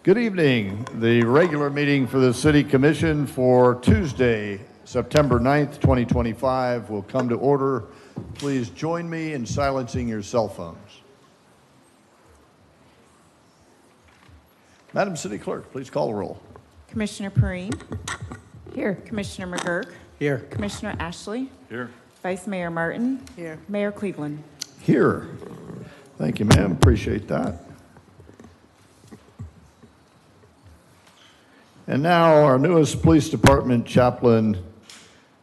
Good evening. The regular meeting for the City Commission for Tuesday, September 9th, 2025 will come to order. Please join me in silencing your cell phones. Madam City Clerk, please call the roll. Commissioner Perrine. Here. Commissioner McGurk. Here. Commissioner Ashley. Here. Vice Mayor Martin. Here. Mayor Cleveland. Here. Thank you, ma'am. Appreciate that. And now our newest police department chaplain,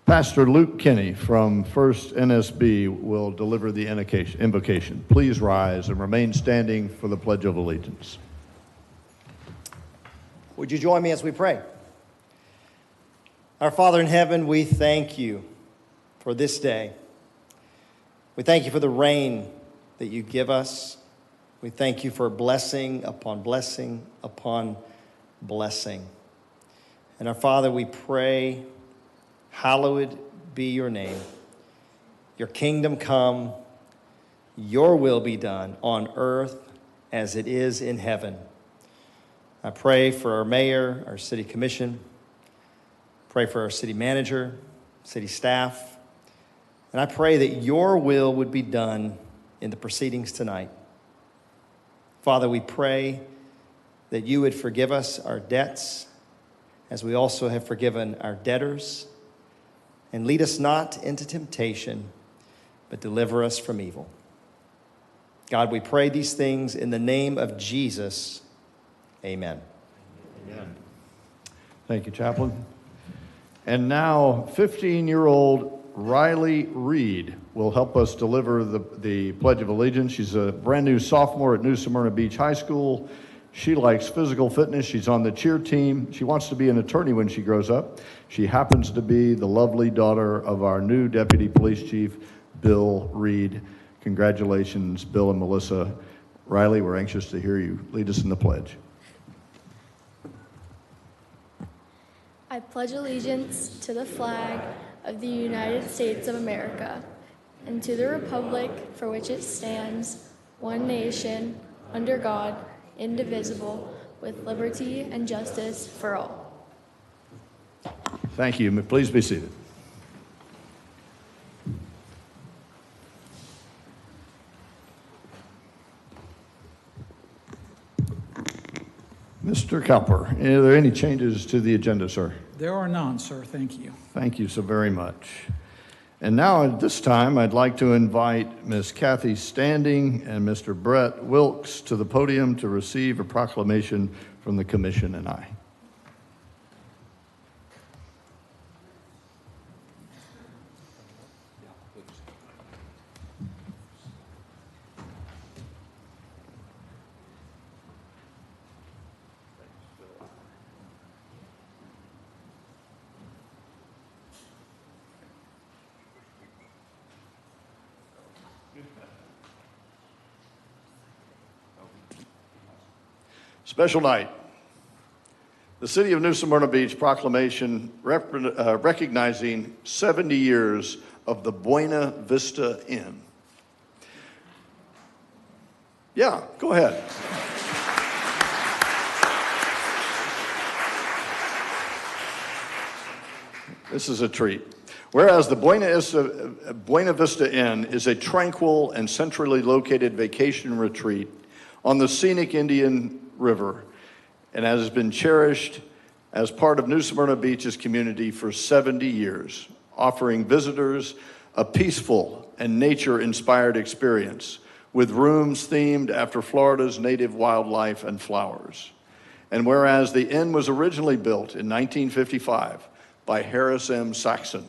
Pastor Luke Kinney from First NSB, will deliver the invocation. Please rise and remain standing for the Pledge of Allegiance. Would you join me as we pray? Our Father in heaven, we thank you for this day. We thank you for the rain that you give us. We thank you for blessing upon blessing upon blessing. And our Father, we pray, hallowed be your name. Your kingdom come, your will be done on earth as it is in heaven. I pray for our mayor, our city commission, pray for our city manager, city staff, and I pray that your will would be done in the proceedings tonight. Father, we pray that you would forgive us our debts as we also have forgiven our debtors, and lead us not into temptation, but deliver us from evil. God, we pray these things in the name of Jesus. Amen. Amen. Thank you, Chaplain. And now, 15-year-old Riley Reed will help us deliver the Pledge of Allegiance. She's a brand new sophomore at New Smyrna Beach High School. She likes physical fitness. She's on the cheer team. She wants to be an attorney when she grows up. She happens to be the lovely daughter of our new Deputy Police Chief, Bill Reed. Congratulations, Bill and Melissa. Riley, we're anxious to hear you lead us in the pledge. I pledge allegiance to the flag of the United States of America and to the republic for which it stands, one nation, under God, indivisible, with liberty and justice for all. Thank you. Please be seated. Mr. Cowper, are there any changes to the agenda, sir? There are none, sir. Thank you. Thank you so very much. And now at this time, I'd like to invite Ms. Kathy Standing and Mr. Brett Wilkes to the podium to receive a proclamation from the Commission and I. Special night. The City of New Smyrna Beach proclamation recognizing 70 years of the Buena Vista Inn. Yeah, go ahead. This is a treat. Whereas the Buena Vista Inn is a tranquil and centrally located vacation retreat on the scenic Indian River, and has been cherished as part of New Smyrna Beach's community for 70 years, offering visitors a peaceful and nature-inspired experience with rooms themed after Florida's native wildlife and flowers. And whereas the inn was originally built in 1955 by Harris M. Saxon,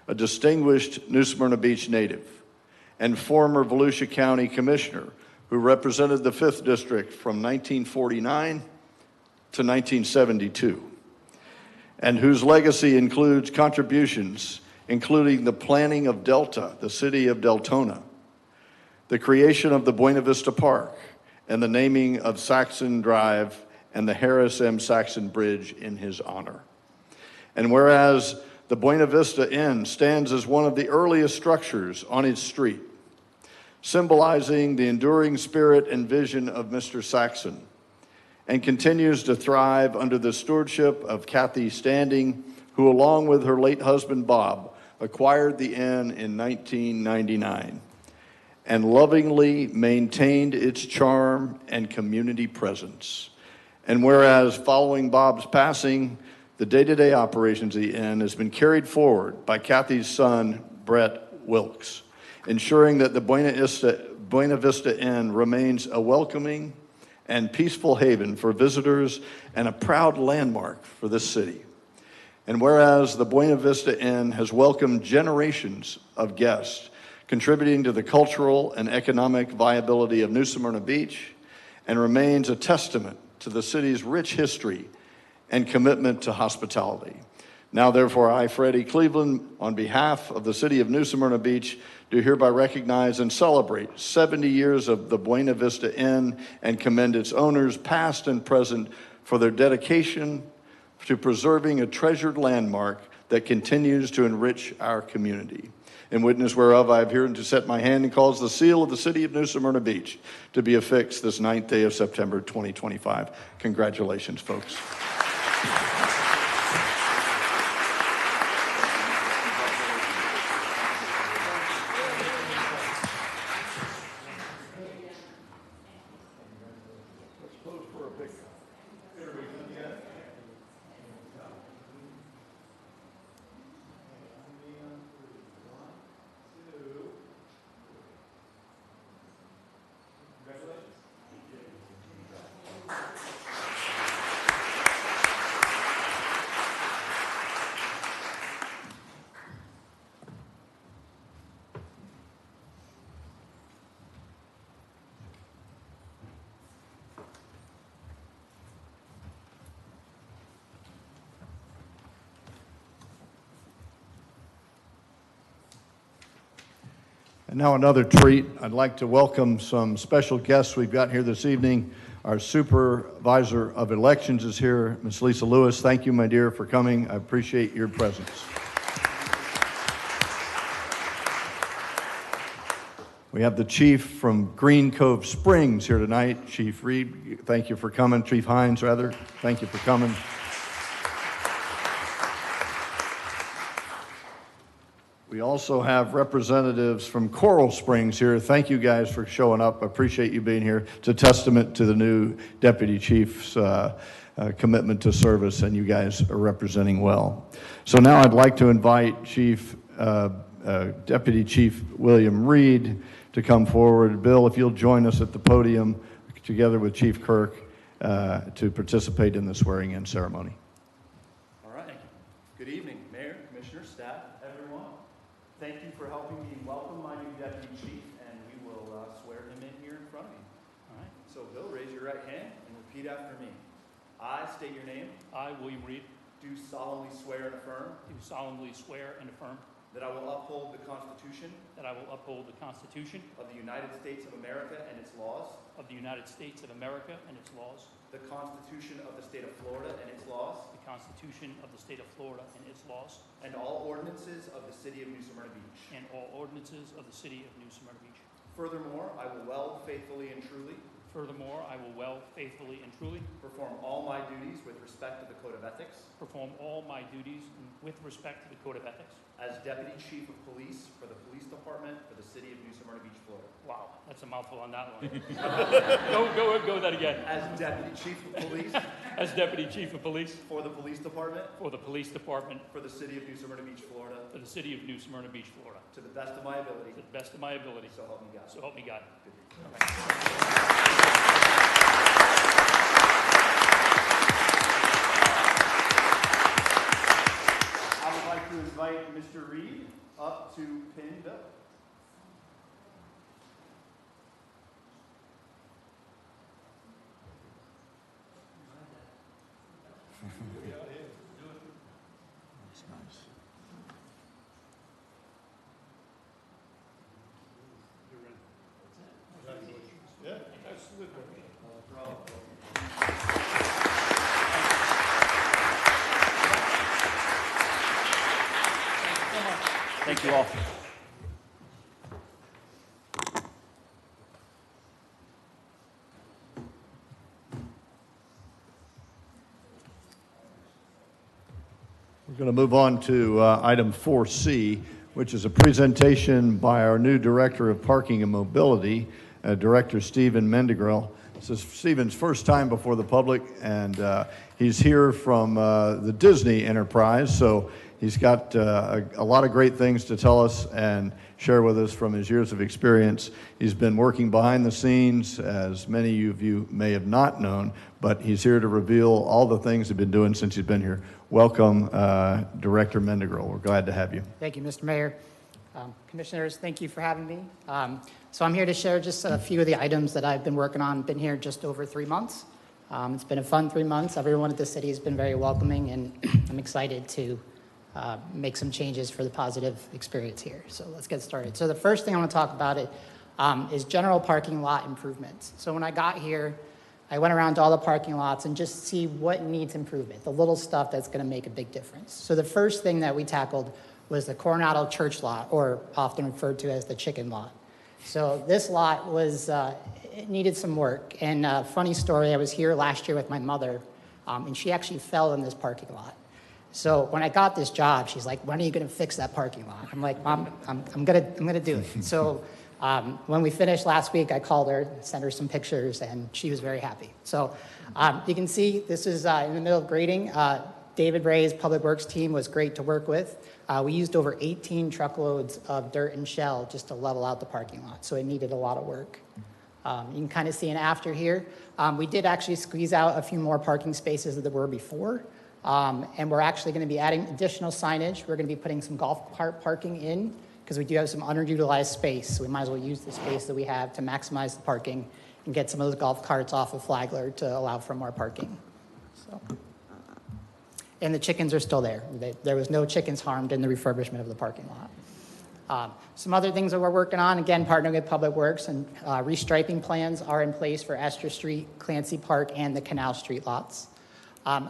a distinguished New Smyrna Beach native and former Volusia County Commissioner who represented the 5th District from 1949 to 1972, and whose legacy includes contributions including the planning of Delta, the city of Deltona, the creation of the Buena Vista Park, and the naming of Saxon Drive and the Harris M. Saxon Bridge in his honor. And whereas the Buena Vista Inn stands as one of the earliest structures on its street, symbolizing the enduring spirit and vision of Mr. Saxon, and continues to thrive under the stewardship of Kathy Standing, who, along with her late husband Bob, acquired the inn in 1999 and lovingly maintained its charm and community presence. And whereas following Bob's passing, the day-to-day operations of the inn has been carried forward by Kathy's son, Brett Wilkes, ensuring that the Buena Vista Inn remains a welcoming and peaceful haven for visitors and a proud landmark for this city. And whereas the Buena Vista Inn has welcomed generations of guests, contributing to the cultural and economic viability of New Smyrna Beach, and remains a testament to the city's rich history and commitment to hospitality. Now, therefore, I, Freddie Cleveland, on behalf of the city of New Smyrna Beach, do hereby recognize and celebrate 70 years of the Buena Vista Inn and commend its owners, past and present, for their dedication to preserving a treasured landmark that continues to enrich our community. In witness whereof, I have here to set my hand and cause the seal of the city of New Smyrna Beach to be affixed this 9th day of September 2025. Congratulations, folks. And now another treat. I'd like to welcome some special guests we've got here this evening. Our Supervisor of Elections is here, Ms. Lisa Lewis. Thank you, my dear, for coming. I appreciate your presence. We have the Chief from Green Cove Springs here tonight, Chief Reed. Thank you for coming. Chief Hines, rather. Thank you for coming. We also have representatives from Coral Springs here. Thank you guys for showing up. I appreciate you being here. It's a testament to the new Deputy Chief's commitment to service, and you guys are representing well. So now I'd like to invite Deputy Chief William Reed to come forward. Bill, if you'll join us at the podium together with Chief Kirk to participate in the swearing-in ceremony. All right. Good evening, Mayor, Commissioners, staff, everyone. Thank you for helping me welcome my new Deputy Chief, and we will swear him in here in front of you. All right. So, Bill, raise your right hand and repeat after me. I state your name. I, William Reed, Do solemnly swear and affirm do solemnly swear and affirm that I will uphold the Constitution that I will uphold the Constitution of the United States of America and its laws, of the United States of America and its laws, the Constitution of the State of Florida and its laws, the Constitution of the State of Florida and its laws, and all ordinances of the City of New Smyrna Beach. and all ordinances of the City of New Smyrna Beach. Furthermore, I will well, faithfully, and truly Furthermore, I will well, faithfully, and truly perform all my duties with respect to the Code of Ethics perform all my duties with respect to the Code of Ethics. as Deputy Chief of Police for the Police Department for the City of New Smyrna Beach, Florida. Wow, that's a mouthful on that one. go that again. As Deputy Chief of Police As Deputy Chief of Police for the Police Department for the Police Department for the City of New Smyrna Beach, Florida, for the City of New Smyrna Beach, Florida, to the best of my ability, to the best of my ability. so help me God. So help me God. I would like to invite Mr. Reed up to pin Bill. Thank you all. We're going to move on to item 4C, which is a presentation by our new Director of Parking and Mobility, Director Stephen Mendegrill. This is Stephen's first time before the public, and he's here from the Disney enterprise, so he's got a lot of great things to tell us and share with us from his years of experience. He's been working behind the scenes, as many of you may have not known, but he's here to reveal all the things he's been doing since he's been here. Welcome, Director Mendegrill. We're glad to have you. Thank you, Mr. Mayor. Commissioners, thank you for having me. So I'm here to share just a few of the items that I've been working on. Been here just over 3 months. It's been a fun 3 months. Everyone at the city has been very welcoming, and I'm excited to make some changes for the positive experience here. So let's get started. So the first thing I want to talk about is general parking lot improvements. So when I got here, I went around to all the parking lots and just see what needs improvement, the little stuff that's going to make a big difference. So the first thing that we tackled was the Coronado Church lot, or often referred to as the chicken lot. So this lot was, it needed some work. And funny story, I was here last year with my mother, and she actually fell in this parking lot. So when I got this job, she's like, "When are you going to fix that parking lot?" I'm like, "Mom, I'm gonna do it." So when we finished last week, I called her, sent her some pictures, and she was very happy. So you can see this is in the middle of grading. David Ray's Public Works team was great to work with. We used over 18 truckloads of dirt and shell just to level out the parking lot, so it needed a lot of work. You can kind of see an after here. We did actually squeeze out a few more parking spaces than there were before. And we're actually going to be adding additional signage. We're going to be putting some golf cart parking in because we do have some underutilized space. So we might as well use the space that we have to maximize the parking and get some of those golf carts off of Flagler to allow for more parking. So, and the chickens are still there. There was no chickens harmed in the refurbishment of the parking lot. Some other things that we're working on, again, partnering with Public Works, and restriping plans are in place for Esther Street, Clancy Park, and the Canal Street lots.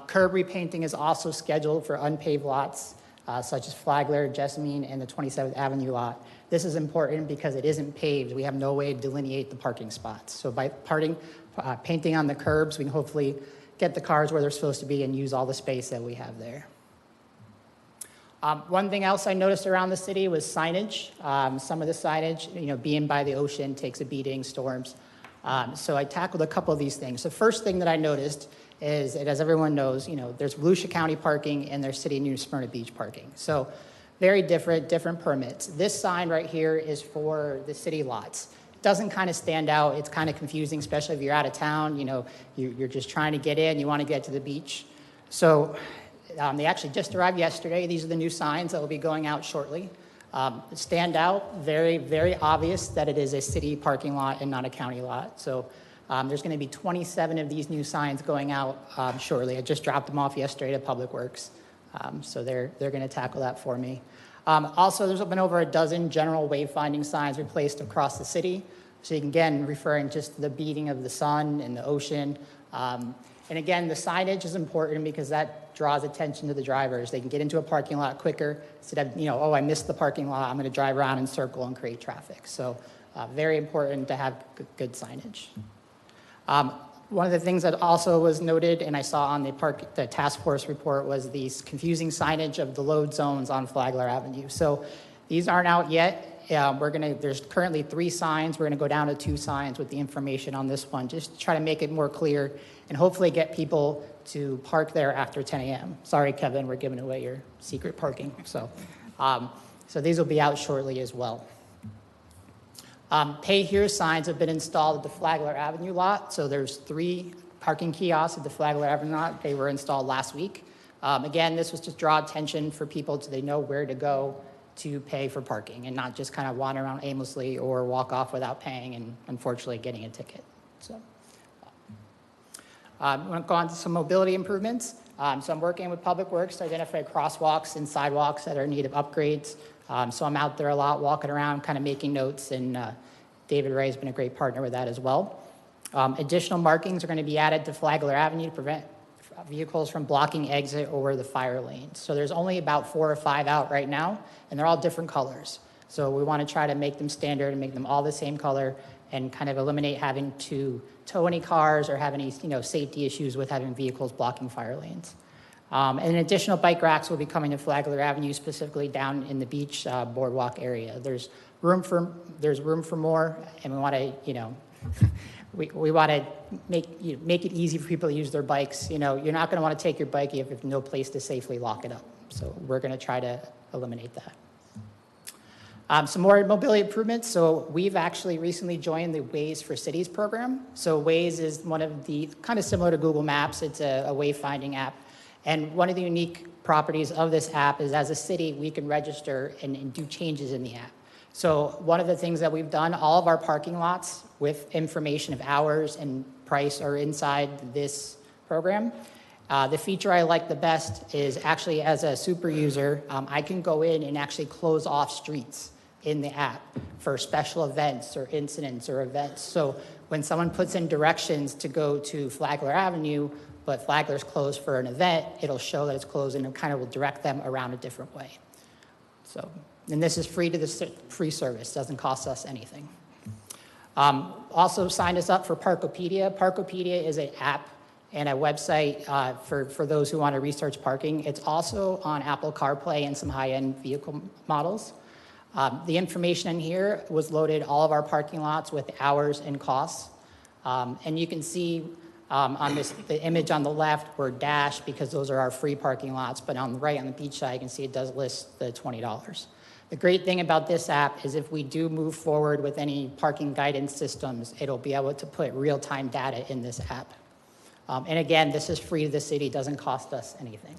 Curb repainting is also scheduled for unpaved lots, such as Flagler, Jessamine, and the 27th Avenue lot. This is important because it isn't paved. We have no way to delineate the parking spots. So by painting on the curbs, we can hopefully get the cars where they're supposed to be and use all the space that we have there. One thing else I noticed around the city was signage. Some of the signage, being by the ocean, takes a beating, storms. So I tackled a couple of these things. The first thing that I noticed is, as everyone knows, there's Volusia County parking and there's City of New Smyrna Beach parking. So very different permits. This sign right here is for the city lots. It doesn't kind of stand out. It's kind of confusing, especially if you're out of town, you're just trying to get in, you want to get to the beach. So they actually just arrived yesterday. These are the new signs that will be going out shortly. Stand out, very, very obvious that it is a city parking lot and not a county lot. So there's going to be 27 of these new signs going out shortly. I just dropped them off yesterday to Public Works, so they're going to tackle that for me. Also, there's been over a dozen general wayfinding signs replaced across the city. So you can, again, referring just to the beating of the sun and the ocean. And again, the signage is important because that draws attention to the drivers. They can get into a parking lot quicker instead of, oh, I missed the parking lot, I'm going to drive around and circle and create traffic. So very important to have good signage. One of the things that also was noted, and I saw on the task force report, was these confusing signage of the load zones on Flagler Avenue. So these aren't out yet. There's currently 3 signs. We're going to go down to 2 signs with the information on this one, just to try to make it more clear and hopefully get people to park there after 10 a.m. Sorry, Kevin, we're giving away your secret parking. So these will be out shortly as well. Pay here signs have been installed at the Flagler Avenue lot. So there's 3 parking kiosks at the Flagler Avenue lot. They were installed last week. Again, this was to draw attention for people so they know where to go to pay for parking and not just kind of wander around aimlessly or walk off without paying and unfortunately getting a ticket. So I'm going to go on to some mobility improvements. So I'm working with Public Works to identify crosswalks and sidewalks that are in need of upgrades. So I'm out there a lot, walking around, kind of making notes, and David Ray has been a great partner with that as well. Additional markings are going to be added to Flagler Avenue to prevent vehicles from blocking exit over the fire lanes. So there's only about 4 or 5 out right now, and they're all different colors. So we want to try to make them standard and make them all the same color and kind of eliminate having to tow any cars or have any safety issues with having vehicles blocking fire lanes. And additional bike racks will be coming to Flagler Avenue, specifically down in the beach boardwalk area. There's room for more, and we want to, we want to make it easy for people to use their bikes. You're not going to want to take your bike if you have no place to safely lock it up. So we're going to try to eliminate that. Some more mobility improvements. So we've actually recently joined the Waze for Cities program. So Waze is one of the, kind of similar to Google Maps, it's a wayfinding app. And one of the unique properties of this app is as a city, we can register and do changes in the app. So one of the things that we've done, all of our parking lots with information of hours and price are inside this program. The feature I like the best is actually as a super user, I can go in and actually close off streets in the app for special events or incidents or events. So when someone puts in directions to go to Flagler Avenue, but Flagler's closed for an event, it'll show that it's closed and it kind of will direct them around a different way. So, and this is free to the free service, doesn't cost us anything. Also signed us up for Parkopedia. Parkopedia is an app and a website for those who want to research parking. It's also on Apple CarPlay and some high-end vehicle models. The information in here was loaded all of our parking lots with hours and costs. And you can see on the image on the left, we're dashed because those are our free parking lots. But on the right, on the beach side, you can see it does list the $20. The great thing about this app is if we do move forward with any parking guidance systems, it'll be able to put real-time data in this app. And again, this is free to the city, doesn't cost us anything.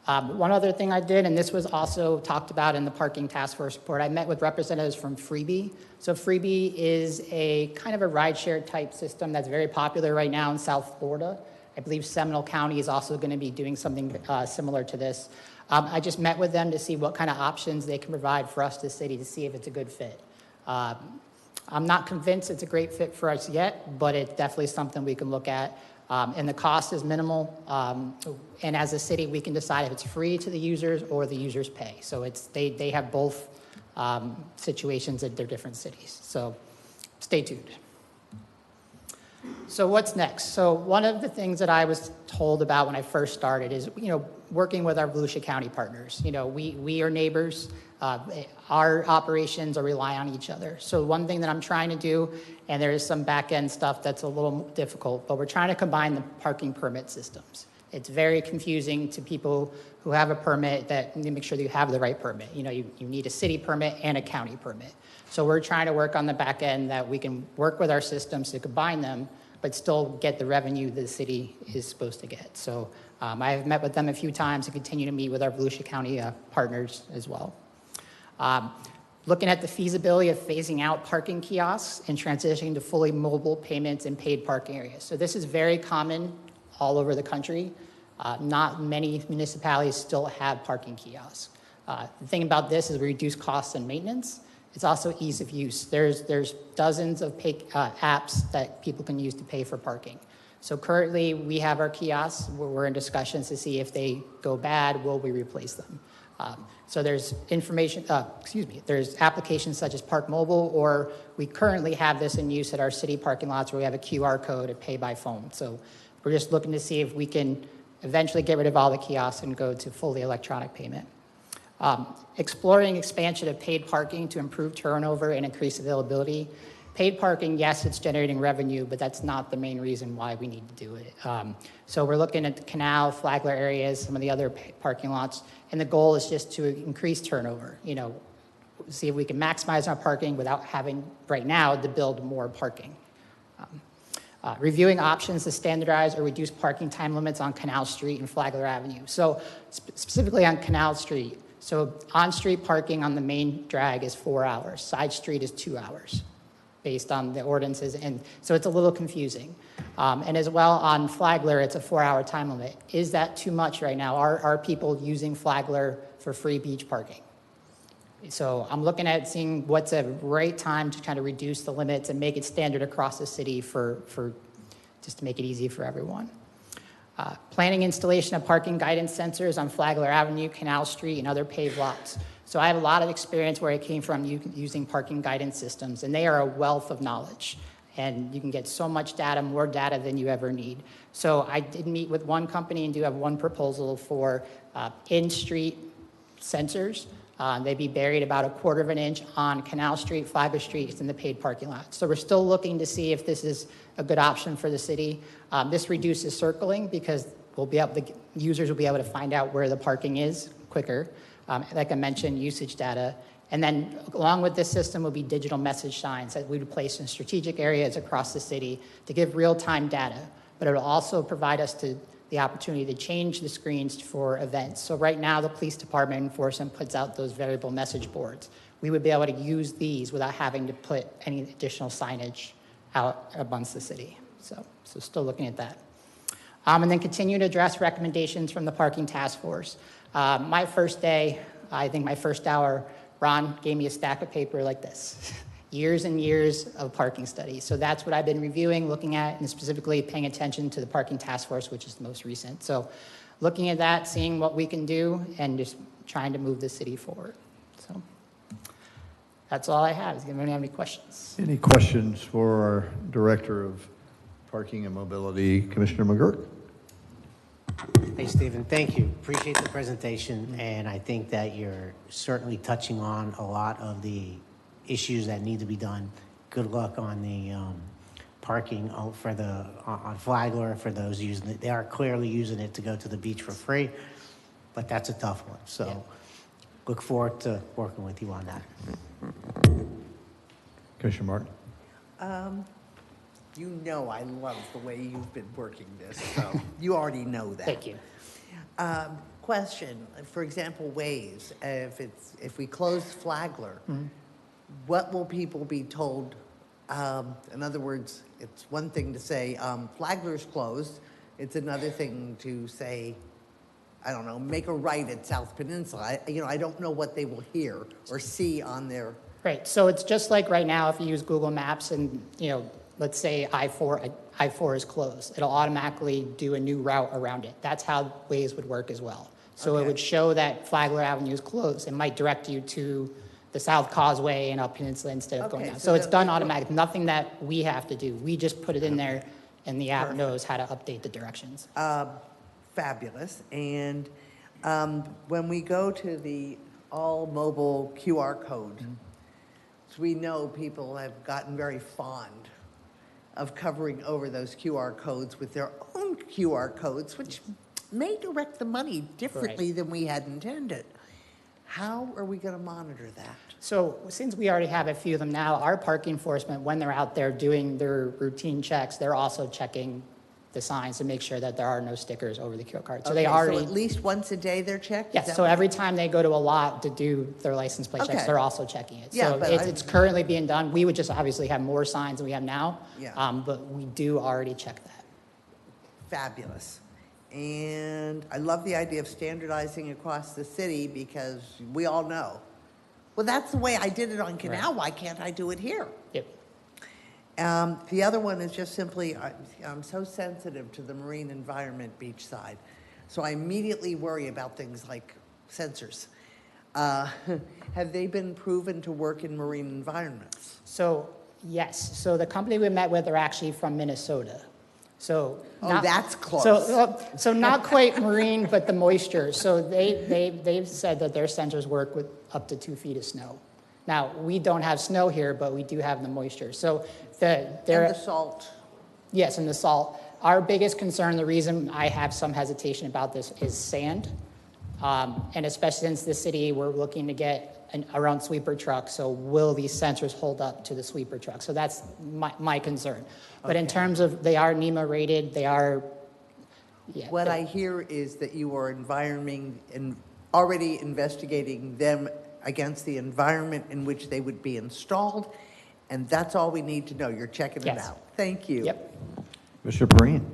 One other thing I did, and this was also talked about in the Parking Task Force report, I met with representatives from Freebie. So Freebie is a kind of a rideshare type system that's very popular right now in South Florida. I believe Seminole County is also going to be doing something similar to this. I just met with them to see what kind of options they can provide for us, the city, to see if it's a good fit. I'm not convinced it's a great fit for us yet, but it's definitely something we can look at. And the cost is minimal. And as a city, we can decide if it's free to the users or the users pay. So they have both situations at their different cities. So stay tuned. So what's next? So one of the things that I was told about when I first started is, working with our Volusia County partners. We are neighbors. Our operations are rely on each other. So one thing that I'm trying to do, and there is some back-end stuff that's a little difficult, but we're trying to combine the parking permit systems. It's very confusing to people who have a permit that you make sure that you have the right permit. You need a city permit and a county permit. So we're trying to work on the back end that we can work with our systems to combine them, but still get the revenue the city is supposed to get. So I've met with them a few times and continue to meet with our Volusia County partners as well. Looking at the feasibility of phasing out parking kiosks and transitioning to fully mobile payments and paid parking areas. So this is very common all over the country. Not many municipalities still have parking kiosks. The thing about this is we reduce costs and maintenance. It's also ease of use. There's dozens of apps that people can use to pay for parking. So currently we have our kiosks. We're in discussions to see if they go bad, will we replace them? So there's there's applications such as Park Mobile, or we currently have this in use at our city parking lots where we have a QR code to pay by phone. So we're just looking to see if we can eventually get rid of all the kiosks and go to fully electronic payment. Exploring expansion of paid parking to improve turnover and increase availability. Paid parking, yes, it's generating revenue, but that's not the main reason why we need to do it. So we're looking at the Canal, Flagler areas, some of the other parking lots, and the goal is just to increase turnover. See if we can maximize our parking without having, right now, to build more parking. Reviewing options to standardize or reduce parking time limits on Canal Street and Flagler Avenue. So specifically on Canal Street, so on-street parking on the main drag is 4 hours. Side street is 2 hours based on the ordinances. And so it's a little confusing. And as well on Flagler, it's a 4-hour time limit. Is that too much right now? Are people using Flagler for free beach parking? So I'm looking at seeing what's a right time to kind of reduce the limits and make it standard across the city for just to make it easy for everyone. Planning installation of parking guidance sensors on Flagler Avenue, Canal Street, and other paved lots. So I have a lot of experience where I came from using parking guidance systems, and they are a wealth of knowledge. and you can get so much data, more data than you ever need. So I did meet with one company and do have one proposal for in-street sensors. They'd be buried about 1/4 of an inch on Canal Street, Flagler Street, it's in the paid parking lot. So we're still looking to see if this is a good option for the city. This reduces circling because users will be able to find out where the parking is quicker. Like I mentioned, usage data. And then along with this system will be digital message signs that we would place in strategic areas across the city to give real-time data. But it will also provide us the opportunity to change the screens for events. So right now, the police department enforcement puts out those variable message boards. We would be able to use these without having to put any additional signage out amongst the city. So still looking at that. And then continue to address recommendations from the parking task force. My first day, I think my first hour, Ron gave me a stack of paper like this. Years and years of parking studies. So that's what I've been reviewing, looking at, and specifically paying attention to the parking task force, which is the most recent. So looking at that, seeing what we can do, and just trying to move the city forward. So that's all I have. Does anyone have any questions? Any questions for our Director of Parking and Mobility, Commissioner McGurk? Hey, Stephen, thank you. Appreciate the presentation, and I think that you're certainly touching on a lot of the issues that need to be done. Good luck on the parking on Flagler for those using it. They are clearly using it to go to the beach for free, but that's a tough one. So look forward to working with you on that. Commissioner Martin? You know I love the way you've been working this, so you already know that. Thank you. Question, for example, Waze, if we close Flagler, what will people be told? In other words, it's one thing to say Flagler's closed. It's another thing to say, I don't know, make a right at South Peninsula. I don't know what they will hear or see on their. Right. So it's just like right now, if you use Google Maps and, let's say I-4 is closed, it'll automatically do a new route around it. That's how Waze would work as well. So It would show that Flagler Avenue is closed. It might direct you to the South Causeway and up Peninsula instead of going down. So it's done automatic. Nothing that we have to do. We just put it in there, and the app knows how to update the directions. Fabulous. And when we go to the all-mobile QR code, we know people have gotten very fond of covering over those QR codes with their own QR codes, which may direct the money differently than we had intended. How are we going to monitor that? So since we already have a few of them now, our parking enforcement, when they're out there doing their routine checks, they're also checking the signs to make sure that there are no stickers over the QR card. So they already. So at least once a day they're checked? Yes, so every time they go to a lot to do their license plate checks, they're also checking it. Yeah, so it's currently being done. We would just obviously have more signs than we have now, but we do already check that. Fabulous. And I love the idea of standardizing across the city because we all know, well, that's the way I did it on Canal. Why can't I do it here? Yep. The other one is just simply, I'm so sensitive to the marine environment beachside. So I immediately worry about things like sensors. Have they been proven to work in marine environments? So, yes. So the company we met with are actually from Minnesota. So that's close. So not quite marine, but the moisture. So they've said that their sensors work with up to 2 feet of snow. Now, we don't have snow here, but we do have the moisture. So and the salt. Yes, and the salt. Our biggest concern, the reason I have some hesitation about this is sand. And especially since the city, we're looking to get our own sweeper truck. So will these sensors hold up to the sweeper truck? So that's my concern. But in terms of, they are NEMA rated, they are, What I hear is that you are already investigating them against the environment in which they would be installed, and that's all we need to know. You're checking it out. Thank you. Yep. Mr. Perrine?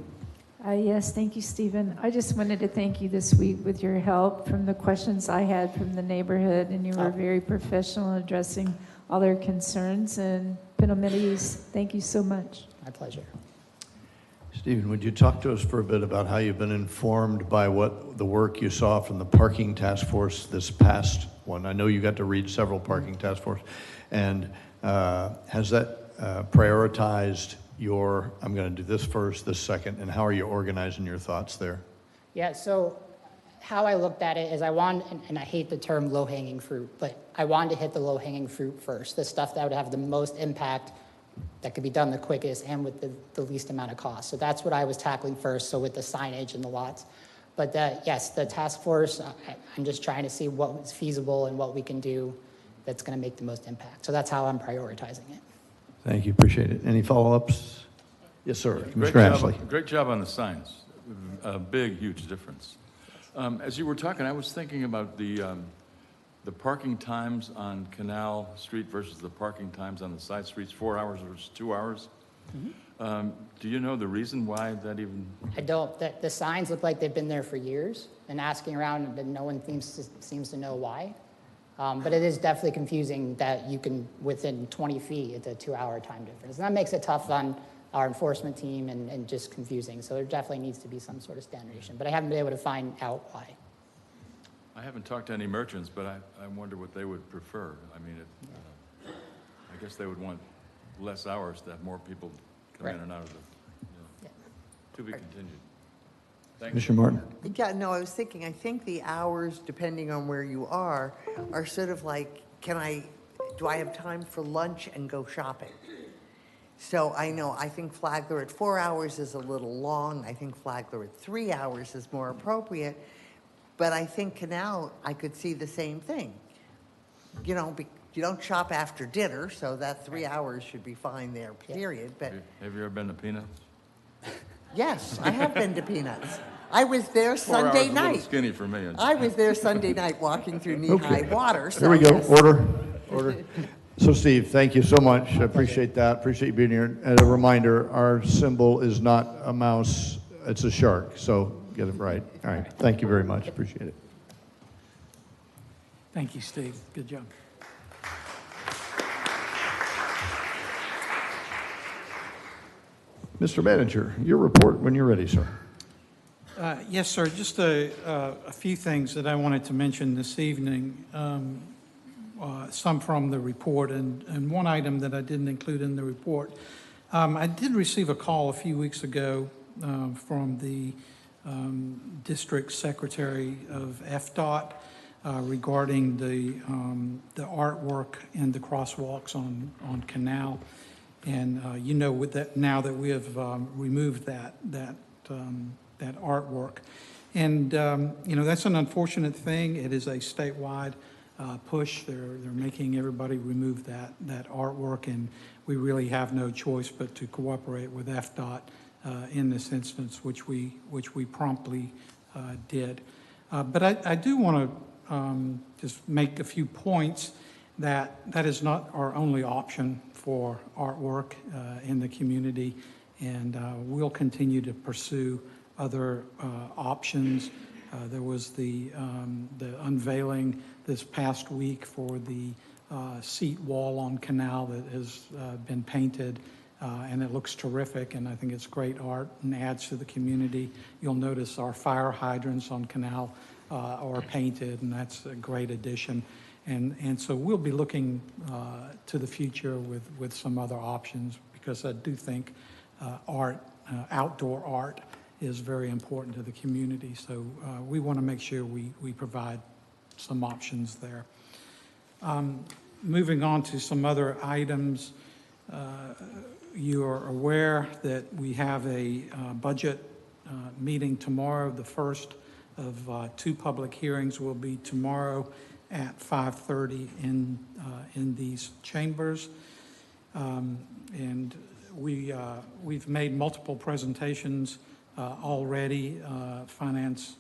Yes, thank you, Stephen. I just wanted to thank you this week with your help from the questions I had from the neighborhood, and you were very professional in addressing all their concerns. And Benemitties, thank you so much. My pleasure. Stephen, would you talk to us for a bit about how you've been informed by what the work you saw from the parking task force this past one? I know you got to read several parking task force, and has that prioritized your, I'm going to do this first, this second, and how are you organizing your thoughts there? Yeah, so how I looked at it is I wanted, and I hate the term low-hanging fruit, but I wanted to hit the low-hanging fruit first, the stuff that would have the most impact, that could be done the quickest and with the least amount of cost. So that's what I was tackling first, so with the signage and the lots. But yes, the task force, I'm just trying to see what is feasible and what we can do that's going to make the most impact. So that's how I'm prioritizing it. Thank you, appreciate it. Any follow-ups? Yes, sir. Commissioner Ashley. Great job on the signs. A big, huge difference. As you were talking, I was thinking about the parking times on Canal Street versus the parking times on the side streets, 4 hours versus 2 hours. Mm-hmm. Do you know the reason why that even? I don't. The signs look like they've been there for years, and asking around, but no one seems to know why. But it is definitely confusing that you can, within 20 feet, it's a 2-hour time difference. And that makes it tough on our enforcement team and just confusing. So there definitely needs to be some sort of standardization. But I haven't been able to find out why. I haven't talked to any merchants, but I wonder what they would prefer. I mean, I guess they would want less hours to have more people come in and out of the, to be continued. Thank you. Commissioner Martin. Yeah, no, I was thinking, I think the hours, depending on where you are sort of like, do I have time for lunch and go shopping? So I think Flagler at 4 hours is a little long. I think Flagler at 3 hours is more appropriate. But I think Canal, I could see the same thing. You don't shop after dinner, so that 3 hours should be fine there, period. But Have you ever been to Peanuts? yes, I have been to Peanuts. I was there 4 hours Sunday is a little night. skinny for me. I was there Sunday night walking through knee-high water. So Here we go, yes. order. So Steve, thank you so much, I appreciate that, appreciate you being here. And a reminder, our symbol is not a mouse, it's a shark, so get it right. All right, thank you very much, appreciate it. Thank you, Steve. Good job. Mr. Manager, your report when you're ready, sir. Yes, sir. Just a few things that I wanted to mention this evening. Some from the report, and one item that I didn't include in the report. I did receive a call a few weeks ago from the District Secretary of FDOT regarding the artwork and the crosswalks on Canal. And with that, now that we have removed that artwork. And, that's an unfortunate thing. It is a statewide push. They're making everybody remove that artwork, and we really have no choice but to cooperate with FDOT in this instance, which we promptly did. But I do want to just make a few points that is not our only option for artwork in the community, and we'll continue to pursue other options. There was the unveiling this past week for the seat wall on Canal that has been painted, and it looks terrific, and I think it's great art and adds to the community. You'll notice our fire hydrants on Canal are painted, and that's a great addition. And so we'll be looking to the future with some other options, because I do think outdoor art is very important to the community. So we want to make sure we provide some options there. Moving on to some other items, you are aware that we have a budget meeting tomorrow. The first of two public hearings will be tomorrow at 5:30 in these chambers. And we've made multiple presentations already. Finance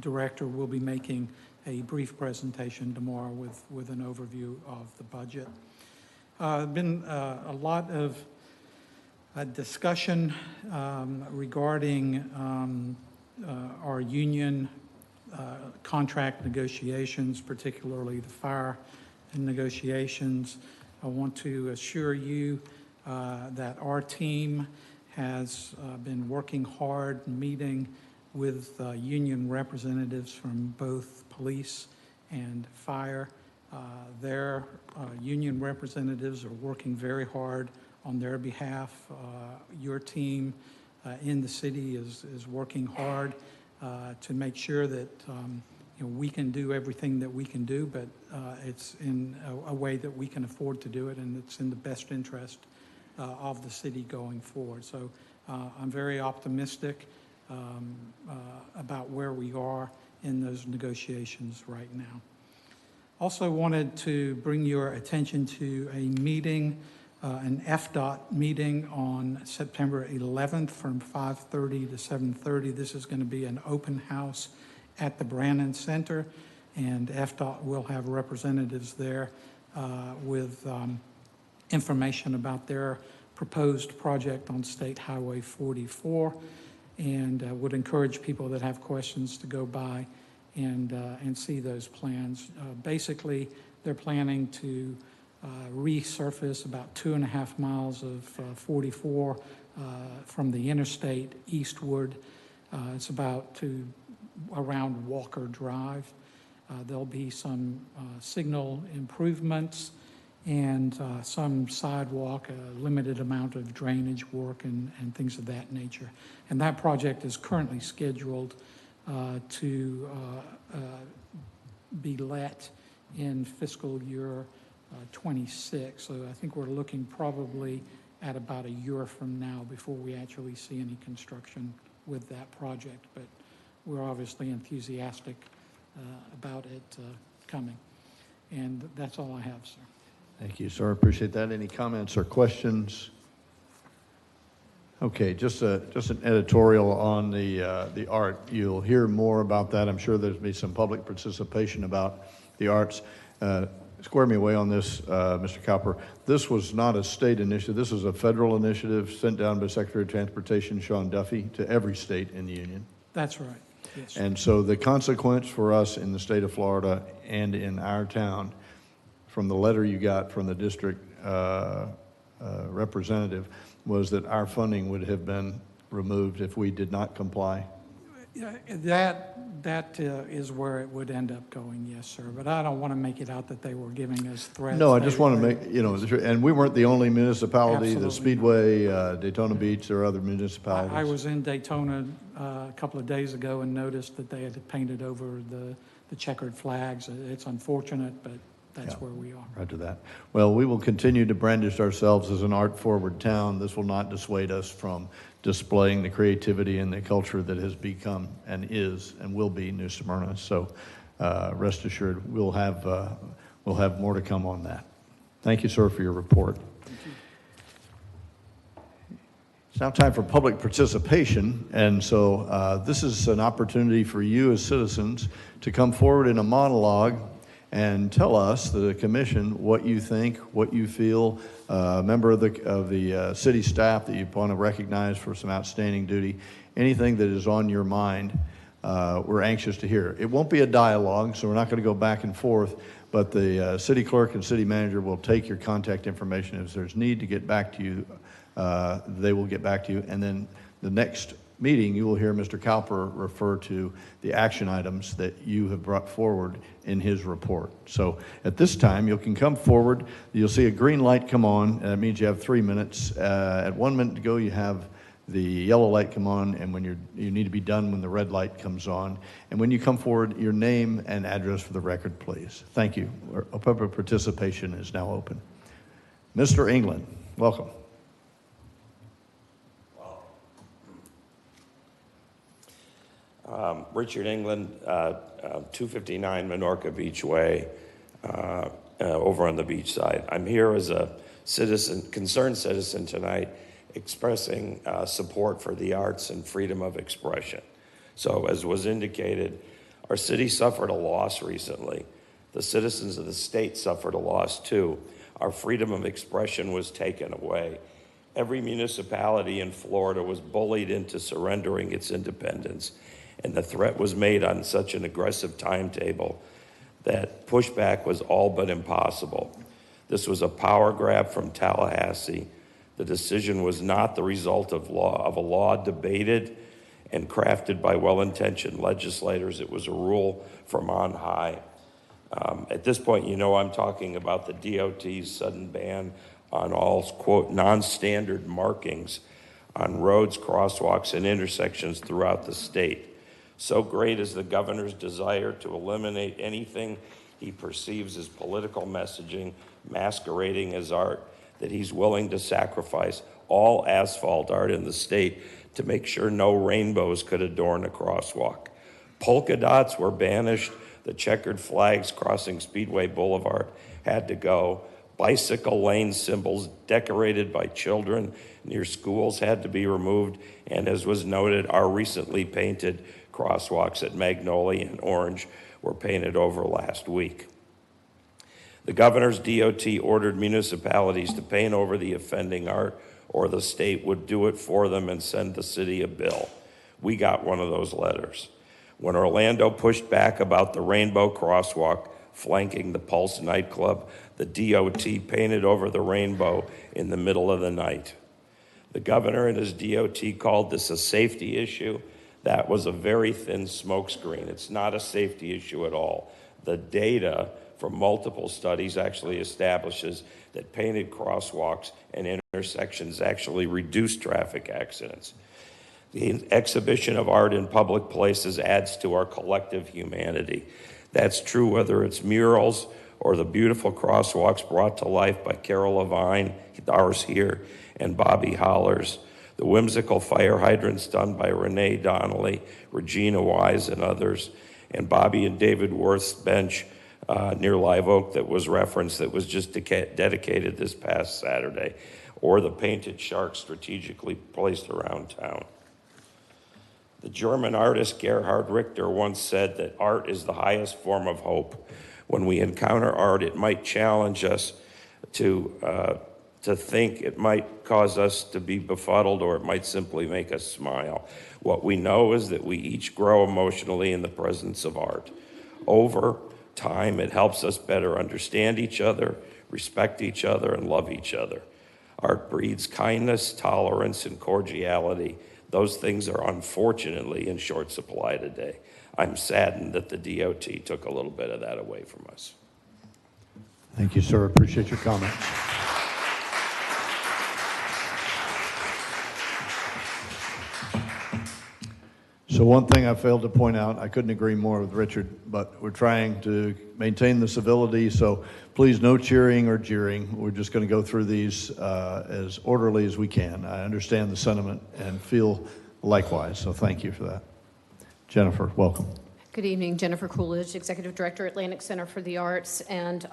Director will be making a brief presentation tomorrow with an overview of the budget. Been a lot of discussion regarding our union contract negotiations, particularly the fire negotiations. I want to assure you that our team has been working hard, meeting with union representatives from both police and fire Their union representatives are working very hard on their behalf. Your team in the city is working hard to make sure that we can do everything that we can do, but it's in a way that we can afford to do it, and it's in the best interest of the city going forward. So I'm very optimistic about where we are in those negotiations right now. Also wanted to bring your attention to a meeting, an FDOT meeting on September 11th from 5:30 to 7:30. This is going to be an open house at the Brannan Center, and FDOT will have representatives there with information about their proposed project on State Highway 44, and would encourage people that have questions to go by and see those plans. Basically, they're planning to resurface about 2.5 miles of 44 from the interstate eastward. It's about around Walker Drive. There'll be some signal improvements and some sidewalk, a limited amount of drainage work and things of that nature. And that project is currently scheduled to be let in fiscal year 26. So I think we're looking probably at about a year from now before we actually see any construction with that project. But we're obviously enthusiastic about it coming. And that's all I have, sir. Thank you, sir. Appreciate that. Any comments or questions? Okay, just an editorial on the art. You'll hear more about that. I'm sure there'll be some public participation about the arts. Square me away on this, Mr. Cowper. This was not a state initiative. This was a federal initiative sent down by Secretary of Transportation Sean Duffy to every state in the union. That's right. Yes. And so the consequence for us in the state of Florida and in our town, from the letter you got from the district representative, was that our funding would have been removed if we did not comply. That is where it would end up going, yes, sir. But I don't want to make it out that they were giving us threats. No, I just want to make, and we weren't the only municipality, Absolutely the Speedway, Daytona Beach, there are other municipalities. I was in Daytona a couple of days ago and noticed that they had painted over the checkered flags. It's unfortunate, but that's where we are. Right to that. Well, we will continue to brandish ourselves as an art-forward town. This will not dissuade us from displaying the creativity and the culture that has become and is and will be New Smyrna. So rest assured, we'll have more to come on that. Thank you, sir, for your report. It's now time for public participation, and so this is an opportunity for you as citizens to come forward in a monologue and tell us, the commission, what you think, what you feel, a member of the city staff that you want to recognize for some outstanding duty, anything that is on your mind, we're anxious to hear. It won't be a dialogue, so we're not going to go back and forth, but the city clerk and city manager will take your contact information. If there's need to get back to you, they will get back to you, and then the next meeting, you will hear Mr. Cowper refer to the action items that you have brought forward in his report. So at this time, you can come forward. You'll see a green light come on, and that means you have 3 minutes. At 1 minute to go, you have the yellow light come on, and when you need to be done when the red light comes on. And when you come forward, your name and address for the record, please. Thank you. Public participation is now open. Mr. England, welcome. Richard England, 259 Minorca Beach Way, over on the beach side. I'm here as a concerned citizen tonight, expressing support for the arts and freedom of expression. So, as was indicated, our city suffered a loss recently. The citizens of the state suffered a loss too. Our freedom of expression was taken away. Every municipality in Florida was bullied into surrendering its independence, and the threat was made on such an aggressive timetable that pushback was all but impossible. This was a power grab from Tallahassee. The decision was not the result of a law debated and crafted by well-intentioned legislators. It was a rule from on high. At this point, you know I'm talking about the DOT's sudden ban on all, quote, non-standard markings on roads, crosswalks, and intersections throughout the state. So great is the governor's desire to eliminate anything he perceives as political messaging masquerading as art that he's willing to sacrifice all asphalt art in the state to make sure no rainbows could adorn a crosswalk. Polka dots were banished. The checkered flags crossing Speedway Boulevard had to go. Bicycle lane symbols decorated by children near schools had to be removed. And as was noted, our recently painted crosswalks at Magnolia and Orange were painted over last week. The governor's DOT ordered municipalities to paint over the offending art, or the state would do it for them and send the city a bill. We got one of those letters. When Orlando pushed back about the rainbow crosswalk flanking the Pulse nightclub, the DOT painted over the rainbow in the middle of the night. The governor and his DOT called this a safety issue. That was a very thin smokescreen. It's not a safety issue at all. The data from multiple studies actually establishes that painted crosswalks and intersections actually reduce traffic accidents. The exhibition of art in public places adds to our collective humanity. That's true whether it's murals or the beautiful crosswalks brought to life by Carol Levine, ours here, and Bobby Hollers, the whimsical fire hydrants done by Renee Donnelly, Regina Wise, and others, and Bobby and David Worth's bench near Live Oak that was referenced, that was just dedicated this past Saturday, or the painted sharks strategically placed around town. The German artist Gerhard Richter once said that art is the highest form of hope. When we encounter art, it might challenge us to think, it might cause us to be befuddled, or it might simply make us smile. What we know is that we each grow emotionally in the presence of art. Over time, it helps us better understand each other, respect each other, and love each other. Art breeds kindness, tolerance, and cordiality. Those things are unfortunately in short supply today. I'm saddened that the DOT took a little bit of that away from us. Thank you, sir. Appreciate your comments. So one thing I failed to point out, I couldn't agree more with Richard, but we're trying to maintain the civility, so please no cheering or jeering. We're just going to go through these as orderly as we can. I understand the sentiment and feel likewise, so thank you for that. Jennifer, welcome. Good evening, Jennifer Coolidge, Executive Director, Atlantic Center for the Arts, and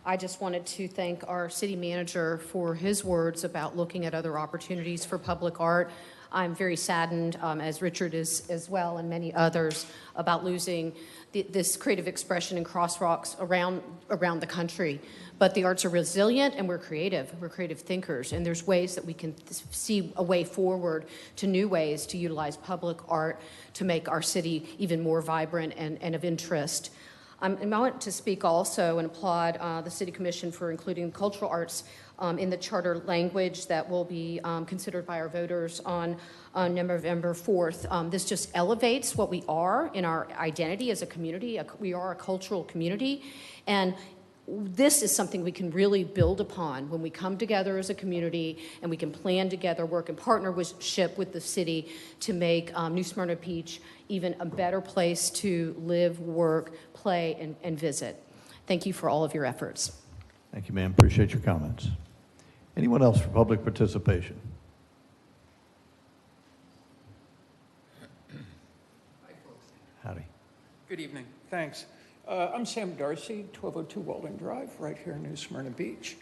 I just wanted to thank our city manager for his words about looking at other opportunities for public art. I'm very saddened, as Richard is as well, and many others, about losing this creative expression in crosswalks around the country. But the arts are resilient, and we're creative. We're creative thinkers, and there's ways that we can see a way forward to new ways to utilize public art to make our city even more vibrant and of interest. I want to speak also and applaud the City Commission for including cultural arts in the charter language that will be considered by our voters on November 4th. This just elevates what we are in our identity as a community. We are a cultural community, and this is something we can really build upon when we come together as a community and we can plan together, work in partnership with the city to make New Smyrna Beach even a better place to live, work, play, and visit. Thank you for all of your efforts. Thank you, ma'am. Appreciate your comments. Anyone else for public participation? Hi, folks. Howdy. Good evening. Thanks. I'm Sam Darcy, 1202 Walden Drive, right here in New Smyrna Beach.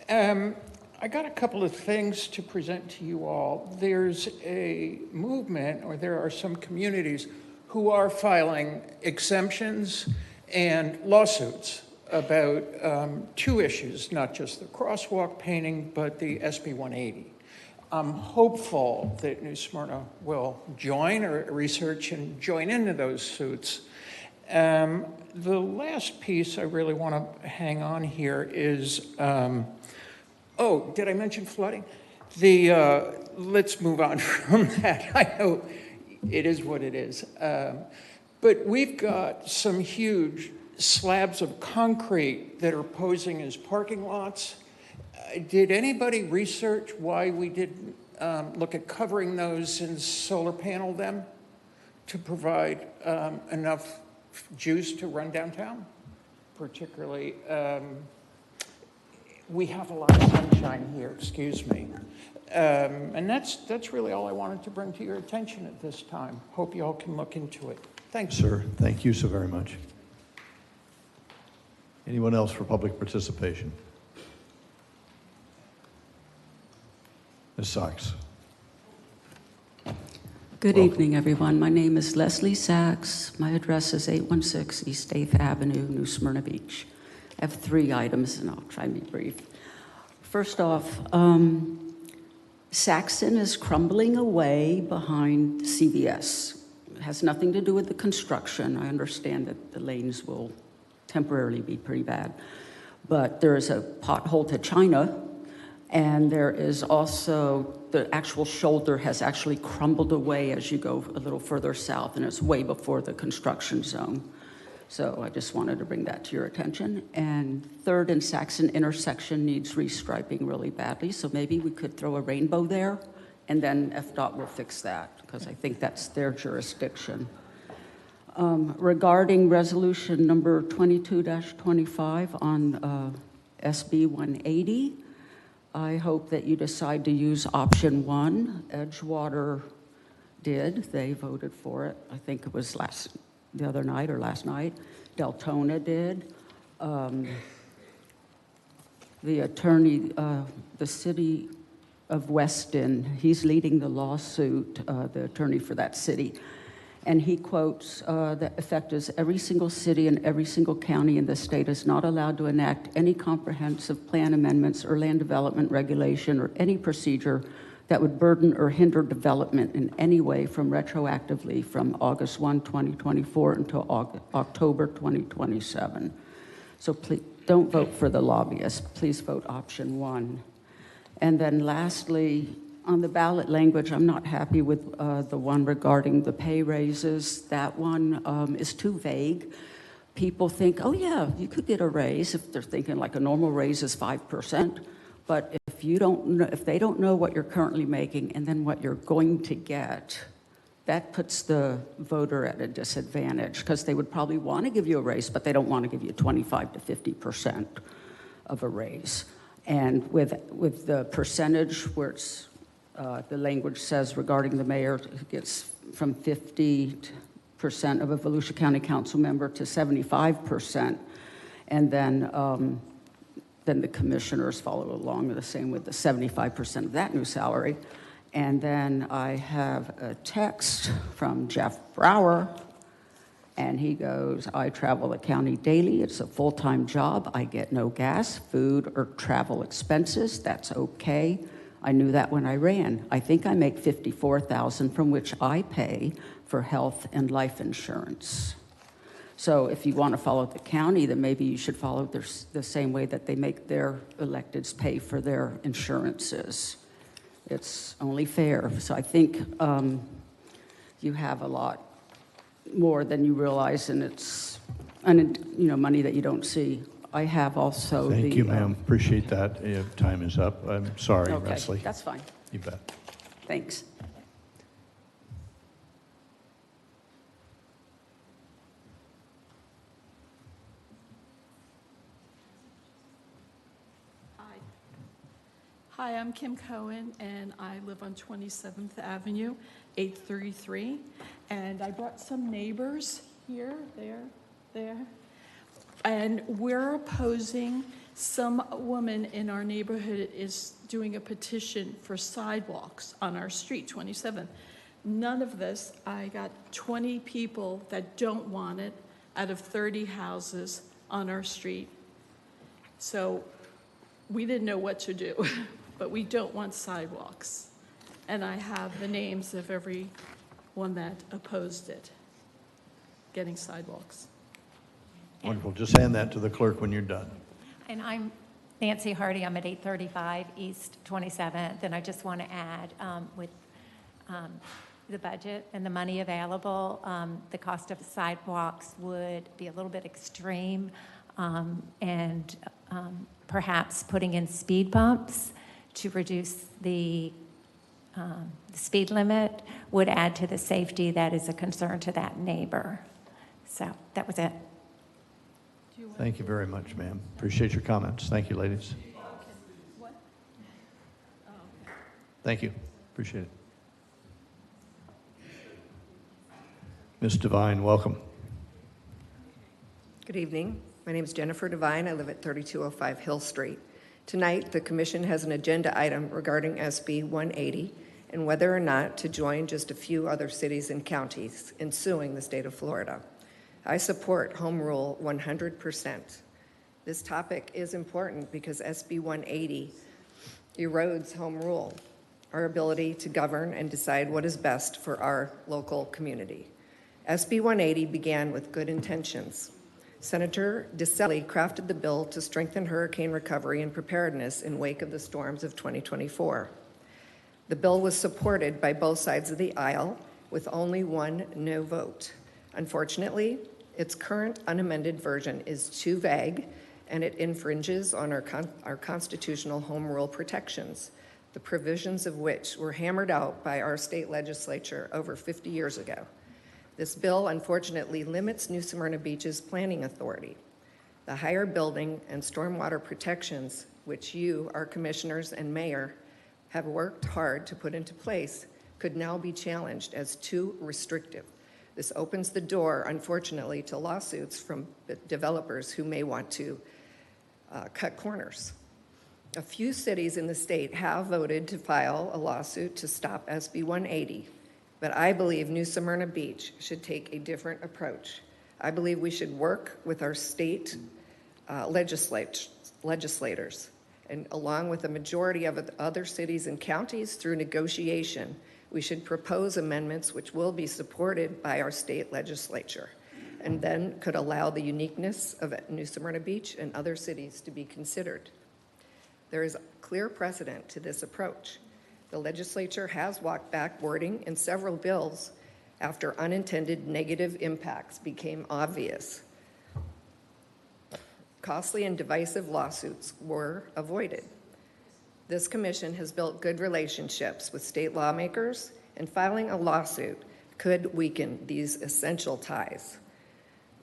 I got a couple of things to present to you all. There's a movement, or there are some communities who are filing exemptions and lawsuits about two issues, not just the crosswalk painting, but the SB 180. I'm hopeful that New Smyrna will join or research and join into those suits. The last piece I really want to hang on here is, oh, did I mention flooding? Let's move on from that. I know it is what it is. But we've got some huge slabs of concrete that are posing as parking lots. Did anybody research why we didn't look at covering those and solar panel them to provide enough juice to run downtown? Particularly, we have a lot of sunshine here, excuse me. And that's really all I wanted to bring to your attention at this time. Hope you all can look into it. Thanks. Sir, thank you so very much. Anyone else for public participation? Ms. Sachs. Good evening, everyone. My name is Leslie Sachs. My address is 816 East 8th Avenue, New Smyrna Beach. I have 3 items, and I'll try and be brief. First off, Saxon is crumbling away behind CVS. It has nothing to do with the construction. I understand that the lanes will temporarily be pretty bad. But there is a pothole to China, and there is also the actual shoulder has actually crumbled away as you go a little further south, and it's way before the construction zone. So I just wanted to bring that to your attention. And 3rd and Saxon intersection needs restriping really badly, so maybe we could throw a rainbow there, and then FDOT will fix that, because I think that's their jurisdiction. Regarding resolution number 22-25 on SB 180, I hope that you decide to use option 1. Edgewater did. They voted for it. I think it was the other night or last night. Deltona did. The attorney, the city of Weston, he's leading the lawsuit, the attorney for that city. And he quotes, the effect is every single city and every single county in the state is not allowed to enact any comprehensive plan amendments or land development regulation or any procedure that would burden or hinder development in any way from retroactively from August 1, 2024 until October 2027. So please don't vote for the lobbyists. Please vote option 1. And then lastly, on the ballot language, I'm not happy with the one regarding the pay raises. That one is too vague. People think, oh yeah, you could get a raise if they're thinking like a normal raise is 5%. But if they don't know what you're currently making and then what you're going to get, that puts the voter at a disadvantage, because they would probably want to give you a raise, but they don't want to give you 25 to 50% of a raise. And with the percentage where it's the language says regarding the mayor, it gets from 50% of a Volusia County Council member to 75%. And then the commissioners follow along the same with the 75% of that new salary. And then I have a text from Jeff Brower, and he goes, I travel the county daily. It's a full-time job. I get no gas, food, or travel expenses. That's okay. I knew that when I ran. I think I make $54,000 from which I pay for health and life insurance. So if you want to follow the county, then maybe you should follow the same way that they make their electeds pay for their insurances. It's only fair. So I think you have a lot more than you realize, and it's money that you don't see. I have also Thank you, ma'am. Appreciate that. Time is up. I'm sorry, okay, Leslie. That's fine. You bet. Thanks. Hi, I'm Kim Cohen, and I live on 27th Avenue, 833. And I brought some neighbors here, there. And we're opposing, some woman in our neighborhood is doing a petition for sidewalks on our street, 27th. None of this, I got 20 people that don't want it out of 30 houses on our street. So we didn't know what to do. But we don't want sidewalks. And I have the names of everyone that opposed it, getting sidewalks. Wonderful. Just hand that to the clerk when you're done. And I'm Nancy Hardy. I'm at 835 East 27th. And I just want to add, with the budget and the money available, the cost of sidewalks would be a little bit extreme, and perhaps putting in speed bumps to reduce the speed limit would add to the safety that is a concern to that neighbor. So that was it. Thank you very much, ma'am. Appreciate your comments. Thank you, ladies. Thank you. Appreciate it. Ms. Devine, welcome. Good evening. My name is Jennifer Devine. I live at 3205 Hill Street. Tonight, the Commission has an agenda item regarding SB 180 and whether or not to join just a few other cities and counties in suing the state of Florida. I support Home Rule 100%. This topic is important because SB 180 erodes Home Rule, our ability to govern and decide what is best for our local community. SB 180 began with good intentions. Senator DeSelli crafted the bill to strengthen hurricane recovery and preparedness in wake of the storms of 2024. The bill was supported by both sides of the aisle with only one no vote. Unfortunately, its current unamended version is too vague and it infringes on our constitutional home rule protections, the provisions of which were hammered out by our state legislature over 50 years ago. This bill unfortunately limits New Smyrna Beach's planning authority. The higher building and stormwater protections, which you, our commissioners and mayor, have worked hard to put into place, could now be challenged as too restrictive. This opens the door, unfortunately, to lawsuits from developers who may want to cut corners. A few cities in the state have voted to file a lawsuit to stop SB 180, but I believe New Smyrna Beach should take a different approach. I believe we should work with our state legislators, and along with a majority of other cities and counties through negotiation, we should propose amendments which will be supported by our state legislature and then could allow the uniqueness of New Smyrna Beach and other cities to be considered. There is clear precedent to this approach. The legislature has walked back wording in several bills after unintended negative impacts became obvious. Costly and divisive lawsuits were avoided. This commission has built good relationships with state lawmakers, and filing a lawsuit could weaken these essential ties.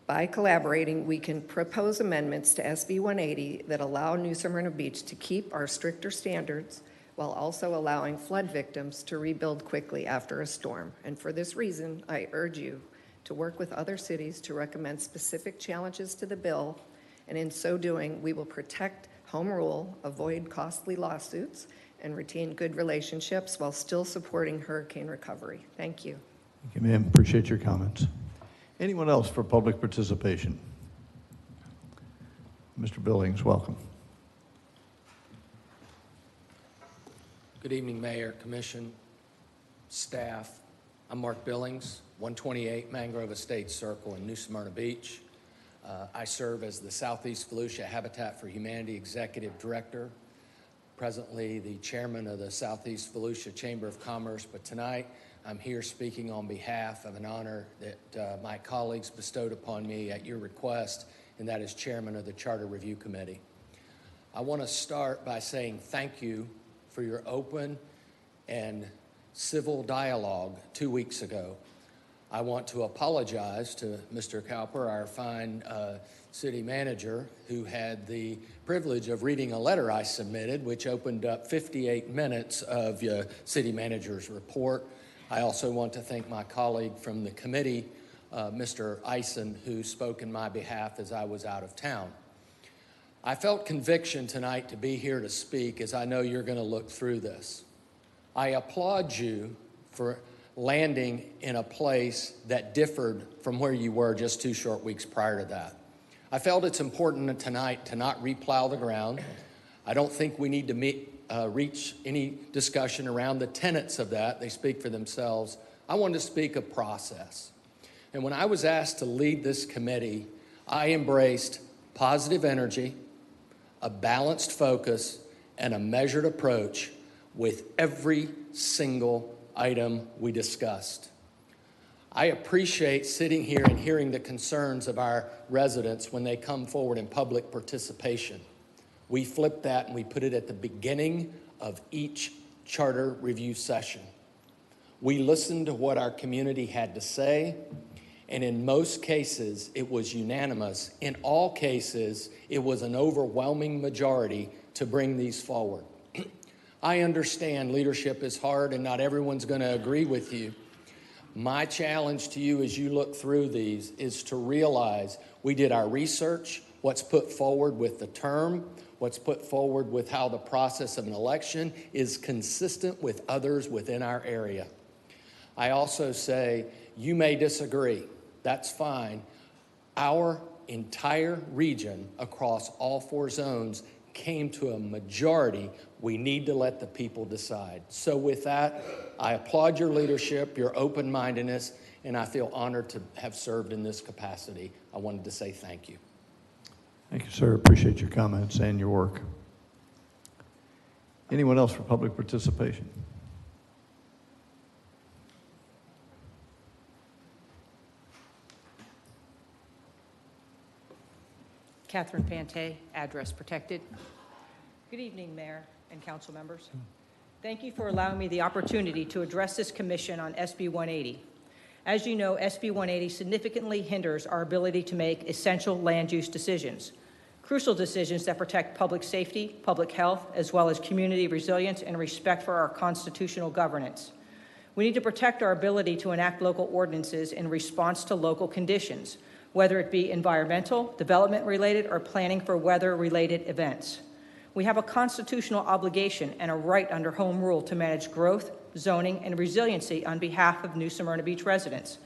By collaborating, we can propose amendments to SB 180 that allow New Smyrna Beach to keep our stricter standards while also allowing flood victims to rebuild quickly after a storm. And for this reason, I urge you to work with other cities to recommend specific challenges to the bill, and in so doing, we will protect home rule, avoid costly lawsuits, and retain good relationships while still supporting hurricane recovery. Thank you. Thank you, ma'am. Appreciate your comments. Anyone else for public participation? Mr. Billings, welcome. Good evening, Mayor, Commission, staff. I'm Mark Billings, 128 Mangrove Estates Circle in New Smyrna Beach. I serve as the Southeast Volusia Habitat for Humanity Executive Director, presently the chairman of the Southeast Volusia Chamber of Commerce, but tonight I'm here speaking on behalf of an honor that my colleagues bestowed upon me at your request, and that is chairman of the Charter Review Committee. I want to start by saying thank you for your open and civil dialogue 2 weeks ago. I want to apologize to Mr. Cowper, our fine city manager, who had the privilege of reading a letter I submitted, which opened up 58 minutes of your city manager's report. I also want to thank my colleague from the committee, Mr. Eisen, who spoke in my behalf as I was out of town. I felt conviction tonight to be here to speak, as I know you're going to look through this. I applaud you for landing in a place that differed from where you were just 2 short weeks prior to that. I felt it's important tonight to not replow the ground. I don't think we need to reach any discussion around the tenets of that. They speak for themselves. I wanted to speak of process. And when I was asked to lead this committee, I embraced positive energy, a balanced focus, and a measured approach with every single item we discussed. I appreciate sitting here and hearing the concerns of our residents when they come forward in public participation. We flip that and we put it at the beginning of each charter review session. We listened to what our community had to say, and in most cases, it was unanimous. In all cases, it was an overwhelming majority to bring these forward. I understand leadership is hard and not everyone's going to agree with you. My challenge to you as you look through these is to realize we did our research, what's put forward with the term, what's put forward with how the process of an election is consistent with others within our area. I also say you may disagree. That's fine. Our entire region across all 4 zones came to a majority. We need to let the people decide. So with that, I applaud your leadership, your open-mindedness, and I feel honored to have served in this capacity. I wanted to say thank you. Thank you, sir. Appreciate your comments and your work. Anyone else for public participation? Catherine Pante, address protected. Good evening, Mayor and council members. Thank you for allowing me the opportunity to address this commission on SB 180. As you know, SB 180 significantly hinders our ability to make essential land use decisions, crucial decisions that protect public safety, public health, as well as community resilience and respect for our constitutional governance. We need to protect our ability to enact local ordinances in response to local conditions, whether it be environmental, development-related, or planning for weather-related events. We have a constitutional obligation and a right under home rule to manage growth, zoning, and resiliency on behalf of New Smyrna Beach residents.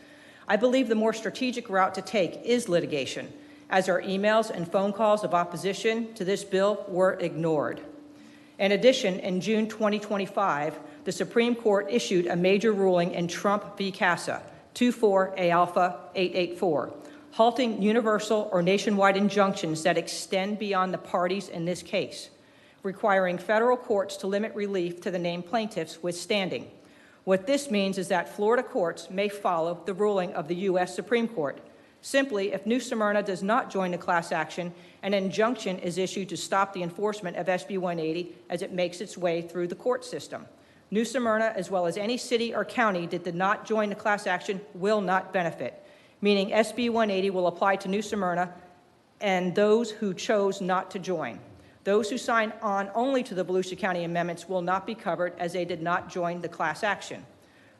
I believe the more strategic route to take is litigation, as our emails and phone calls of opposition to this bill were ignored. In addition, in June 2025, the Supreme Court issued a major ruling in Trump v. CASA, 24A Alpha 884, halting universal or nationwide injunctions that extend beyond the parties in this case, requiring federal courts to limit relief to the named plaintiffs with standing. What this means is that Florida courts may follow the ruling of the U.S. Supreme Court. Simply, if New Smyrna does not join the class action, an injunction is issued to stop the enforcement of SB 180 as it makes its way through the court system. New Smyrna, as well as any city or county that did not join the class action, will not benefit, meaning SB 180 will apply to New Smyrna and those who chose not to join. Those who sign on only to the Volusia County amendments will not be covered as they did not join the class action.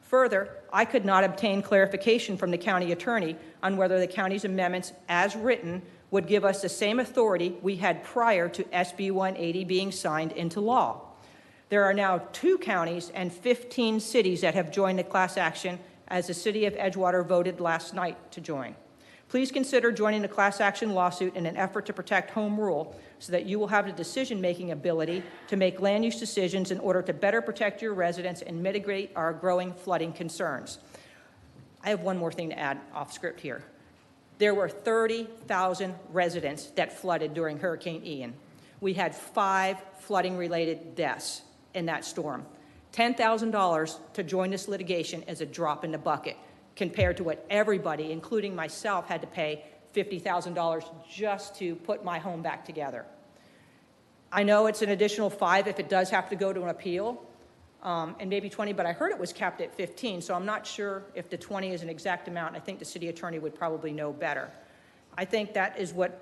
Further, I could not obtain clarification from the county attorney on whether the county's amendments as written would give us the same authority we had prior to SB 180 being signed into law. There are now 2 counties and 15 cities that have joined the class action as the city of Edgewater voted last night to join. Please consider joining the class action lawsuit in an effort to protect home rule so that you will have the decision-making ability to make land use decisions in order to better protect your residents and mitigate our growing flooding concerns. I have one more thing to add off script here. There were 30,000 residents that flooded during Hurricane Ian. We had 5 flooding-related deaths in that storm. $10,000 to join this litigation is a drop in the bucket compared to what everybody, including myself, had to pay $50,000 just to put my home back together. I know it's an additional 5 if it does have to go to an appeal, and maybe 20, but I heard it was capped at 15, so I'm not sure if the 20 is an exact amount. I think the city attorney would probably know better. I think that is what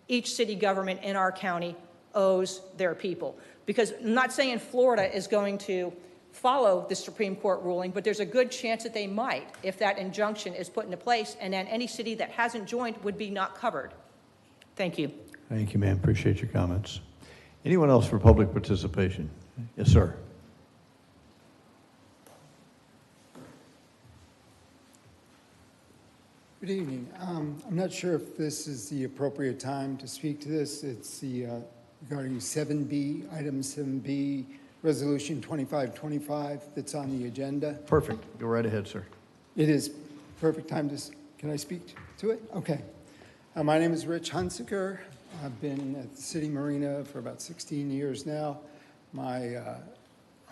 each city government in our county owes their people. Because I'm not saying Florida is going to follow the Supreme Court ruling, but there's a good chance that they might if that injunction is put into place, and then any city that hasn't joined would be not covered. Thank you. Thank you, ma'am. Appreciate your comments. Anyone else for public participation? Yes, sir. Good evening. I'm not sure if this is the appropriate time to speak to this. It's the regarding 7B, item 7B, resolution 2525 that's on the agenda. Perfect. Go right ahead, sir. It is perfect time to, can I speak to it? Okay. My name is Rich Hunsaker. I've been at the City Marina for about 16 years now. My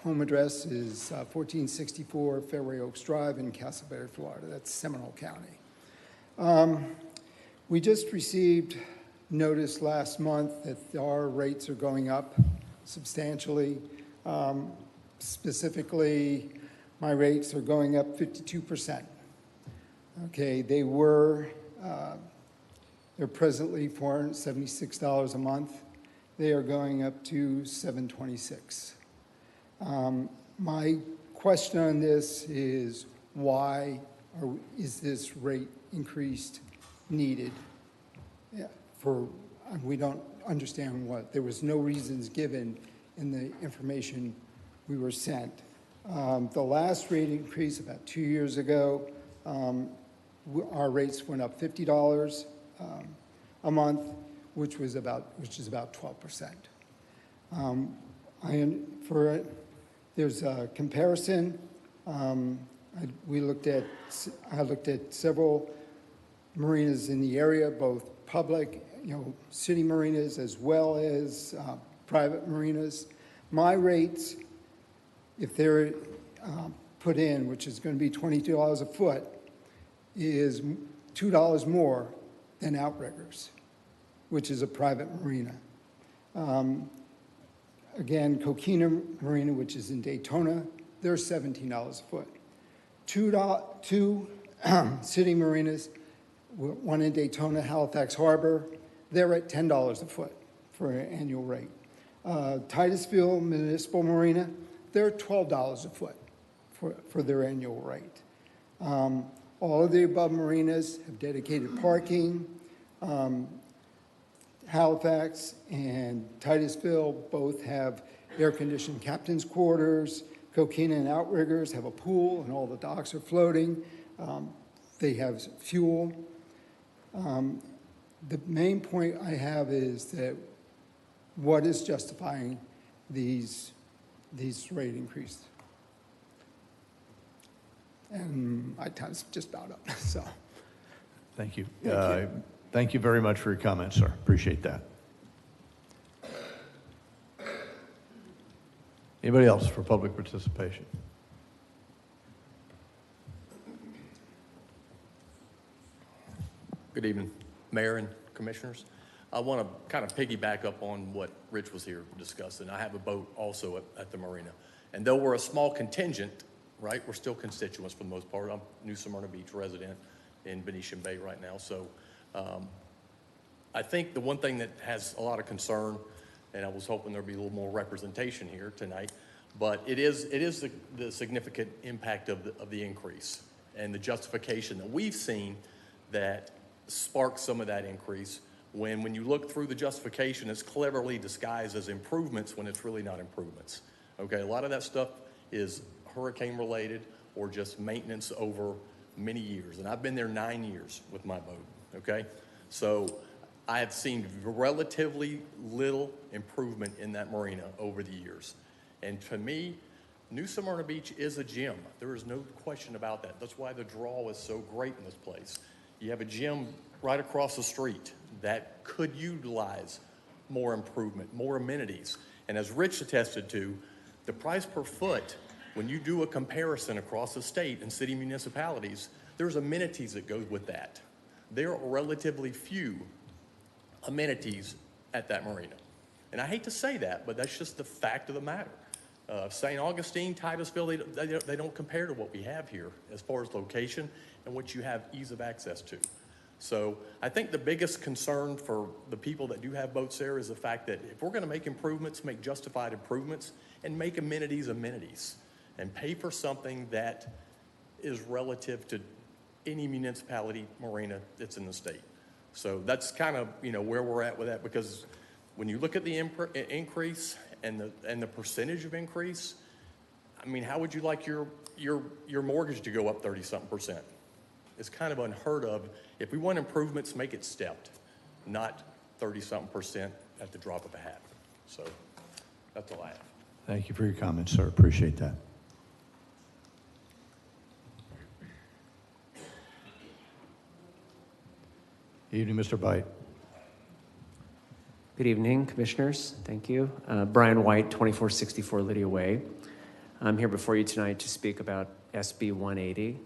home address is 1464 Fairway Oaks Drive in Castleberry, Florida. That's Seminole County. We just received notice last month that our rates are going up substantially. Specifically, my rates are going up 52%. Okay, they're presently $476 a month. They are going up to $726. My question on this is why is this rate increased needed? We don't understand what. There was no reasons given in the information we were sent. The last rate increase about 2 years ago, our rates went up $50 a month, which is about 12%. There's a comparison. I looked at several marinas in the area, both public, city marinas as well as private marinas. My rates, if they're put in, which is going to be $22 a foot, is $2 more than Outriggers, which is a private marina. Again, Coquina Marina, which is in Daytona, they're $17 a foot. Two city marinas, one in Daytona, Halifax Harbor, they're at $10 a foot for an annual rate. Titusville Municipal Marina, they're $12 a foot for their annual rate. All of the above marinas have dedicated parking. Halifax and Titusville both have air-conditioned captain's quarters. Coquina and Outriggers have a pool and all the docks are floating. They have fuel. The main point I have is that what is justifying these rate increases? And my time's just about up, so. Thank you. Thank you. Thank you very much for your comments, sir. Appreciate that. Anybody else for public participation? Good evening, Mayor and Commissioners. I want to kind of piggyback up on what Rich was here discussing. I have a boat also at the marina. And though we're a small contingent, right, we're still constituents for the most part. I'm a New Smyrna Beach resident in Venetian Bay right now. So I think the one thing that has a lot of concern, and I was hoping there'd be a little more representation here tonight, but it is the significant impact of the increase and the justification that we've seen that sparks some of that increase. When you look through the justification, it's cleverly disguised as improvements when it's really not improvements. Okay, a lot of that stuff is hurricane related or just maintenance over many years. And I've been there 9 years with my boat, okay? So I have seen relatively little improvement in that marina over the years. And to me, New Smyrna Beach is a gem. There is no question about that. That's why the draw is so great in this place. You have a gym right across the street that could utilize more improvement, more amenities. And as Rich attested to, the price per foot, when you do a comparison across the state and city municipalities, there's amenities that go with that. There are relatively few amenities at that marina. And I hate to say that, but that's just the fact of the matter. St. Augustine, Titusville, they don't compare to what we have here as far as location and what you have ease of access to. So I think the biggest concern for the people that do have boats there is the fact that if we're going to make improvements, make justified improvements, and make amenities amenities, and pay for something that is relative to any municipality marina that's in the state. So that's kind of where we're at with that, because when you look at the increase and the percentage of increase, I mean, how would you like your mortgage to go up 30-something%? It's kind of unheard of. If we want improvements, make it stepped, not 30-something% at the drop of a hat. So that's all I have. Thank you for your comments, sir. Appreciate that. Evening, Mr. Byte. Good evening, Commissioners. Thank you. Brian White, 2464 Lydia Way. I'm here before you tonight to speak about SB 180.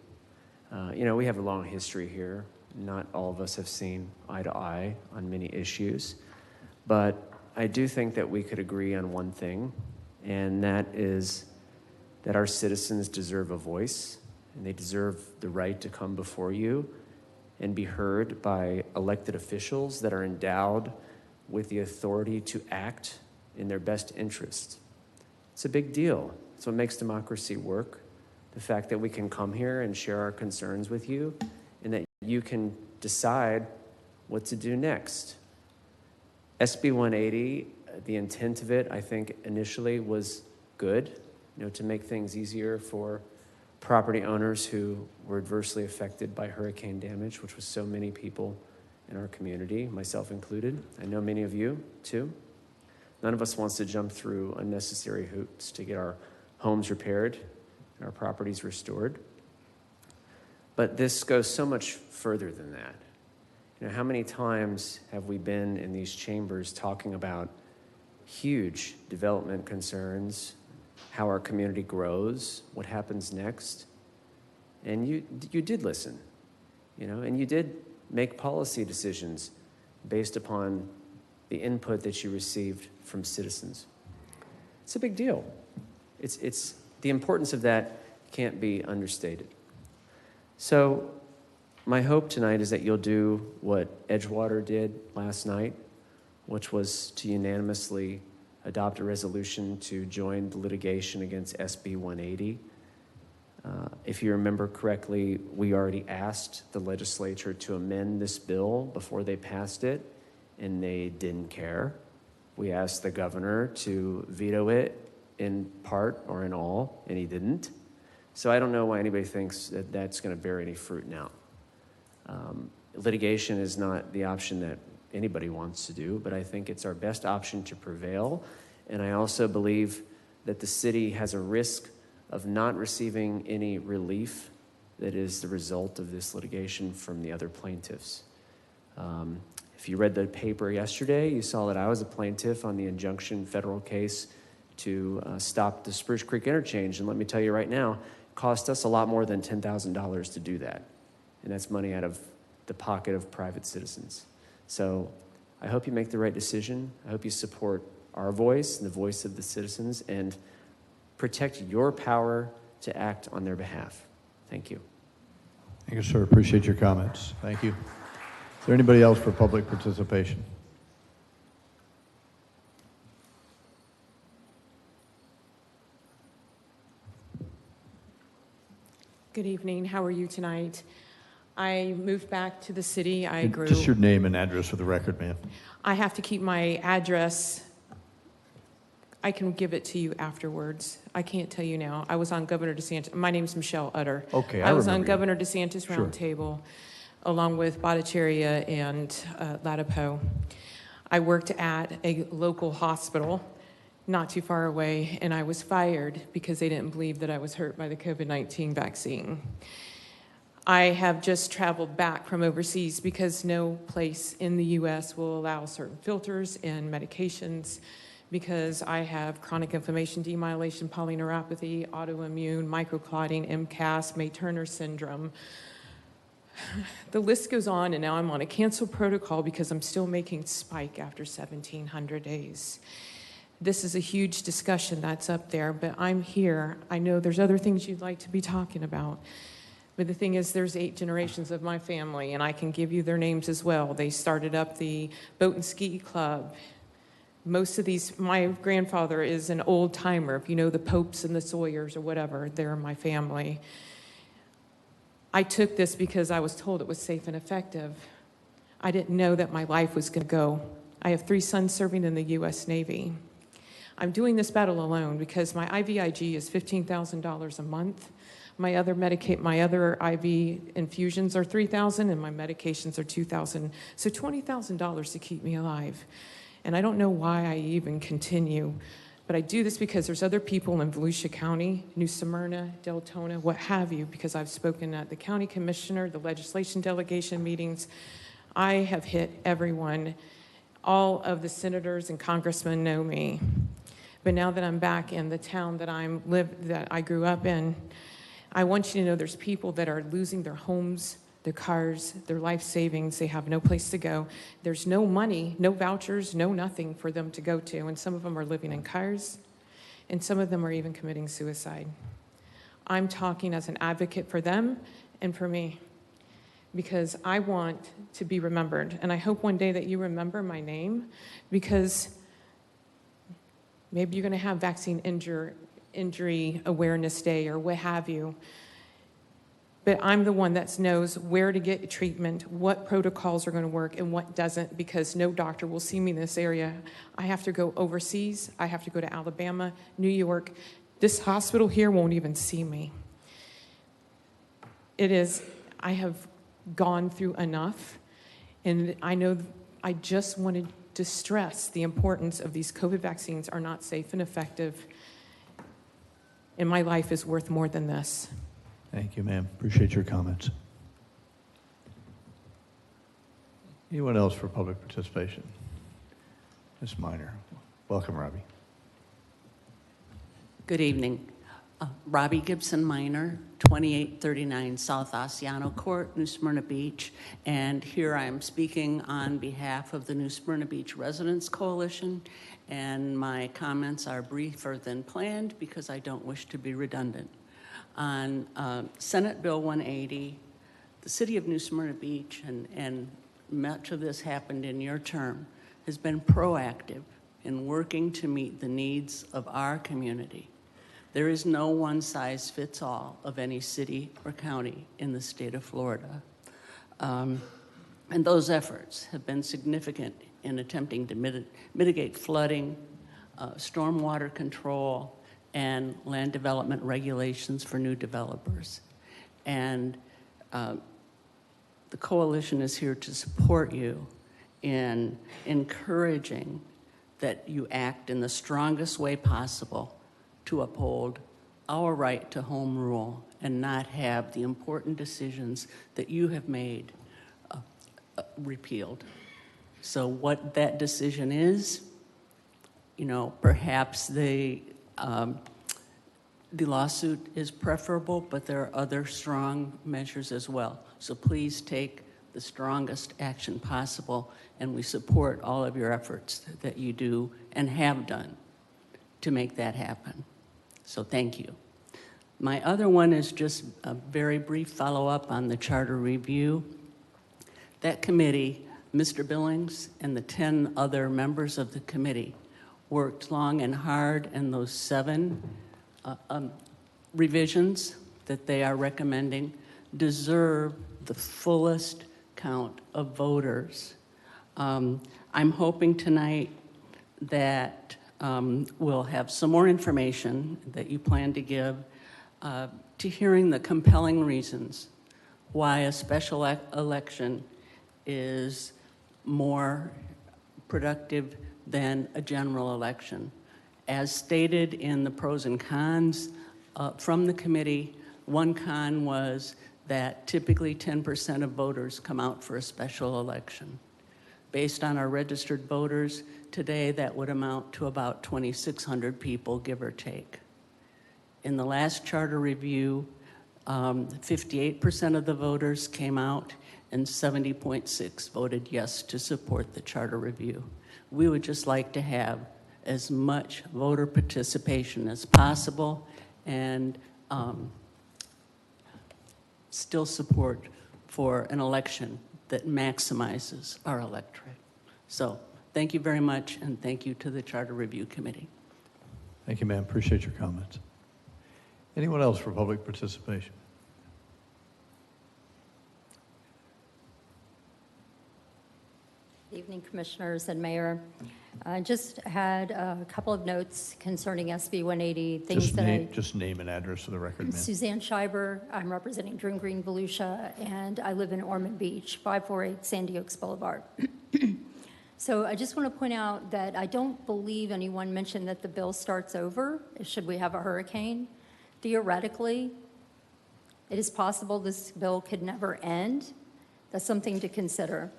We have a long history here. Not all of us have seen eye to eye on many issues, but I do think that we could agree on one thing, and that is that our citizens deserve a voice, and they deserve the right to come before you and be heard by elected officials that are endowed with the authority to act in their best interest. It's a big deal. It's what makes democracy work. The fact that we can come here and share our concerns with you, and that you can decide what to do next. SB 180, the intent of it, I think initially was good, to make things easier for property owners who were adversely affected by hurricane damage, which was so many people in our community, myself included. I know many of you too. None of us wants to jump through unnecessary hoops to get our homes repaired and our properties restored. But this goes so much further than that. How many times have we been in these chambers talking about huge development concerns, how our community grows, what happens next? And you did listen, and you did make policy decisions based upon the input that you received from citizens. It's a big deal. It's the importance of that can't be understated. So my hope tonight is that you'll do what Edgewater did last night, which was to unanimously adopt a resolution to join the litigation against SB 180. If you remember correctly, we already asked the legislature to amend this bill before they passed it, and they didn't care. We asked the governor to veto it in part or in all, and he didn't. So I don't know why anybody thinks that that's going to bear any fruit now. Litigation is not the option that anybody wants to do, but I think it's our best option to prevail. And I also believe that the city has a risk of not receiving any relief that is the result of this litigation from the other plaintiffs. If you read the paper yesterday, you saw that I was a plaintiff on the injunction federal case to stop the Spruce Creek interchange. And let me tell you right now, it cost us a lot more than $10,000 to do that. And that's money out of the pocket of private citizens. So I hope you make the right decision. I hope you support our voice and the voice of the citizens and protect your power to act on their behalf. Thank you. Thank you, sir. Appreciate your comments. Thank you. Is there anybody else for public participation? Good evening. How are you tonight? I moved back to the city. I grew. Just your name and address for the record, ma'am. I have to keep my address. I can give it to you afterwards. I can't tell you now. I was on Governor DeSantis. My name is Michelle Utter. Okay, I was on remember Governor DeSantis Sure. Roundtable, along with Bhattacharya and Ladapo. I worked at a local hospital not too far away, and I was fired because they didn't believe that I was hurt by the COVID-19 vaccine. I have just traveled back from overseas because no place in the U.S. will allow certain filters and medications because I have chronic inflammation, demyelation, polyneuropathy, autoimmune, microclotting, MCAS, May-Turner syndrome. The list goes on, and now I'm on a cancel protocol because I'm still making spike after 1,700 days. This is a huge discussion that's up there, but I'm here. I know there's other things you'd like to be talking about. But the thing is, there's 8 generations of my family, and I can give you their names as well. They started up the Boat and Ski Club. Most of these, my grandfather is an old timer. If you know the Popes and the Sawyers or whatever, they're my family. I took this because I was told it was safe and effective. I didn't know that my life was going to go. I have 3 sons serving in the U.S. Navy. I'm doing this battle alone because my IVIG is $15,000 a month. My other IV infusions are $3,000 and my medications are $2,000. So $20,000 to keep me alive. And I don't know why I even continue, but I do this because there's other people in Volusia County, New Smyrna, Deltona, what have you, because I've spoken at the county commissioner, the legislation delegation meetings. I have hit everyone. All of the senators and congressmen know me. But now that I'm back in the town that that I grew up in, I want you to know there's people that are losing their homes, their cars, their life savings. They have no place to go. There's no money, no vouchers, no nothing for them to go to. And some of them are living in cars, and some of them are even committing suicide. I'm talking as an advocate for them and for me, because I want to be remembered. And I hope one day that you remember my name, because maybe you're going to have vaccine injury awareness day or what have you. But I'm the one that knows where to get treatment, what protocols are going to work and what doesn't, because no doctor will see me in this area. I have to go overseas. I have to go to Alabama, New York. This hospital here won't even see me. I have gone through enough, and I just wanted to stress the importance of these COVID vaccines are not safe and effective, and my life is worth more than this. Thank you, ma'am. Appreciate your comments. Anyone else for public participation? Ms. Minor. Welcome, Robbie. Good evening. Robbie Gibson Minor, 2839 South Oceano Court, New Smyrna Beach. And here I am speaking on behalf of the New Smyrna Beach Residents Coalition. And my comments are briefer than planned because I don't wish to be redundant. On Senate Bill 180, the city of New Smyrna Beach, and much of this happened in your term, has been proactive in working to meet the needs of our community. There is no one-size-fits-all of any city or county in the state of Florida. And those efforts have been significant in attempting to mitigate flooding, stormwater control, and land development regulations for new developers. And the coalition is here to support you in encouraging that you act in the strongest way possible to uphold our right to home rule and not have the important decisions that you have made repealed. So what that decision is, perhaps the lawsuit is preferable, but there are other strong measures as well. So please take the strongest action possible, and we support all of your efforts that you do and have done to make that happen. So thank you. My other one is just a very brief follow-up on the charter review. That committee, Mr. Billings and the 10 other members of the committee worked long and hard, and those 7 revisions that they are recommending deserve the fullest count of voters. I'm hoping tonight that we'll have some more information that you plan to give to hearing the compelling reasons why a special election is more productive than a general election. As stated in the pros and cons from the committee, one con was that typically 10% of voters come out for a special election. Based on our registered voters, today that would amount to about 2,600 people, give or take. In the last charter review, 58% of the voters came out and 70.6 voted yes to support the charter review. We would just like to have as much voter participation as possible and still support for an election that maximizes our electorate. So thank you very much, and thank you to the Charter Review Committee. Thank you, ma'am. Appreciate your comments. Anyone else for public participation? Good evening, Commissioners and Mayor. I just had a couple of notes concerning SB 180, Just name and address for the record, ma'am. Suzanne Schreiber, I'm representing Dream Green Volusia, and I live in Ormond Beach, 548 Sandy Oaks Boulevard. So I just want to point out that I don't believe anyone mentioned that the bill starts over should we have a hurricane. Theoretically, it is possible this bill could never end. That's something to consider.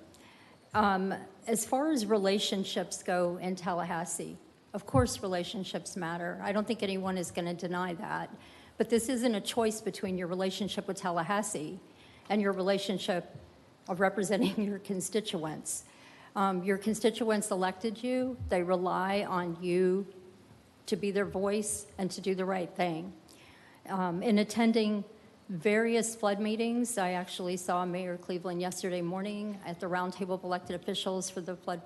As far as relationships go in Tallahassee, Of course, relationships matter. I don't think anyone is going to deny that. But this isn't a choice between your relationship with Tallahassee and your relationship of representing your constituents. Your constituents elected you. They rely on you to be their voice and to do the right thing. In attending various flood meetings, I actually saw Mayor Cleveland yesterday morning at the roundtable of elected officials for the flood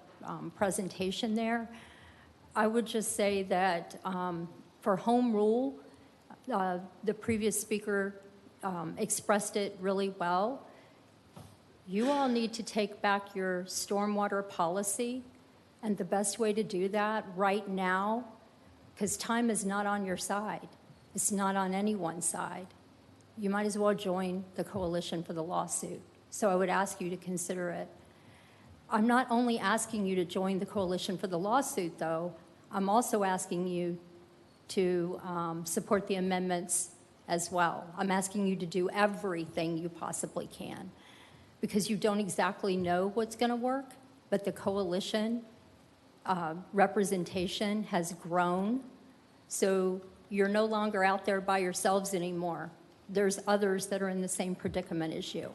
presentation there. I would just say that for home rule, the previous speaker expressed it really well. You all need to take back your stormwater policy, and the best way to do that right now, because time is not on your side. It's not on anyone's side. You might as well join the coalition for the lawsuit. So I would ask you to consider it. I'm not only asking you to join the coalition for the lawsuit, though, I'm also asking you to support the amendments as well. I'm asking you to do everything you possibly can, because you don't exactly know what's going to work, but the coalition representation has grown. So you're no longer out there by yourselves anymore. There's others that are in the same predicament as you.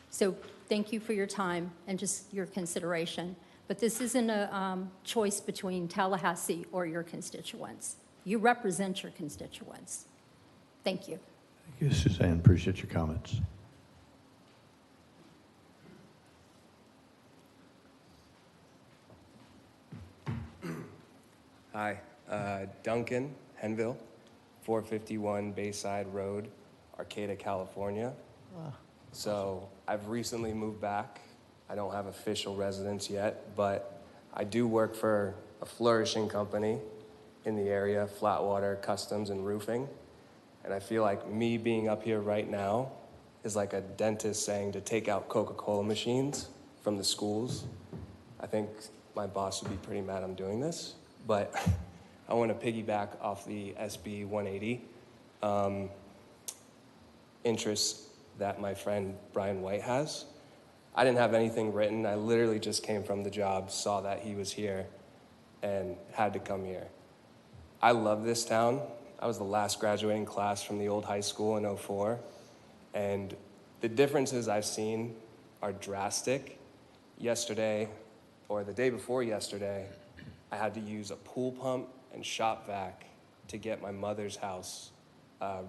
So thank you for your time and just your consideration. But this isn't a choice between Tallahassee or your constituents. You represent your constituents. Thank you. Thank you, Suzanne. Appreciate your comments. Hi, Duncan Henville, 451 Bayside Road, Arcata, California. So I've recently moved back. I don't have official residence yet, but I do work for a flourishing company in the area, Flatwater Customs and Roofing. And I feel like me being up here right now is like a dentist saying to take out Coca-Cola machines from the schools. I think my boss would be pretty mad I'm doing this, but I want to piggyback off the SB 180 interests that my friend Brian White has. I didn't have anything written. I literally just came from the job, saw that he was here, and had to come here. I love this town. I was the last graduating class from the old high school in '04, and the differences I've seen are drastic. Yesterday, or the day before yesterday, I had to use a pool pump and shop vac to get my mother's house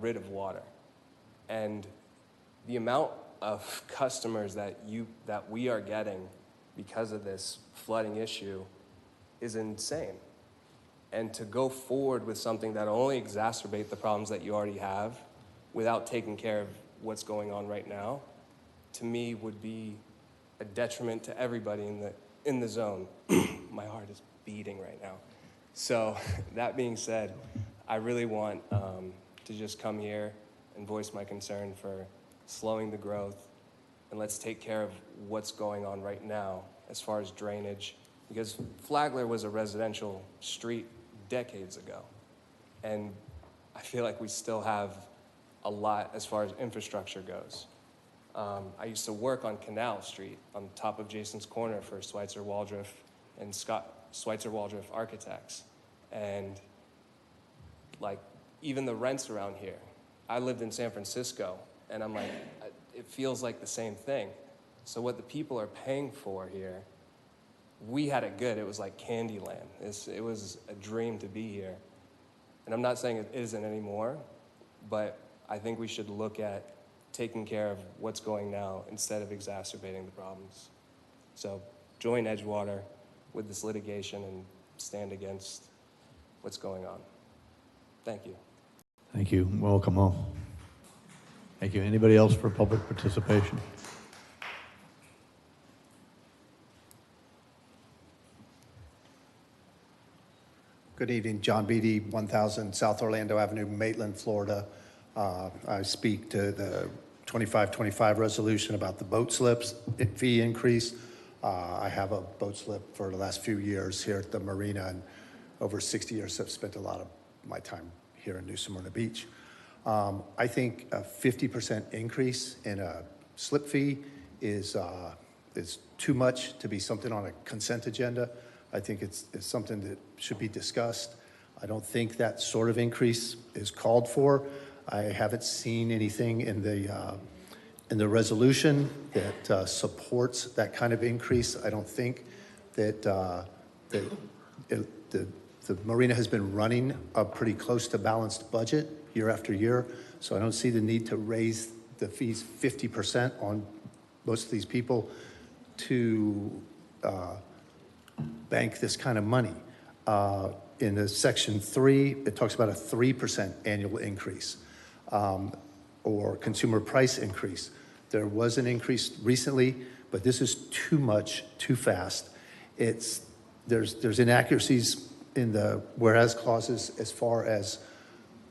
rid of water. And the amount of customers that we are getting because of this flooding issue is insane. And to go forward with something that will only exacerbate the problems that you already have without taking care of what's going on right now, to me would be a detriment to everybody in the zone. My heart is beating right now. So that being said, I really want to just come here and voice my concern for slowing the growth, and let's take care of what's going on right now as far as drainage, because Flagler was a residential street decades ago, and I feel like we still have a lot as far as infrastructure goes. I used to work on Canal Street on top of Jason's Corner for Schweitzer Waldrop and Schweitzer Waldrop Architects, and like even the rents around here. I lived in San Francisco, and I'm like, it feels like the same thing. So what the people are paying for here, we had it good. It was like Candyland. It was a dream to be here. And I'm not saying it isn't anymore, but I think we should look at taking care of what's going now instead of exacerbating the problems. So join Edgewater with this litigation and stand against what's going on. Thank you. Thank you. Welcome home. Thank you. Anybody else for public participation? Good evening, John Beatty, 1000 South Orlando Avenue, Maitland, Florida. I speak to the 2525 resolution about the boat slips fee increase. I have a boat slip for the last few years here at the marina, and over 60 years I've spent a lot of my time here in New Smyrna Beach. I think a 50% increase in a slip fee is too much to be something on a consent agenda. I think it's something that should be discussed. I don't think that sort of increase is called for. I haven't seen anything in the resolution that supports that kind of increase. I don't think that the marina has been running a pretty close to balanced budget year after year, so I don't see the need to raise the fees 50% on most of these people to bank this kind of money. In the section 3, it talks about a 3% annual increase or consumer price increase. There was an increase recently, but this is too much, too fast. There's inaccuracies in the whereas clauses as far as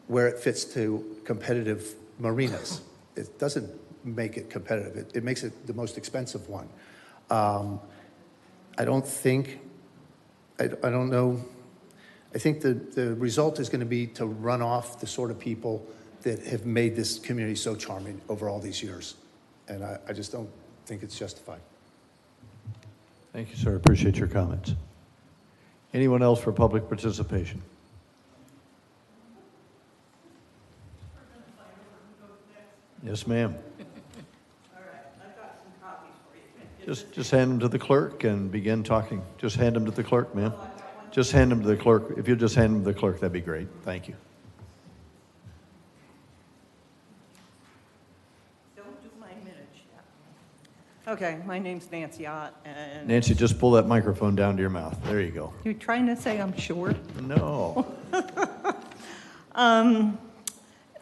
where it fits to competitive marinas. It doesn't make it competitive. It makes it the most expensive one. I don't know. I think the result is going to be to run off the sort of people that have made this community so charming over all these years. And I just don't think it's justified. Thank you, sir. Appreciate your comments. Anyone else for public participation? Yes, ma'am. All right, I've got some copies for you. Just hand them to the clerk and begin talking. Just hand them to the clerk, ma'am. Just hand them to the clerk. If you'll just hand them to the clerk, that'd be great. Thank you. Don't do my minutes yet. Okay, my name's Nancy Ott, and... Nancy, just pull that microphone down to your mouth. There you go. You're trying to say I'm short? No.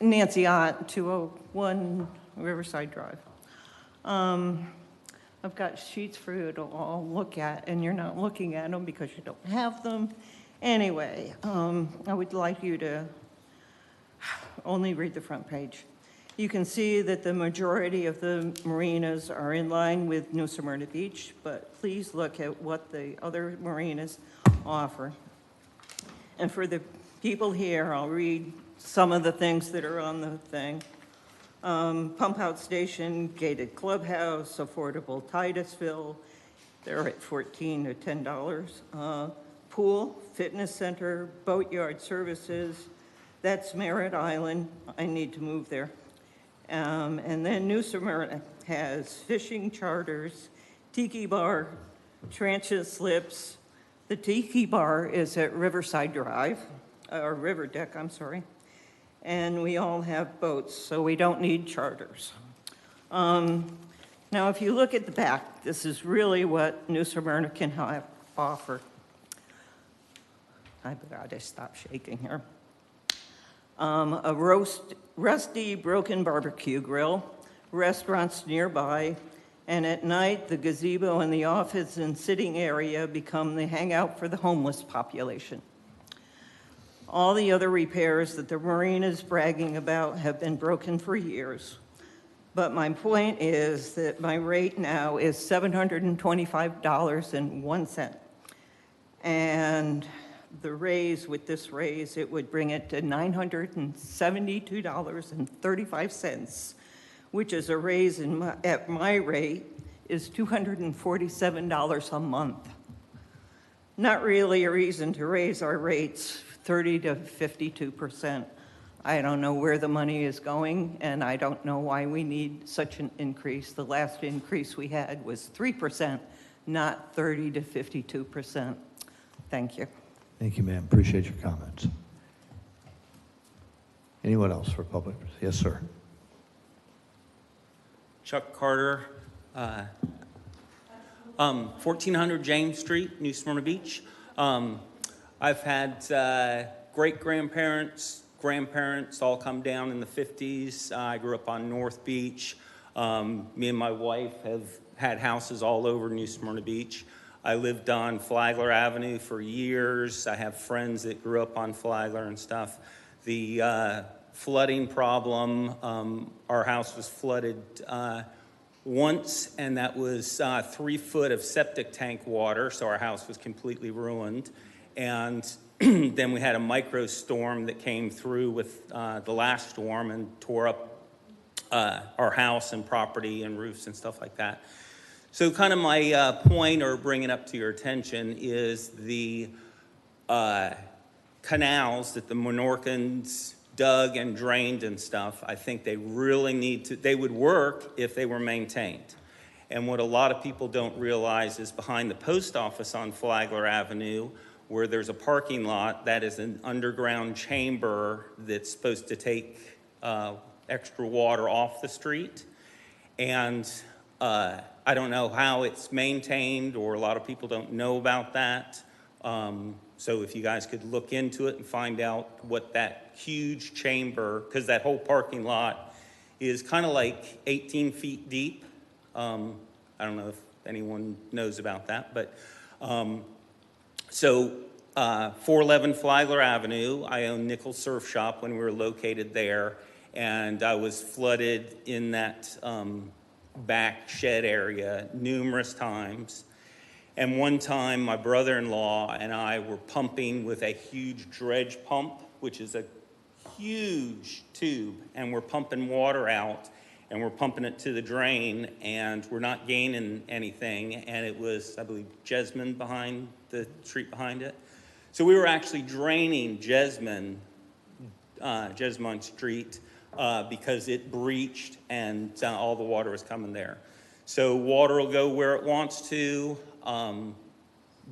Nancy Ott, 201 Riverside Drive. I've got sheets for you to all look at, and you're not looking at them because you don't have them. Anyway, I would like you to only read the front page. You can see that the majority of the marinas are in line with New Smyrna Beach, but please look at what the other marinas offer. And for the people here, I'll read some of the things that are on the thing. Pump out station, gated clubhouse, affordable Titusville, they're at $14 to $10. Pool, fitness center, boatyard services, that's Merritt Island, I need to move there. And then New Smyrna has fishing charters, tiki bar, transient slips. The tiki bar is at Riverside Drive, or River Deck, I'm sorry. And we all have boats, so we don't need charters. Now, if you look at the back, this is really what New Smyrna can offer. I gotta stop shaking here. A rusty, broken barbecue grill, restaurants nearby, and at night, the gazebo and the office and sitting area become the hangout for the homeless population. All the other repairs that the marina is bragging about have been broken for years. But my point is that my rate now is $725.01. And the raise, with this raise, it would bring it to $972.35, which is a raise at my rate is $247 a month. Not really a reason to raise our rates 30 to 52%. I don't know where the money is going, and I don't know why we need such an increase. The last increase we had was 3%, not 30 to 52%. Thank you. Thank you, ma'am. Appreciate your comments. Anyone else for public? Yes, sir. Chuck Carter, 1400 James Street, New Smyrna Beach. I've had great-grandparents, grandparents all come down in the 50s. I grew up on North Beach. Me and my wife have had houses all over New Smyrna Beach. I lived on Flagler Avenue for years. I have friends that grew up on Flagler and stuff. The flooding problem, our house was flooded once, and that was 3 foot of septic tank water, so our house was completely ruined. And then we had a micro storm that came through with the last storm and tore up our house and property and roofs and stuff like that. So kind of my point, or bring it up to your attention, is the canals that the Menorcans dug and drained and stuff. I think they really need to, they would work if they were maintained. And what a lot of people don't realize is behind the post office on Flagler Avenue, where there's a parking lot, that is an underground chamber that's supposed to take extra water off the street. And I don't know how it's maintained, or a lot of people don't know about that. So if you guys could look into it and find out what that huge chamber, because that whole parking lot is kind of like 18 feet deep. I don't know if anyone knows about that, but 411 Flagler Avenue, I owned Nickel Surf Shop when we were located there, and I was flooded in that back shed area numerous times. And one time my brother-in-law and I were pumping with a huge dredge pump, which is a huge tube, and we're pumping water out, and we're pumping it to the drain, and we're not gaining anything. And it was, I believe, Jesmond behind the street behind it. So we were actually draining Jesmond Street because it breached and all the water was coming there. So water will go where it wants to,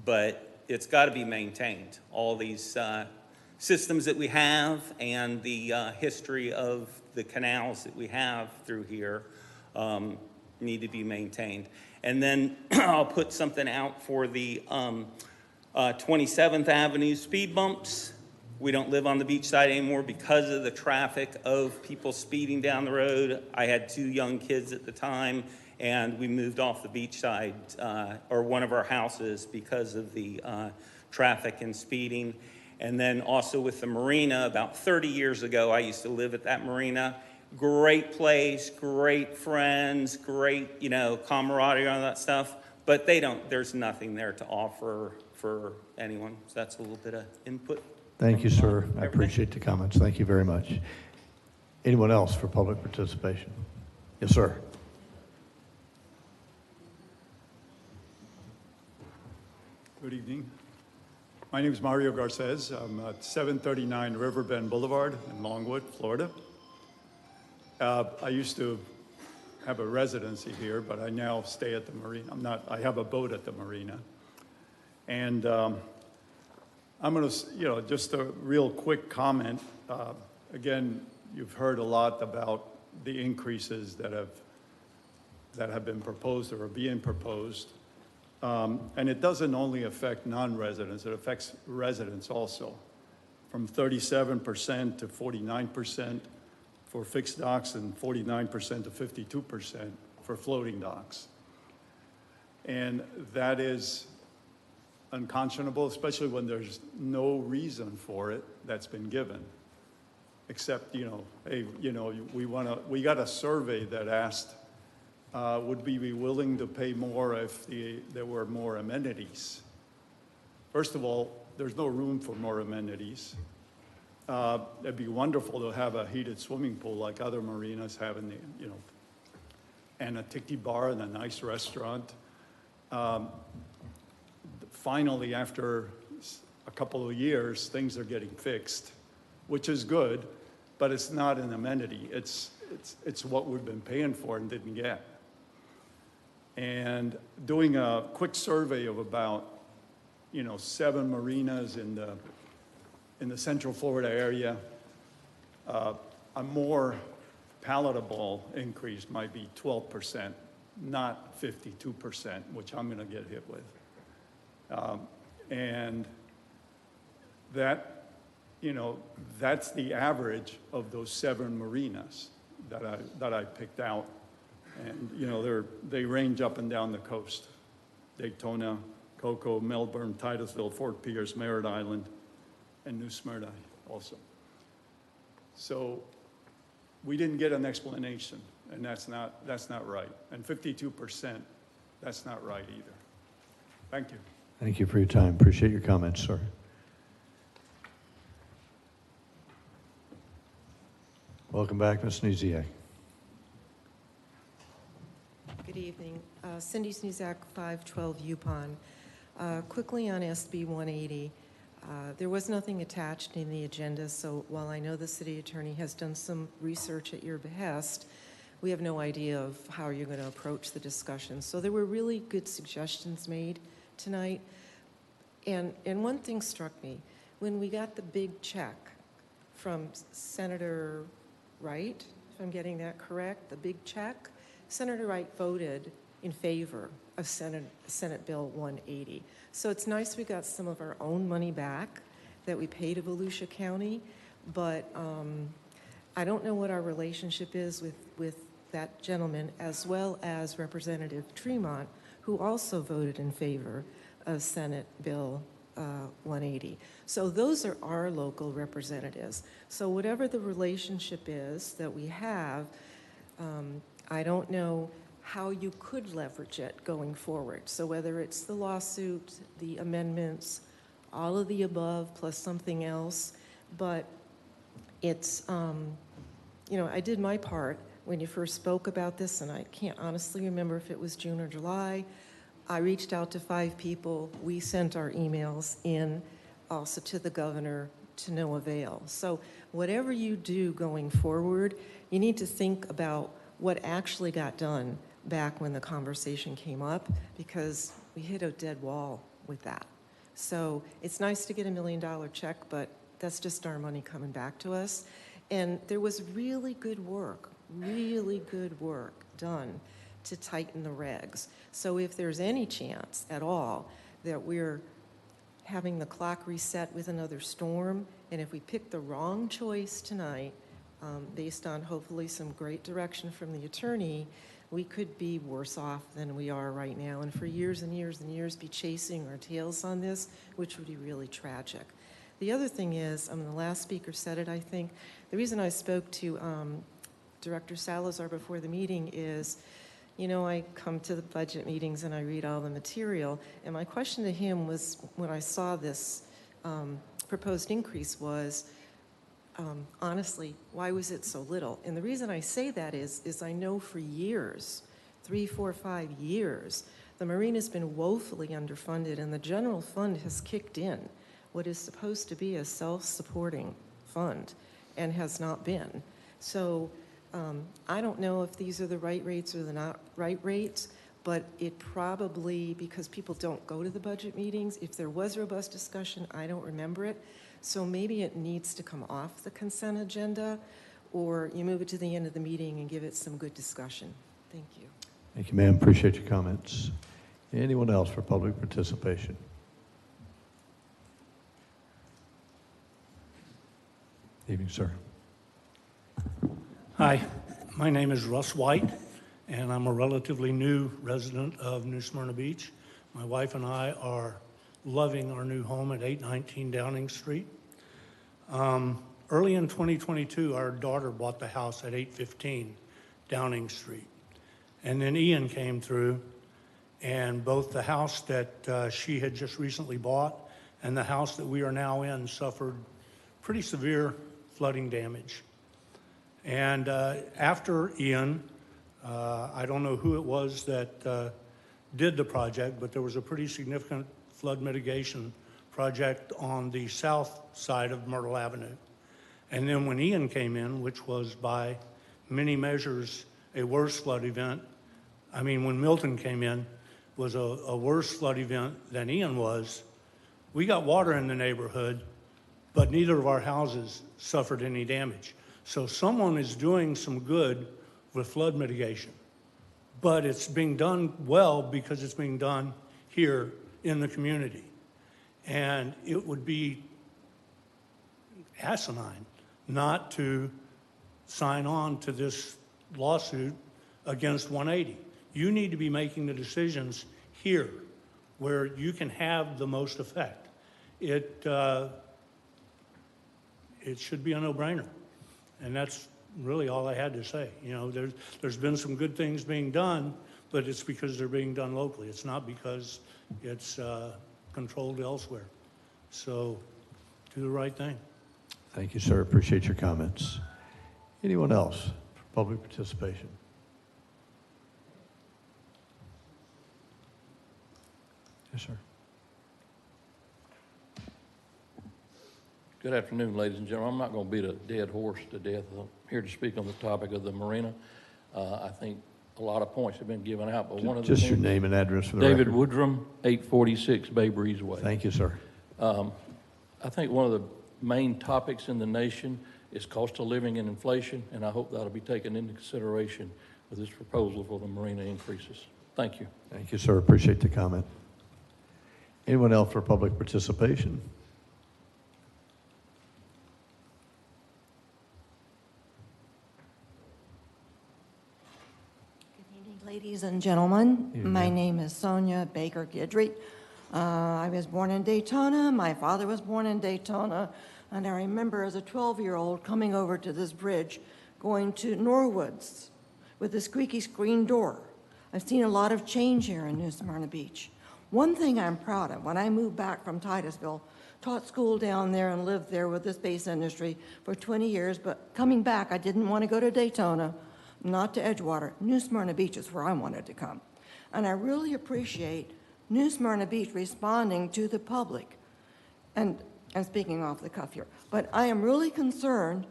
but it's got to be maintained. All these systems that we have and the history of the canals that we have through here need to be maintained. And then I'll put something out for the 27th Avenue speed bumps. We don't live on the beach side anymore because of the traffic of people speeding down the road. I had 2 young kids at the time, and we moved off the beach side, or one of our houses, because of the traffic and speeding. And then also with the marina, about 30 years ago, I used to live at that marina. Great place, great friends, great, camaraderie, all that stuff. But there's nothing there to offer for anyone. So that's a little bit of input. Thank you, sir. I appreciate the comments. Thank you very much. Anyone else for public participation? Yes, sir. Good evening. My name is Mario Garces. I'm at 739 Riverbend Boulevard in Longwood, Florida. I used to have a residency here, but I now stay at the marina. I have a boat at the marina. And I'm going to, just a real quick comment. Again, you've heard a lot about the increases that have been proposed or are being proposed. And it doesn't only affect non-residents, it affects residents also, from 37% to 49% for fixed docks and 49% to 52% for floating docks. And that is unconscionable, especially when there's no reason for it that's been given, except, hey, we got a survey that asked, would we be willing to pay more if there were more amenities? First of all, there's no room for more amenities. It'd be wonderful to have a heated swimming pool like other marinas have and a tiki bar and a nice restaurant. Finally, after a couple of years, things are getting fixed, which is good, but it's not an amenity. It's what we've been paying for and didn't get. And doing a quick survey of about, 7 marinas in the Central Florida area, a more palatable increase might be 12%, not 52%, which I'm going to get hit with. And that, that's the average of those 7 marinas that I picked out. And, they range up and down the coast. Daytona, Cocoa, Melbourne, Titusville, Fort Pierce, Merritt Island, and New Smyrna also. So we didn't get an explanation, and that's not right. And 52%, that's not right either. Thank you. Thank you for your time. Appreciate your comments, sir. Welcome back, Ms. Niziak. Good Good evening. Cindy Snuzak, 512 Yupon. Quickly on SB 180, there was nothing attached in the agenda, so while I know the city attorney has done some research at your behest, we have no idea of how you're going to approach the discussion. So there were really good suggestions made tonight. And one thing struck me. When we got the big check from Senator Wright, if I'm getting that correct, the big check, Senator Wright voted in favor of Senate Bill 180. So it's nice we got some of our own money back that we paid to Volusia County, but I don't know what our relationship is with that gentleman, as well as Representative Tremont, who also voted in favor of Senate Bill 180. So those are our local representatives. So whatever the relationship is that we have, I don't know how you could leverage it going forward. So whether it's the lawsuit, the amendments, all of the above, plus something else, but it's, I did my part when you first spoke about this, and I can't honestly remember if it was June or July. I reached out to 5 people. We sent our emails in also to the governor to no avail. So whatever you do going forward, you need to think about what actually got done back when the conversation came up, because we hit a dead wall with that. So it's nice to get $1 million check, but that's just our money coming back to us. And there was really good work done to tighten the regs. So if there's any chance at all that we're having the clock reset with another storm, and if we pick the wrong choice tonight, based on hopefully some great direction from the attorney, we could be worse off than we are right now, and for years and years and years be chasing our tails on this, which would be really tragic. The other thing is, the last speaker said it, I think, the reason I spoke to Director Salazar before the meeting is, I come to the budget meetings and I read all the material, and my question to him was, when I saw this proposed increase was, honestly, why was it so little? And the reason I say that is I know for years, 3, 4, 5 years, the Marina's been woefully underfunded, and the general fund has kicked in what is supposed to be a self-supporting fund and has not been. So I don't know if these are the right rates or the not right rates, but it probably, because people don't go to the budget meetings, if there was robust discussion, I don't remember it. So maybe it needs to come off the consent agenda, or you move it to the end of the meeting and give it some good discussion. Thank you. Thank you, ma'am. Appreciate your comments. Anyone else for public participation? Evening, sir. Hi, my name is Russ White, and I'm a relatively new resident of New Smyrna Beach. My wife and I are loving our new home at 819 Downing Street. Early in 2022, our daughter bought the house at 815 Downing Street. And then Ian came through, and both the house that she had just recently bought and the house that we are now in suffered pretty severe flooding damage. And after Ian, I don't know who it was that did the project, but there was a pretty significant flood mitigation project on the south side of Myrtle Avenue. And then when Ian came in, which was by many measures a worse flood event, when Milton came in, was a worse flood event than Ian was. We got water in the neighborhood, but neither of our houses suffered any damage. So someone is doing some good with flood mitigation, but it's being done well because it's being done here in the community. And it would be asinine not to sign on to this lawsuit against 180. You need to be making the decisions here where you can have the most effect. It should be a no-brainer. And that's really all I had to say. There's been some good things being done, but it's because they're being done locally. It's not because it's controlled elsewhere. So do the right thing. Thank you, sir. Appreciate your comments. Anyone else for public participation? Yes, sir. Good afternoon, ladies and gentlemen. I'm not going to beat a dead horse to death. I'm here to speak on the topic of the marina. I think a lot of points have been given out, but one of the Just your things- name and address for the David record. Woodrum, 846 Bay Breeze Way. Thank you, sir. I think one of the main topics in the nation is cost of living and inflation, and I hope that'll be taken into consideration with this proposal for the marina increases. Thank you. Thank you, sir. Appreciate the comment. Anyone else for public participation? Ladies and gentlemen, Evening. my name is Sonia Baker Gidry. I was born in Daytona. My father was born in Daytona. And I remember as a 12-year-old coming over to this bridge, going to Norwoods with a squeaky screen door. I've seen a lot of change here in New Smyrna Beach. One thing I'm proud of, when I moved back from Titusville, taught school down there and lived there with the space industry for 20 years, but coming back, I didn't want to go to Daytona, not to Edgewater. New Smyrna Beach is where I wanted to come. And I really appreciate New Smyrna Beach responding to the public. And I'm speaking off the cuff here, but I am really concerned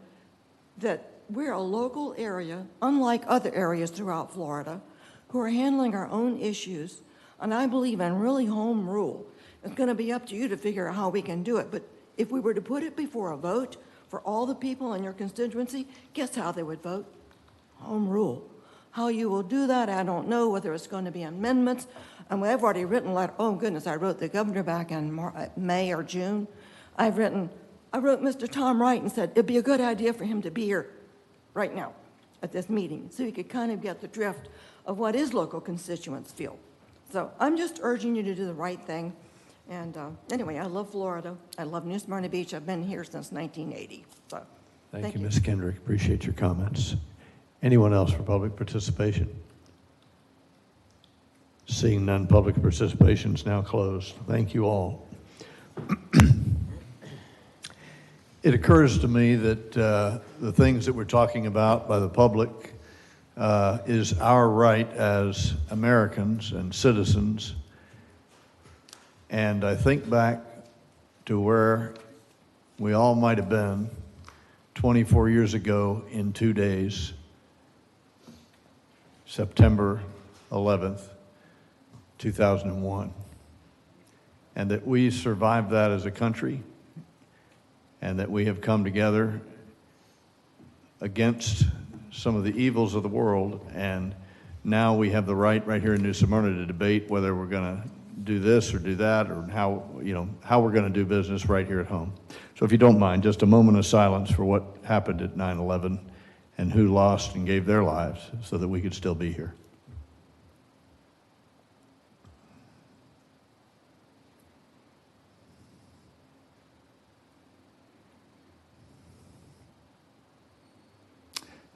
that we're a local area, unlike other areas throughout Florida, who are handling our own issues, and I believe in really home rule. It's going to be up to you to figure out how we can do it, but if we were to put it before a vote for all the people in your constituency, guess how they would vote? Home rule. How you will do that, I don't know, whether it's going to be amendments. And I've already written a letter. Oh, goodness, I wrote the governor back in May or June. I wrote Mr. Tom Wright and said it'd be a good idea for him to be here right now at this meeting so he could kind of get the drift of what his local constituents feel. So I'm just urging you to do the right thing. And anyway, I love Florida. I love New Smyrna Beach. I've been here since 1980. So Thank you, Ms. Kendrick. Appreciate your comments. Anyone else for public participation? Seeing none, public participation is now closed. Thank you all. It occurs to me that the things that we're talking about by the public is our right as Americans and citizens. And I think back to where we all might have been 24 years ago in 2 days, September 11th, 2001, and that we survived that as a country, and that we have come together against some of the evils of the world, and now we have the right here in New Smyrna to debate whether we're going to do this or do that, or how we're going to do business right here at home. So if you don't mind, just a moment of silence for what happened at 9/11 and who lost and gave their lives so that we could still be here.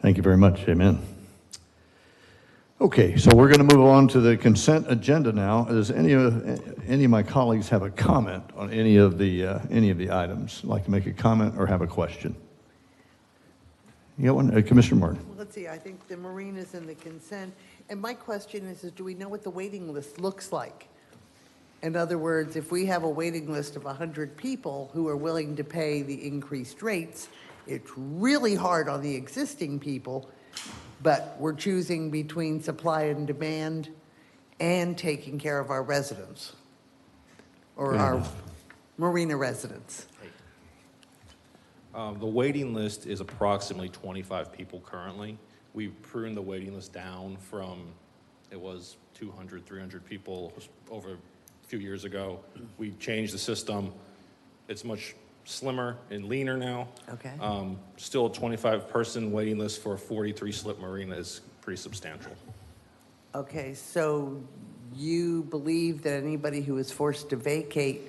Thank you very much. Amen. Okay, so we're going to move on to the consent agenda now. Does any of my colleagues have a comment on any of the items? Like to make a comment or have a question? You got one, Commissioner Martin? Well, let's see, I think the marina's in the consent, and my question is do we know what the waiting list looks like? In other words, if we have a waiting list of 100 people who are willing to pay the increased rates, it's really hard on the existing people, but we're choosing between supply and demand and taking care of our residents, or our marina residents. The waiting list is approximately 25 people currently. We've pruned the waiting list down from, it was 200, 300 people over a few years ago. We've changed the system. It's much slimmer and leaner now. Okay. Still a 25-person waiting list for a 43-slip marina is pretty substantial. Okay, so you believe that anybody who is forced to vacate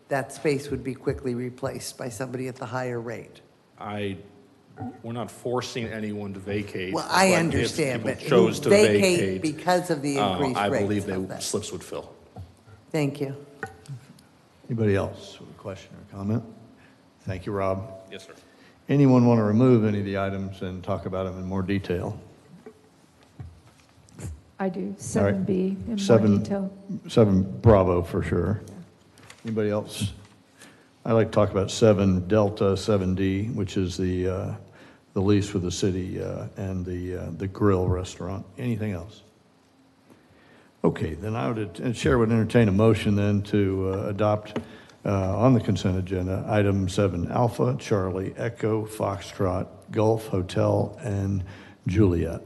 that space would be quickly replaced by somebody at the higher rate? We're not forcing anyone to vacate. Well, I but understand, if but people chose who to vacate because of the increased I rates believe of that. slips would fill. Thank you. Anybody else with a question or comment? Thank you, Rob. Yes, sir. Anyone want to remove any of the items and talk about them in more detail? I do, All right. 7B in more 7 detail. 7 Bravo for sure. Anybody else? I'd like to talk about 7 Delta 7D, which is the lease with the city and the grill restaurant. Anything else? Okay, then I would, Chair would entertain a motion then to adopt on the consent agenda, item 7 Alpha, Charlie, Echo, Foxtrot, Gulf, Hotel, and Juliet.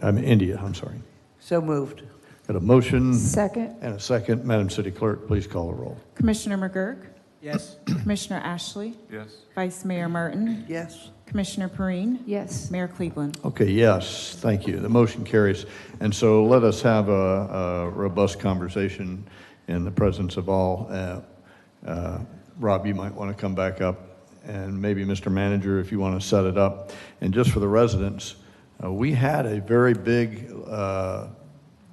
India, I'm sorry. So moved. Got a motion. Second. And a second. Madam City Clerk, please call the roll. Commissioner McGurk? Yes. Commissioner Ashley? Yes. Vice Mayor Martin? Yes. Commissioner Perrine? Yes. Mayor Cleveland? Okay, yes, thank you. The motion carries. And so let us have a robust conversation in the presence of all. Rob, you might want to come back up, and maybe Mr. Manager, if you want to set it up. And just for the residents, we had a very big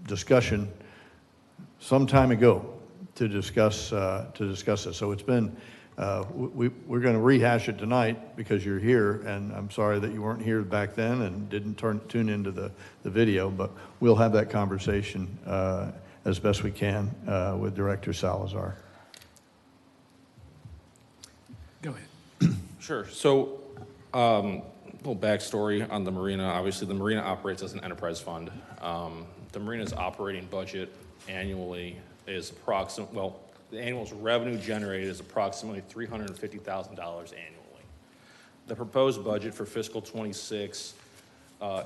discussion some time ago to discuss this. So it's been, we're going to rehash it tonight because you're here, and I'm sorry that you weren't here back then and didn't tune into the video, but we'll have that conversation as best we can with Director Salazar. Go ahead. Sure. So, little backstory on the marina. Obviously, the marina operates as an enterprise fund. The marina's operating budget annually is the annual revenue generated is approximately $350,000 annually. The proposed budget for fiscal 26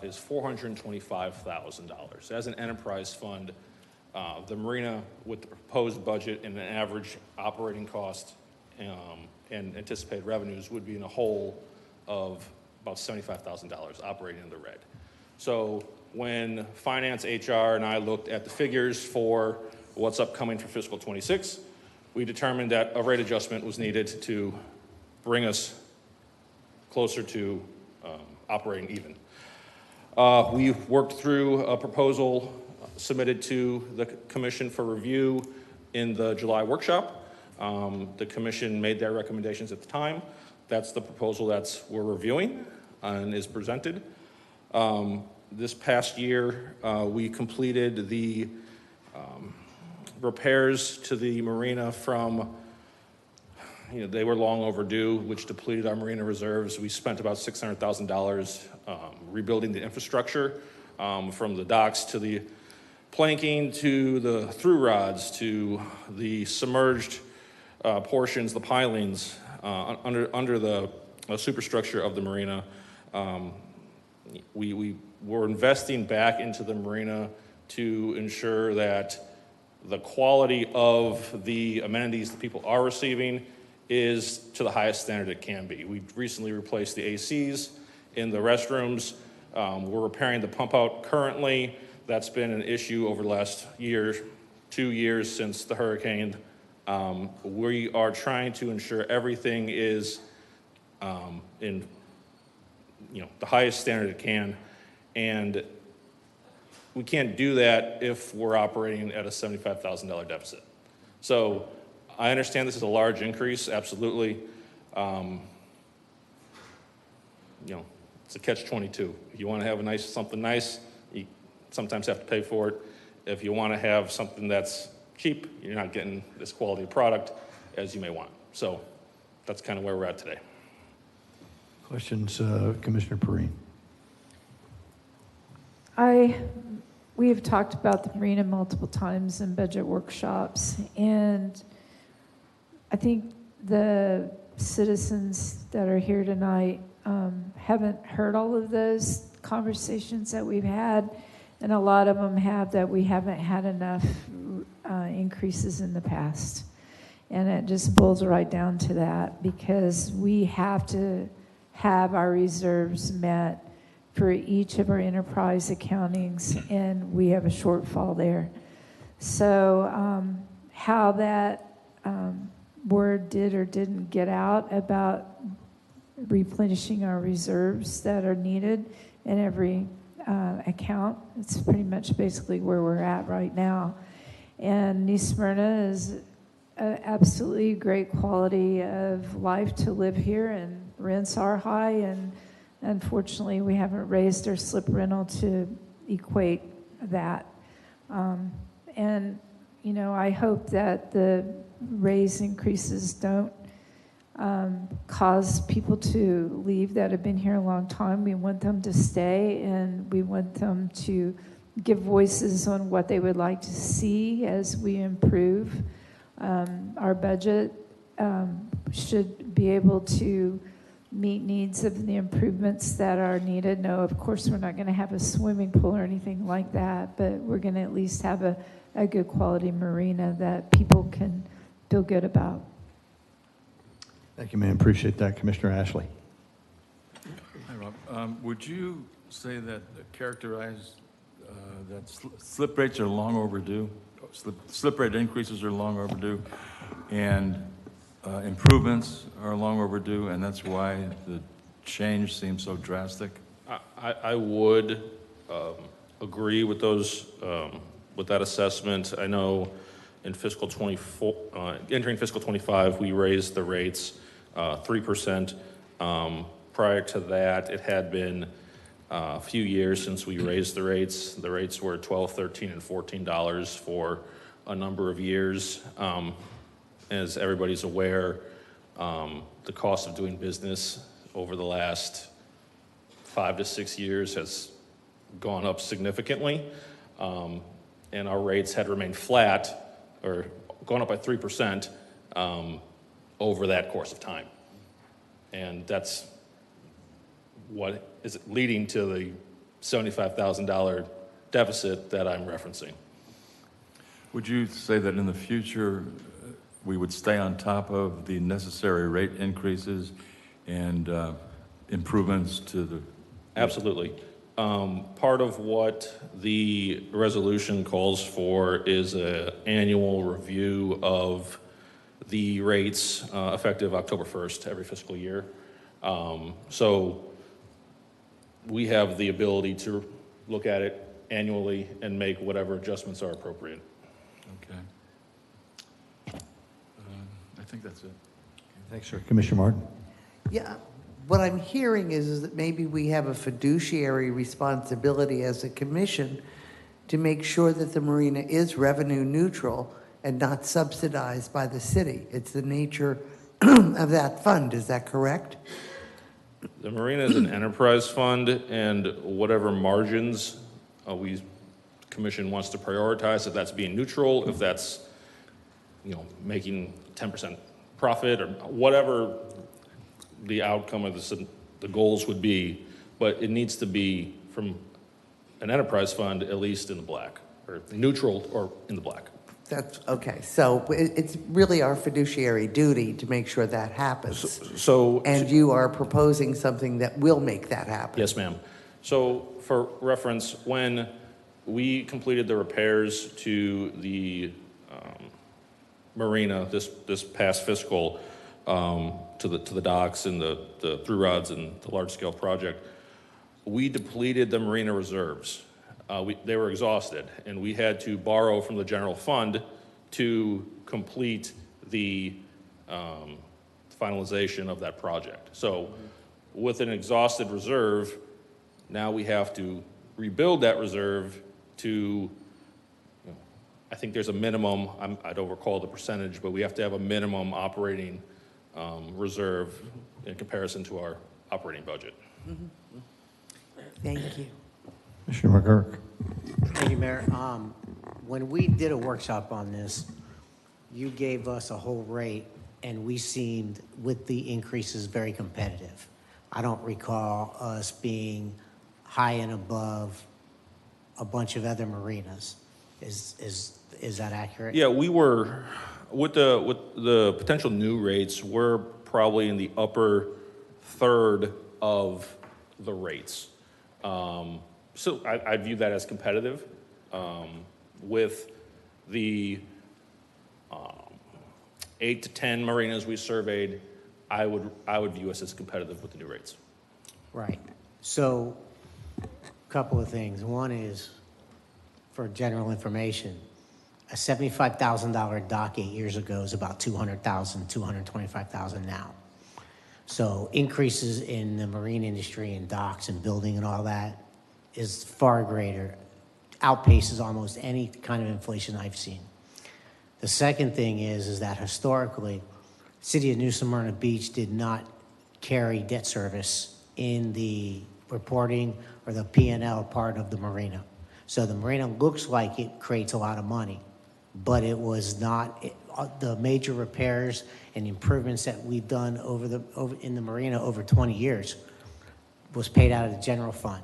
is $425,000. As an enterprise fund, the marina, with the proposed budget and an average operating cost and anticipated revenues, would be in a hole of about $75,000 operating in the red. So when Finance, HR, and I looked at the figures for what's upcoming for fiscal 26, we determined that a rate adjustment was needed to bring us closer to operating even. We worked through a proposal submitted to the commission for review in the July workshop. The commission made their recommendations at the time. That's the proposal we're reviewing and is presented. This past year, we completed the repairs to the marina from, they were long overdue, which depleted our marina reserves. We spent about $600,000 rebuilding the infrastructure from the docks to the planking to the through rods to the submerged portions, the pilings under the superstructure of the marina. We were investing back into the marina to ensure that the quality of the amenities that people are receiving is to the highest standard it can be. We recently replaced the ACs in the restrooms. We're repairing the pump out currently. That's been an issue over the last 2 years since the hurricane. We are trying to ensure everything is in the highest standard it can, and we can't do that if we're operating at a $75,000 deficit. So I understand this is a large increase, absolutely. It's a catch-22. If you want to have something nice, you sometimes have to pay for it. If you want to have something that's cheap, you're not getting this quality of product as you may want. So that's kind of where we're at today. Questions, Commissioner Perrine? We have talked about the marina multiple times in budget workshops, and I think the citizens that are here tonight haven't heard all of those conversations that we've had, and a lot of them have that we haven't had enough increases in the past. And it just boils right down to that, because we have to have our reserves met for each of our enterprise accountings, and we have a shortfall there. So how that word did or didn't get out about replenishing our reserves that are needed in every account, it's pretty much basically where we're at right now. And New Smyrna is absolutely great quality of life to live here, and rents are high, and unfortunately we haven't raised our slip rental to equate that. And, you know, I hope that the raise increases don't cause people to leave that have been here a long time. We want them to stay, and we want them to give voices on what they would like to see as we improve. Our budget should be able to meet needs of the improvements that are needed. No, of course, we're not going to have a swimming pool or anything like that, but we're going to at least have a good quality marina that people can feel good about. Thank you, ma'am. Appreciate that. Commissioner Ashley. Hi, Rob. Would you say that characterize that slip rates are long overdue? Slip rate increases are long overdue, and improvements are long overdue, and that's why the change seems so drastic? I would agree with those, with that assessment. I know in fiscal 24, entering fiscal 25, we raised the rates 3%. Prior to that, it had been a few years since we raised the rates. The rates were $12, $13, and $14 for a number of years. As everybody's aware, the cost of doing business over the last 5 to 6 years has gone up significantly, and our rates had remained flat or gone up by 3% over that course of time. And that's what is leading to the $75,000 deficit that I'm referencing. Would you say that in the future we would stay on top of the necessary rate increases and improvements to the... Absolutely. Part of what the resolution calls for is an annual review of the rates effective October 1st every fiscal year. So we have the ability to look at it annually and make whatever adjustments are appropriate. Okay. I think that's it. Thanks, sir. Commissioner Martin. Yeah, what I'm hearing is that maybe we have a fiduciary responsibility as a commission to make sure that the marina is revenue neutral and not subsidized by the city. It's the nature of that fund. Is that correct? The marina is an enterprise fund, and whatever margins commission wants to prioritize, if that's being neutral, if that's, making 10% profit or whatever the outcome of the goals would be, but it needs to be from an enterprise fund at least in the black, or neutral or in the black. That's okay. So it's really our fiduciary duty to make sure that happens. And you are proposing something that will make that happen. Yes, ma'am. So for reference, when we completed the repairs to the marina this past fiscal, to the docks and the through rods and the large scale project, we depleted the marina reserves. They were exhausted, and we had to borrow from the general fund to complete the finalization of that project. So with an exhausted reserve, now we have to rebuild that reserve to, I think there's a minimum, I don't recall the percentage, but we have to have a minimum operating reserve in comparison to our operating budget. Mm-hmm. Thank you. Commissioner McGurk. Thank you, Mayor. When we did a workshop on this, you gave us a whole rate, and we seemed, with the increases, very competitive. I don't recall us being high and above a bunch of other marinas. Is that accurate? Yeah, we were, with the potential new rates, we're probably in the upper third of the rates. So I view that as competitive. With the 8 to 10 marinas we surveyed, I would view us as competitive with the new rates. Right. So, a couple of things. One is, for general information, a $75,000 dock 8 years ago is about $200,000, $225,000 now. So increases in the marine industry and docks and building and all that is far greater. outpaces almost any kind of inflation I've seen. The second thing is that historically, City of New Smyrna Beach did not carry debt service in the reporting or the P&L part of the marina. So the marina looks like it creates a lot of money, but it was not. The major repairs and improvements that we've done in the marina over 20 years was paid out of the general fund,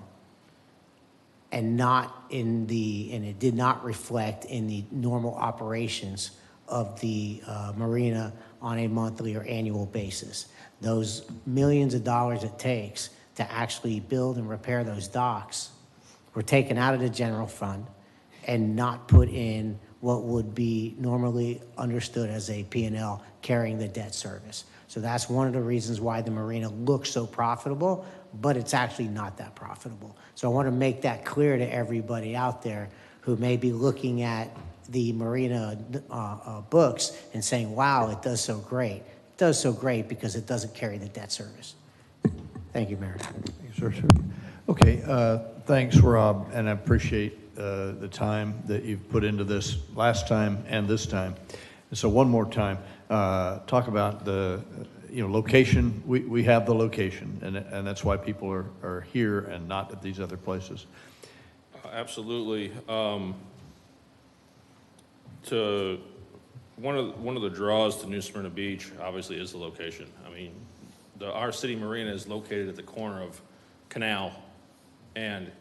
and it did not reflect in the normal operations of the marina on a monthly or annual basis. Those millions of dollars it takes to actually build and repair those docks were taken out of the general fund and not put in what would be normally understood as a P&L carrying the debt service. So that's one of the reasons why the marina looks so profitable, but it's actually not that profitable. So I want to make that clear to everybody out there who may be looking at the marina books and saying, wow, it does so great. It does so great because it doesn't carry the debt service. Thank you, Mayor. Thank you, sir. Okay, thanks, Rob, and I appreciate the time that you've put into this last time and this time. So one more time, talk about the location. We have the location, and that's why people are here and not at these other places. Absolutely. One of the draws to New Smyrna Beach obviously is the location. I mean, our city marina is located at the corner of Canal and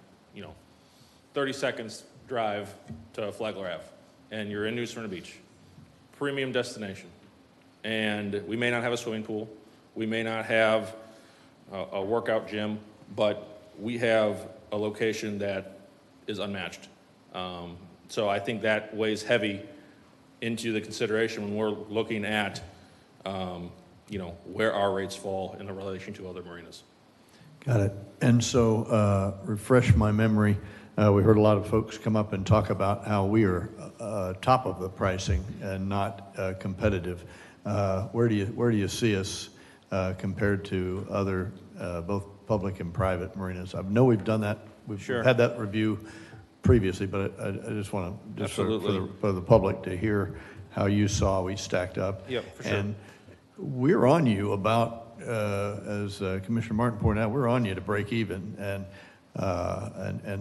30 seconds drive to Flagler Ave, and you're in New Smyrna Beach. Premium destination. And we may not have a swimming pool, we may not have a workout gym, but we have a location that is unmatched. So I think that weighs heavy into the consideration when we're looking at where our rates fall in relation to other marinas. Got it. And so, refresh my memory. We heard a lot of folks come up and talk about how we are top of the pricing and not competitive. Where do you see us compared to other both public and private marinas? I know we've done that. We've had that review previously, but I just want to for the public to hear how you saw we stacked up. Yep, for sure. And we're on you about, as Commissioner Martin pointed out, we're on you to break even and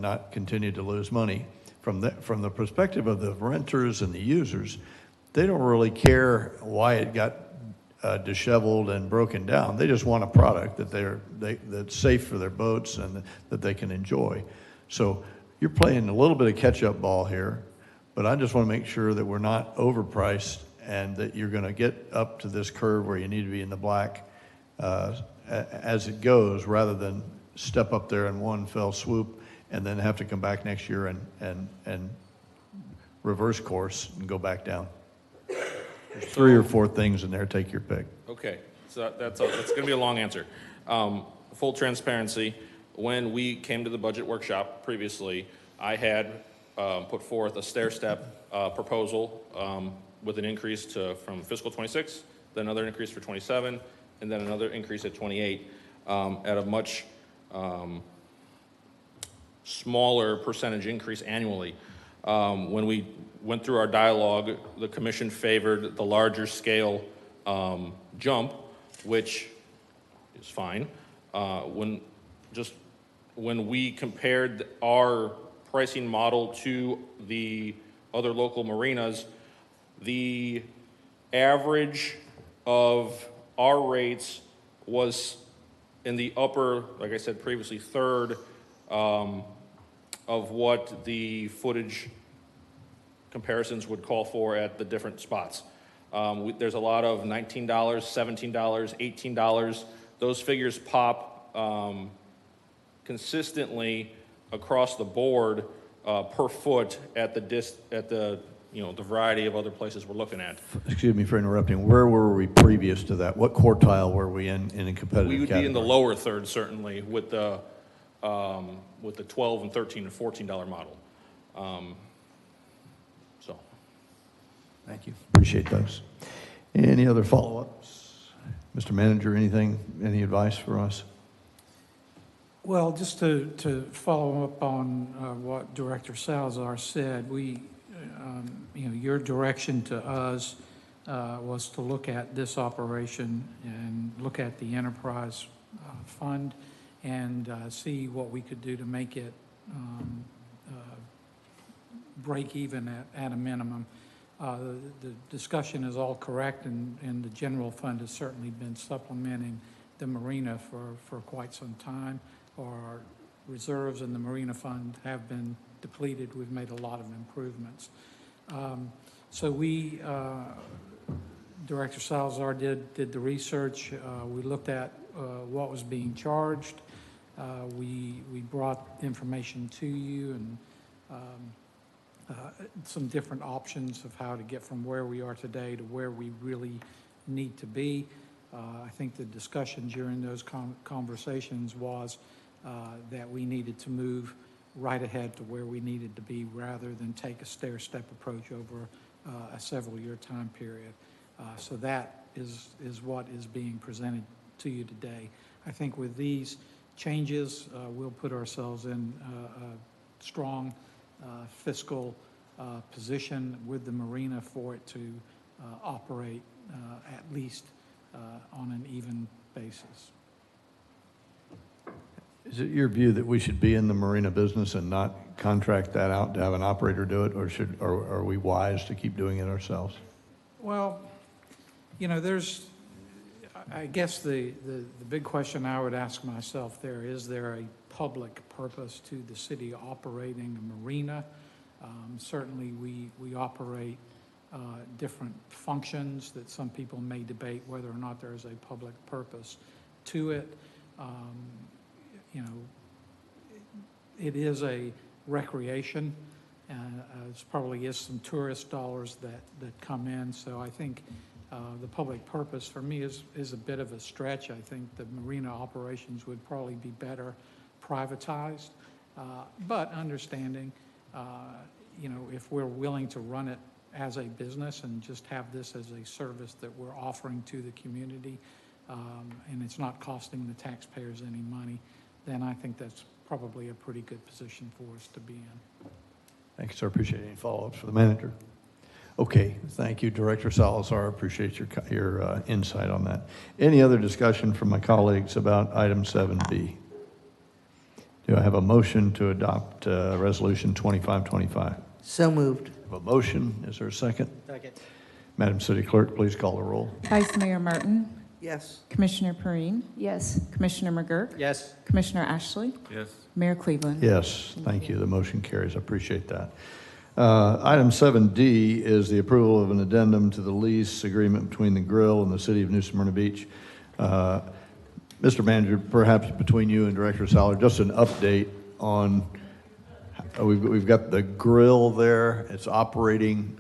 not continue to lose money. From the perspective of the renters and the users, they don't really care why it got disheveled and broken down. They just want a product that's safe for their boats and that they can enjoy. So you're playing a little bit of catch-up ball here, but I just want to make sure that we're not overpriced and that you're going to get up to this curve where you need to be in the black as it goes, rather than step up there in one fell swoop and then have to come back next year and reverse course and go back down. There's 3 or 4 things in there. Take your pick. Okay, so that's going to be a long answer. Full transparency, when we came to the budget workshop previously, I had put forth a stair-step proposal with an increase from fiscal 26, then another increase for 27, and then another increase at 28 at a much smaller percentage increase annually. When we went through our dialogue, the commission favored the larger scale jump, which is fine. When we compared our pricing model to the other local marinas, the average of our rates was in the upper, like I said previously, third of what the footage comparisons would call for at the different spots. There's a lot of $19, $17, $18. Those figures pop consistently across the board per foot at the variety of other places we're looking at. Excuse me for interrupting. Where were we previous to that? What quartile were we in a competitive We would category? be in the lower third, certainly, with the $12 and $13 and $14 model. Thank you. Appreciate those. Any other follow-ups? Mr. Manager, any advice for us? Well, just to follow up on what Director Salazar said, your direction to us was to look at this operation and look at the enterprise fund and see what we could do to make it break even at a minimum. The discussion is all correct, and the general fund has certainly been supplementing the marina for quite some time. Our reserves in the marina fund have been depleted. We've made a lot of improvements. So we, Director Salazar did the research. We looked at what was being charged. We brought information to you and some different options of how to get from where we are today to where we really need to be. I think the discussion during those conversations was that we needed to move right ahead to where we needed to be rather than take a stair-step approach over a several-year time period. So that is what is being presented to you today. I think with these changes, we'll put ourselves in a strong fiscal position with the marina for it to operate at least on an even basis. Is it your view that we should be in the marina business and not contract that out to have an operator do it, or are we wise to keep doing it ourselves? Well, I guess the big question I would ask myself there, is there a public purpose to the city operating a marina? Certainly we operate different functions that some people may debate whether or not there is a public purpose to it. It is a recreation, and there probably is some tourist dollars that come in. So I think the public purpose for me is a bit of a stretch. I think the marina operations would probably be better privatized, but understanding, if we're willing to run it as a business and just have this as a service that we're offering to the community, and it's not costing the taxpayers any money, then I think that's probably a pretty good position for us to be in. Thank you, sir. Appreciate any follow-ups for the manager. Okay, thank you, Director Salazar. Appreciate your insight on that. Any other discussion from my colleagues about item 7B? Do I have a motion to adopt Resolution 2525? So moved. I have a motion. Is there a second? Second. Madam City Clerk, please call the roll. Vice Mayor Martin, Yes. Commissioner Perine, Yes. Commissioner McGurk, Yes. Commissioner Ashley, Yes. Mayor Cleveland. Yes, thank you. The motion carries. I appreciate that. Item 7D is the approval of an addendum to the lease agreement between the Grill and the City of New Smyrna Beach. Mr. Manager, perhaps between you and Director Salazar, just an update on, we've got the Grill there. It's operating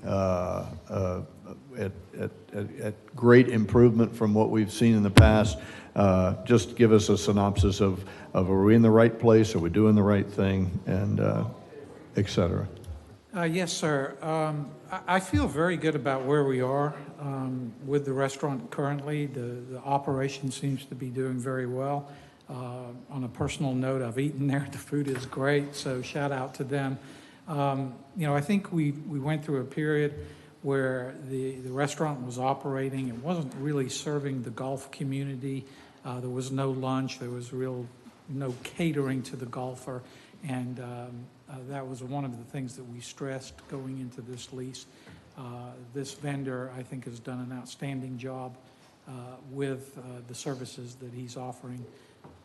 at great improvement from what we've seen in the past. Just give us a synopsis of are we in the right place? Are we doing the right thing? And et cetera. Yes, sir. I feel very good about where we are with the restaurant currently. The operation seems to be doing very well. On a personal note, I've eaten there. The food is great, so shout out to them. I think we went through a period where the restaurant was operating. It wasn't really serving the golf community. There was no lunch. There was no catering to the golfer. And that was one of the things that we stressed going into this lease. This vendor, I think, has done an outstanding job with the services that he's offering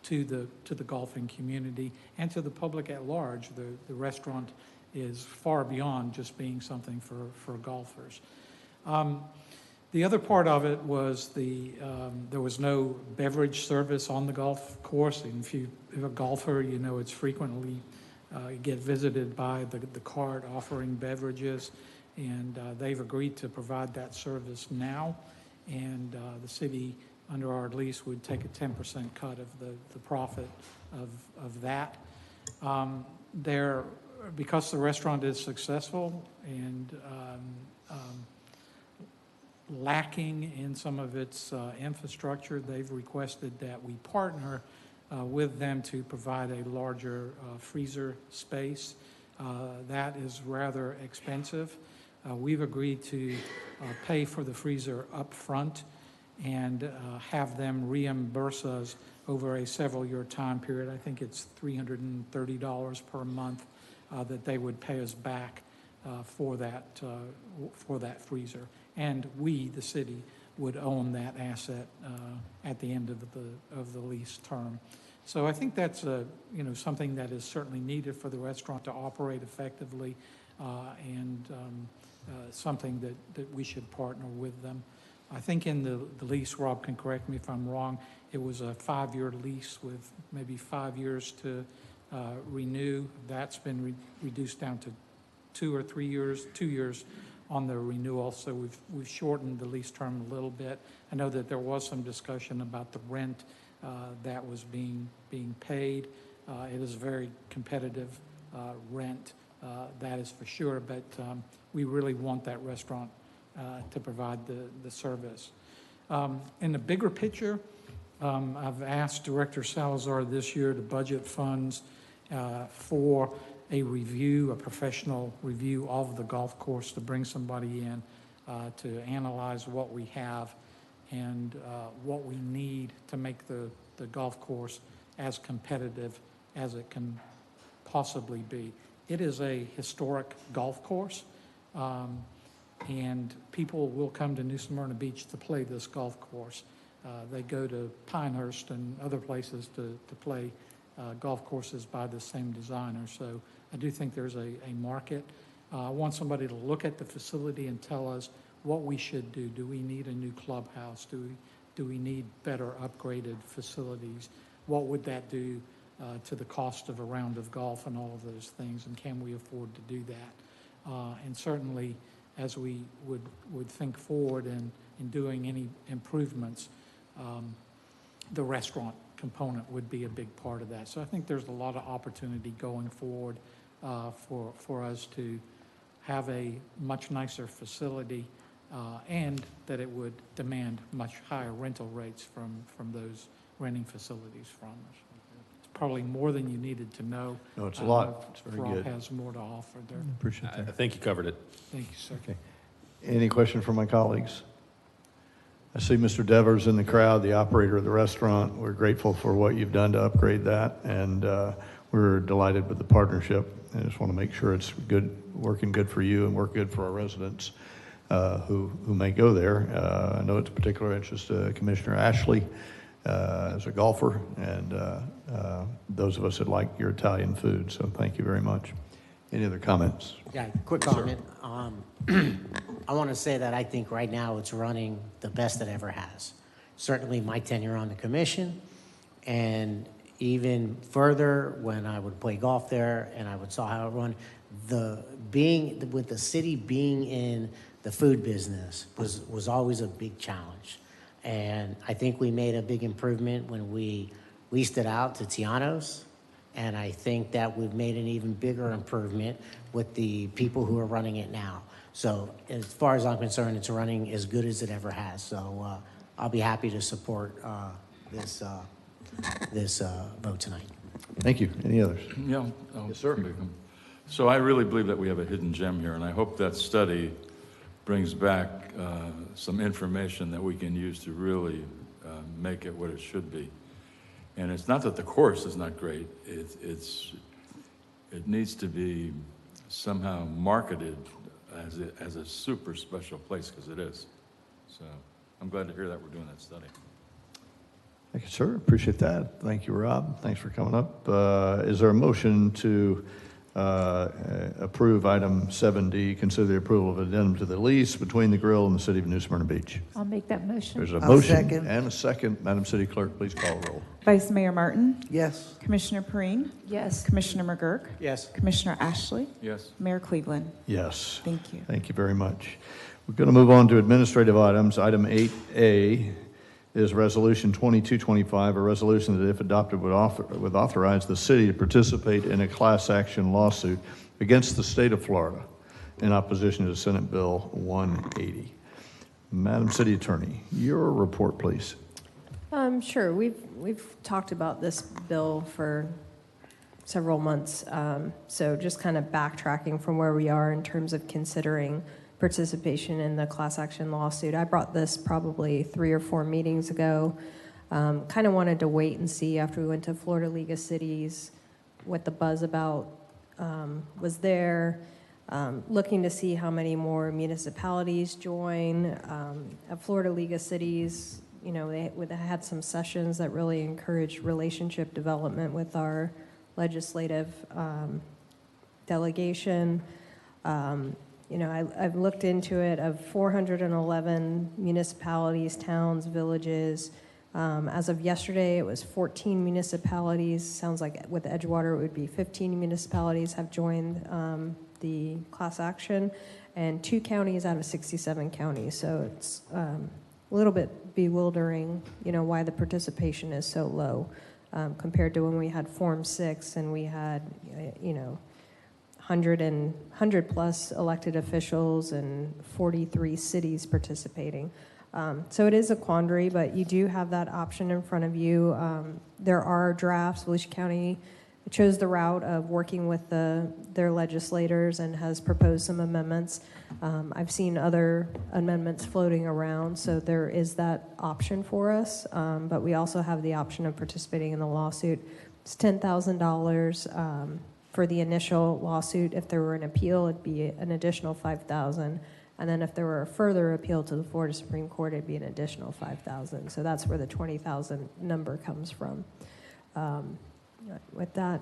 to the golfing community and to the public at large. The restaurant is far beyond just being something for golfers. The other part of it was there was no beverage service on the golf course. And if you're a golfer, it's frequently you get visited by the cart offering beverages, and they've agreed to provide that service now. And the city, under our lease, would take a 10% cut of the profit of that. Because the restaurant is successful and lacking in some of its infrastructure, they've requested that we partner with them to provide a larger freezer space. That is rather expensive. We've agreed to pay for the freezer up front and have them reimburse us over a several-year time period. I think it's $330 per month that they would pay us back for that freezer. And we, the city, would own that asset at the end of the lease term. So I think that's something that is certainly needed for the restaurant to operate effectively, and something that we should partner with them. I think in the lease, Rob can correct me if I'm wrong, it was a 5-year lease with maybe 5 years to renew. That's been reduced down to 2 or 3 years, 2 years on the renewal. So we've shortened the lease term a little bit. I know that there was some discussion about the rent that was being paid. It is very competitive rent, that is for sure, but we really want that restaurant to provide the service. In the bigger picture, I've asked Director Salazar this year to budget funds for a professional review of the golf course, to bring somebody in to analyze what we have and what we need to make the golf course as competitive as it can possibly be. It is a historic golf course, and people will come to New Smyrna Beach to play this golf course. They go to Pinehurst and other places to play golf courses by the same designer. So I do think there's a market. I want somebody to look at the facility and tell us what we should do. Do we need a new clubhouse? Do we need better upgraded facilities? What would that do to the cost of a round of golf and all of those things? And can we afford to do that? And certainly, as we would think forward in doing any improvements, the restaurant component would be a big part of that. So I think there's a lot of opportunity going forward for us to have a much nicer facility, and that it would demand much higher rental rates from those renting facilities from us. It's probably more than you needed to know. No, it's a lot. It's very Rob good. has more to offer there. Appreciate that. I think you covered it. Thank you, sir. Okay. Any question from my colleagues? I see Mr. Devers in the crowd, the operator of the restaurant. We're grateful for what you've done to upgrade that, and we're delighted with the partnership. I just want to make sure it's good, working good for you and work good for our residents who may go there. I know it's a particular interest to Commissioner Ashley as a golfer, and those of us that like your Italian food, so thank you very much. Any other comments? Yeah, quick comment. I want to say that I think right now it's running the best it ever has. Certainly my tenure on the commission, and even further when I would play golf there and I would saw how it run, with the city being in the food business was always a big challenge. And I think we made a big improvement when we leased it out to Tiano's. And I think that we've made an even bigger improvement with the people who are running it now. So as far as I'm concerned, it's running as good as it ever has. So I'll be happy to support this vote tonight. Thank you. Any others? Yeah. Yes, sir. So I really believe that we have a hidden gem here, and I hope that study brings back some information that we can use to really make it what it should be. And it's not that the course is not great. It needs to be somehow marketed as a super special place, because it is. So I'm glad to hear that we're doing that study. Thank you, sir. Appreciate that. Thank you, Rob. Thanks for coming up. Is there a motion to approve item 7D, consider the approval of addendum to the lease between the Grill and the City of New Smyrna Beach? I'll make that motion. There's a I'll motion second. and a second. Madam City Clerk, please call the roll. Vice Mayor Martin? Yes. Commissioner Perrine? Yes. Commissioner McGurk? Yes. Commissioner Ashley? Yes. Mayor Cleveland? Yes. Thank you. Thank you very much. We're going to move on to administrative items. Item 8A is Resolution 2225, a resolution that, if adopted, would authorize the city to participate in a class action lawsuit against the state of Florida in opposition to Senate Bill 180. Madam City Attorney, your report, please. Sure. We've talked about this bill for several months. So just kind of backtracking from where we are in terms of considering participation in the class action lawsuit. I brought this probably 3 or 4 meetings ago. Kind of wanted to wait and see after we went to Florida League of Cities what the buzz about was there. Looking to see how many more municipalities join. At Florida League of Cities, you know, they had some sessions that really encouraged relationship development with our legislative delegation. You know, I've looked into it. Of 411 municipalities, towns, villages. As of yesterday, it was 14 municipalities. Sounds like with Edgewater, it would be 15 municipalities have joined the class action, and 2 counties out of 67 counties. So it's a little bit bewildering, you know, why the participation is so low compared to when we had Form 6 and we had, you know, 100 plus elected officials and 43 cities participating. So it is a quandary, but you do have that option in front of you. There are drafts. Volusia County chose the route of working with their legislators and has proposed some amendments. I've seen other amendments floating around, so there is that option for us. But we also have the option of participating in the lawsuit. It's $10,000 for the initial lawsuit. If there were an appeal, it'd be an additional $5,000. And then if there were a further appeal to the Florida Supreme Court, it'd be an additional $5,000. So that's where the $20,000 number comes from. With that,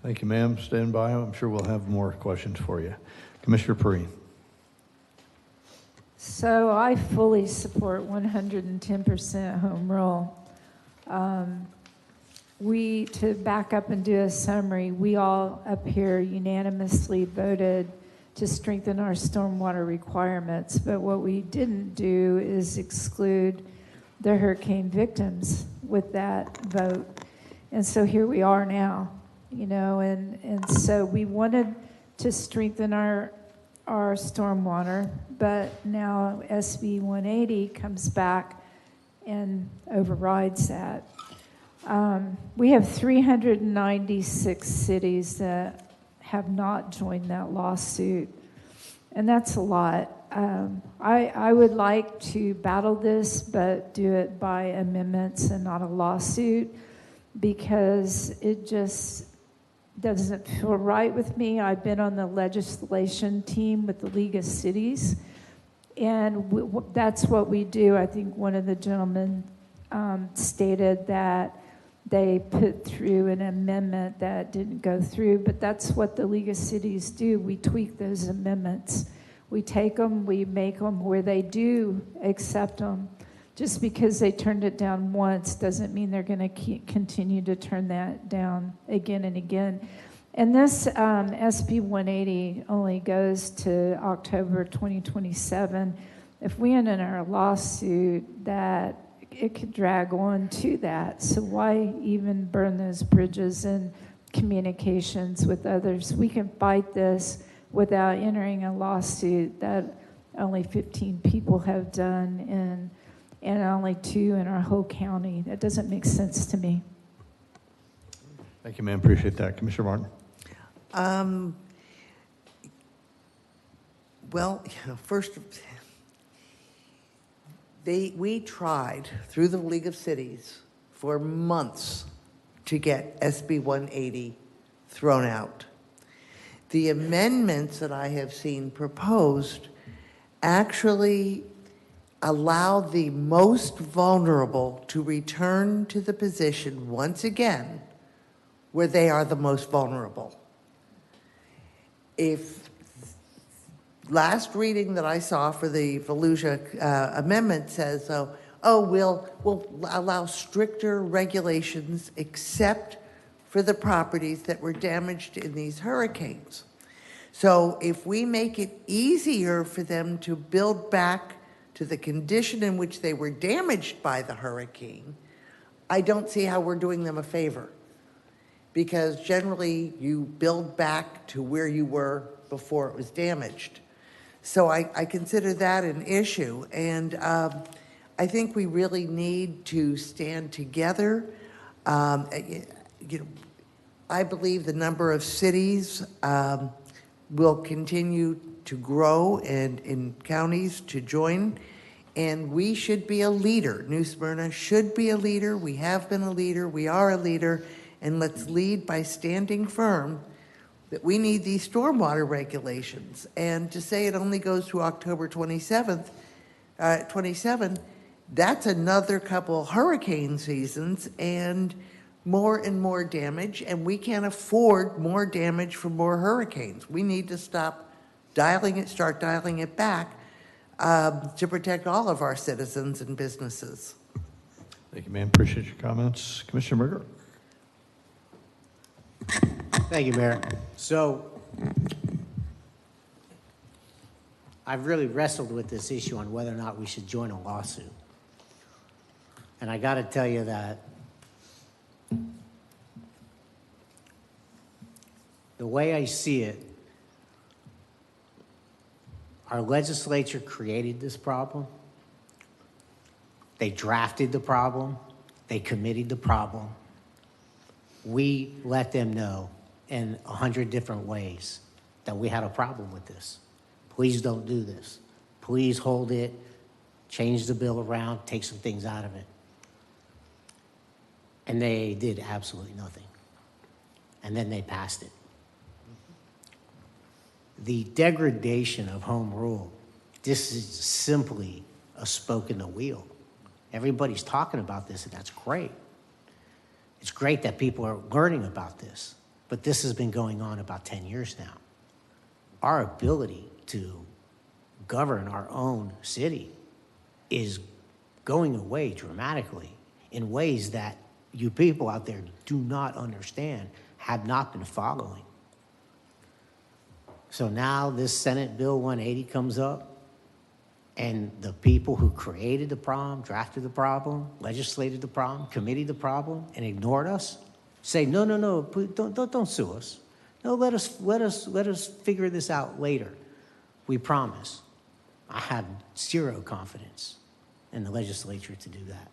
Thank you, ma'am. Stand by. I'm sure we'll have more questions for you. Commissioner Perrine. So I fully support 110% home rule. To back up and do a summary, we all up here unanimously voted to strengthen our stormwater requirements, but what we didn't do is exclude the hurricane victims with that vote. And so here we are now, you know, and so we wanted to strengthen our stormwater, but now SB 180 comes back and overrides that. We have 396 cities that have not joined that lawsuit, and that's a lot. I would like to battle this, but do it by amendments and not a lawsuit, because it just doesn't feel right with me. I've been on the legislation team with the League of Cities, and that's what we do. I think one of the gentlemen stated that they put through an amendment that didn't go through, but that's what the League of Cities do. We tweak those amendments. We take them, we make them where they do accept them. Just because they turned it down once doesn't mean they're going to continue to turn that down again and again. And this SB 180 only goes to October 2027. If we end in our lawsuit, that it could drag on to that. So why even burn those bridges and communications with others? We can fight this without entering a lawsuit that only 15 people have done and only 2 in our whole county. That doesn't make sense to me. Thank you, ma'am. Appreciate that. Commissioner Martin. Well, first, we tried through the League of Cities for months to get SB 180 thrown out. The amendments that I have seen proposed actually allow the most vulnerable to return to the position once again where they are the most vulnerable. If last reading that I saw for the Volusia amendment says, we'll allow stricter regulations except for the properties that were damaged in these hurricanes. So if we make it easier for them to build back to the condition in which they were damaged by the hurricane, I don't see how we're doing them a favor. Because generally you build back to where you were before it was damaged. So I consider that an issue. And I think we really need to stand together. You know, I believe the number of cities will continue to grow and in counties to join, and we should be a leader. New Smyrna should be a leader. We have been a leader. We are a leader, and let's lead by standing firm that we need these stormwater regulations. And to say it only goes through October 27, that's another couple hurricane seasons and more damage, and we can't afford more damage from more hurricanes. We need to start dialing it back to protect all of our citizens and businesses. Thank you, ma'am. Appreciate your comments. Commissioner McGurk. Thank you, Mayor. So I've really wrestled with this issue on whether or not we should join a lawsuit. And I got to tell you that the way I see it, our legislature created this problem. They drafted the problem. They committed the problem. We let them know in 100 different ways that we had a problem with this. Please don't do this. Please hold it, change the bill around, take some things out of it. And they did absolutely nothing. And then they passed it. The degradation of home rule, this is simply a spoke in the wheel. Everybody's talking about this, and that's great. It's great that people are learning about this, but this has been going on about 10 years now. Our ability to govern our own city is going away dramatically in ways that you people out there do not understand, have not been following. So now this Senate Bill 180 comes up, and the people who created the problem, drafted the problem, legislated the problem, committed the problem, and ignored us, say, no, please, don't sue us. No, let us figure this out later. We promise. I have zero confidence in the legislature to do that.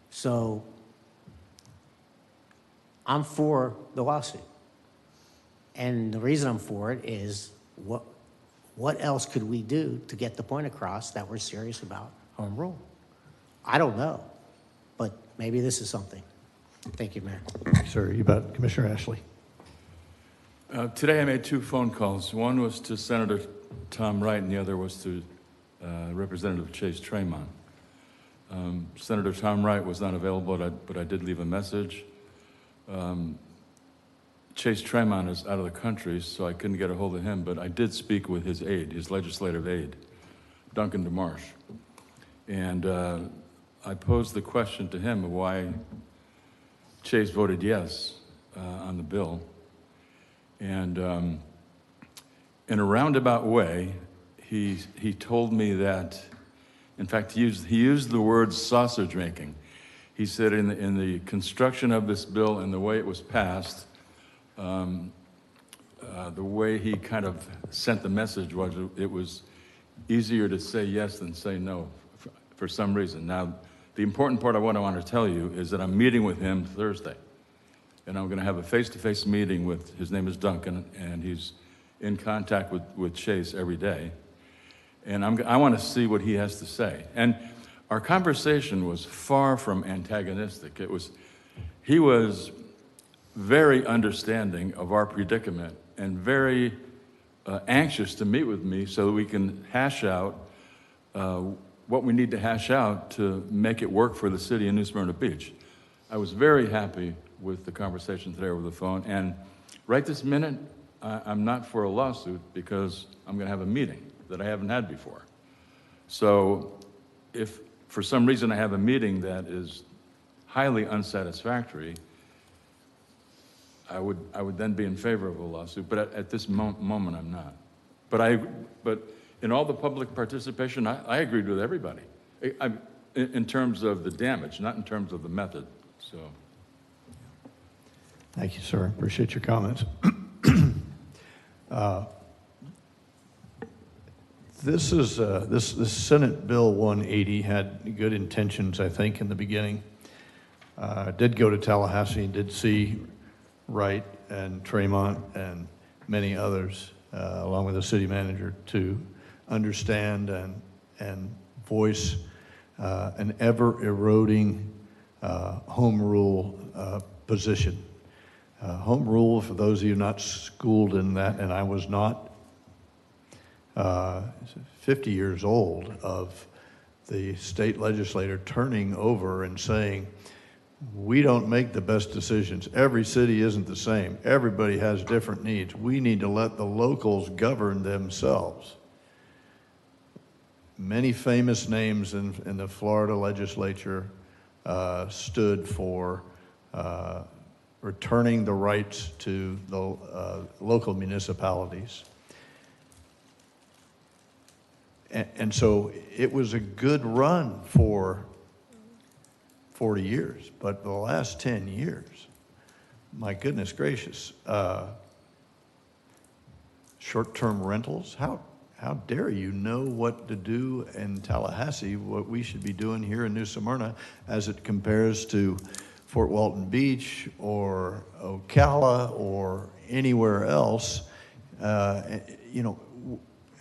So I'm for the lawsuit. And the reason I'm for it is what else could we do to get the point across that we're serious about home rule? I don't know, but maybe this is something. Thank you, Mayor. Sir, you bet. Commissioner Ashley. Today I made 2 phone calls. One was to Senator Tom Wright, and the other was to Representative Chase Tremont. Senator Tom Wright was not available, but I did leave a message. Chase Tremont is out of the country, so I couldn't get a hold of him, but I did speak with his aide, his legislative aide, Duncan DeMarsh. And I posed the question to him of why Chase voted yes on the bill. And in a roundabout way, he told me that, in fact, he used the word sausage making. He said in the construction of this bill and the way it was passed, the way he kind of sent the message was it was easier to say yes than say no for some reason. Now, the important part of what I want to tell you is that I'm meeting with him Thursday. And I'm going to have a face-to-face meeting with, his name is Duncan, and he's in contact with Chase every day. And I want to see what he has to say. And our conversation was far from antagonistic. He was very understanding of our predicament and very anxious to meet with me so that we can hash out what we need to hash out to make it work for the city of New Smyrna Beach. I was very happy with the conversation today over the phone, and right this minute, I'm not for a lawsuit because I'm going to have a meeting that I haven't had before. So if for some reason I have a meeting that is highly unsatisfactory, I would then be in favor of a lawsuit, but at this moment I'm not. But in all the public participation, I agreed with everybody in terms of the damage, not in terms of the method. So. Thank you, sir. Appreciate your comments. This is, this Senate Bill 180 had good intentions, I think, in the beginning. Did go to Tallahassee, did see Wright and Tremont and many others, along with the city manager, to understand and voice an ever-eroding home rule position. Home rule, for those of you not schooled in that, and I was not, 50 years old of the state legislator turning over and saying, we don't make the best decisions. Every city isn't the same. Everybody has different needs. We need to let the locals govern themselves. Many famous names in the Florida legislature stood for returning the rights to the local municipalities. And so it was a good run for 40 years, but the last 10 years, my goodness gracious, short-term rentals, how dare you know what to do in Tallahassee, what we should be doing here in New Smyrna as it compares to Fort Walton Beach or Ocala or anywhere else. You know,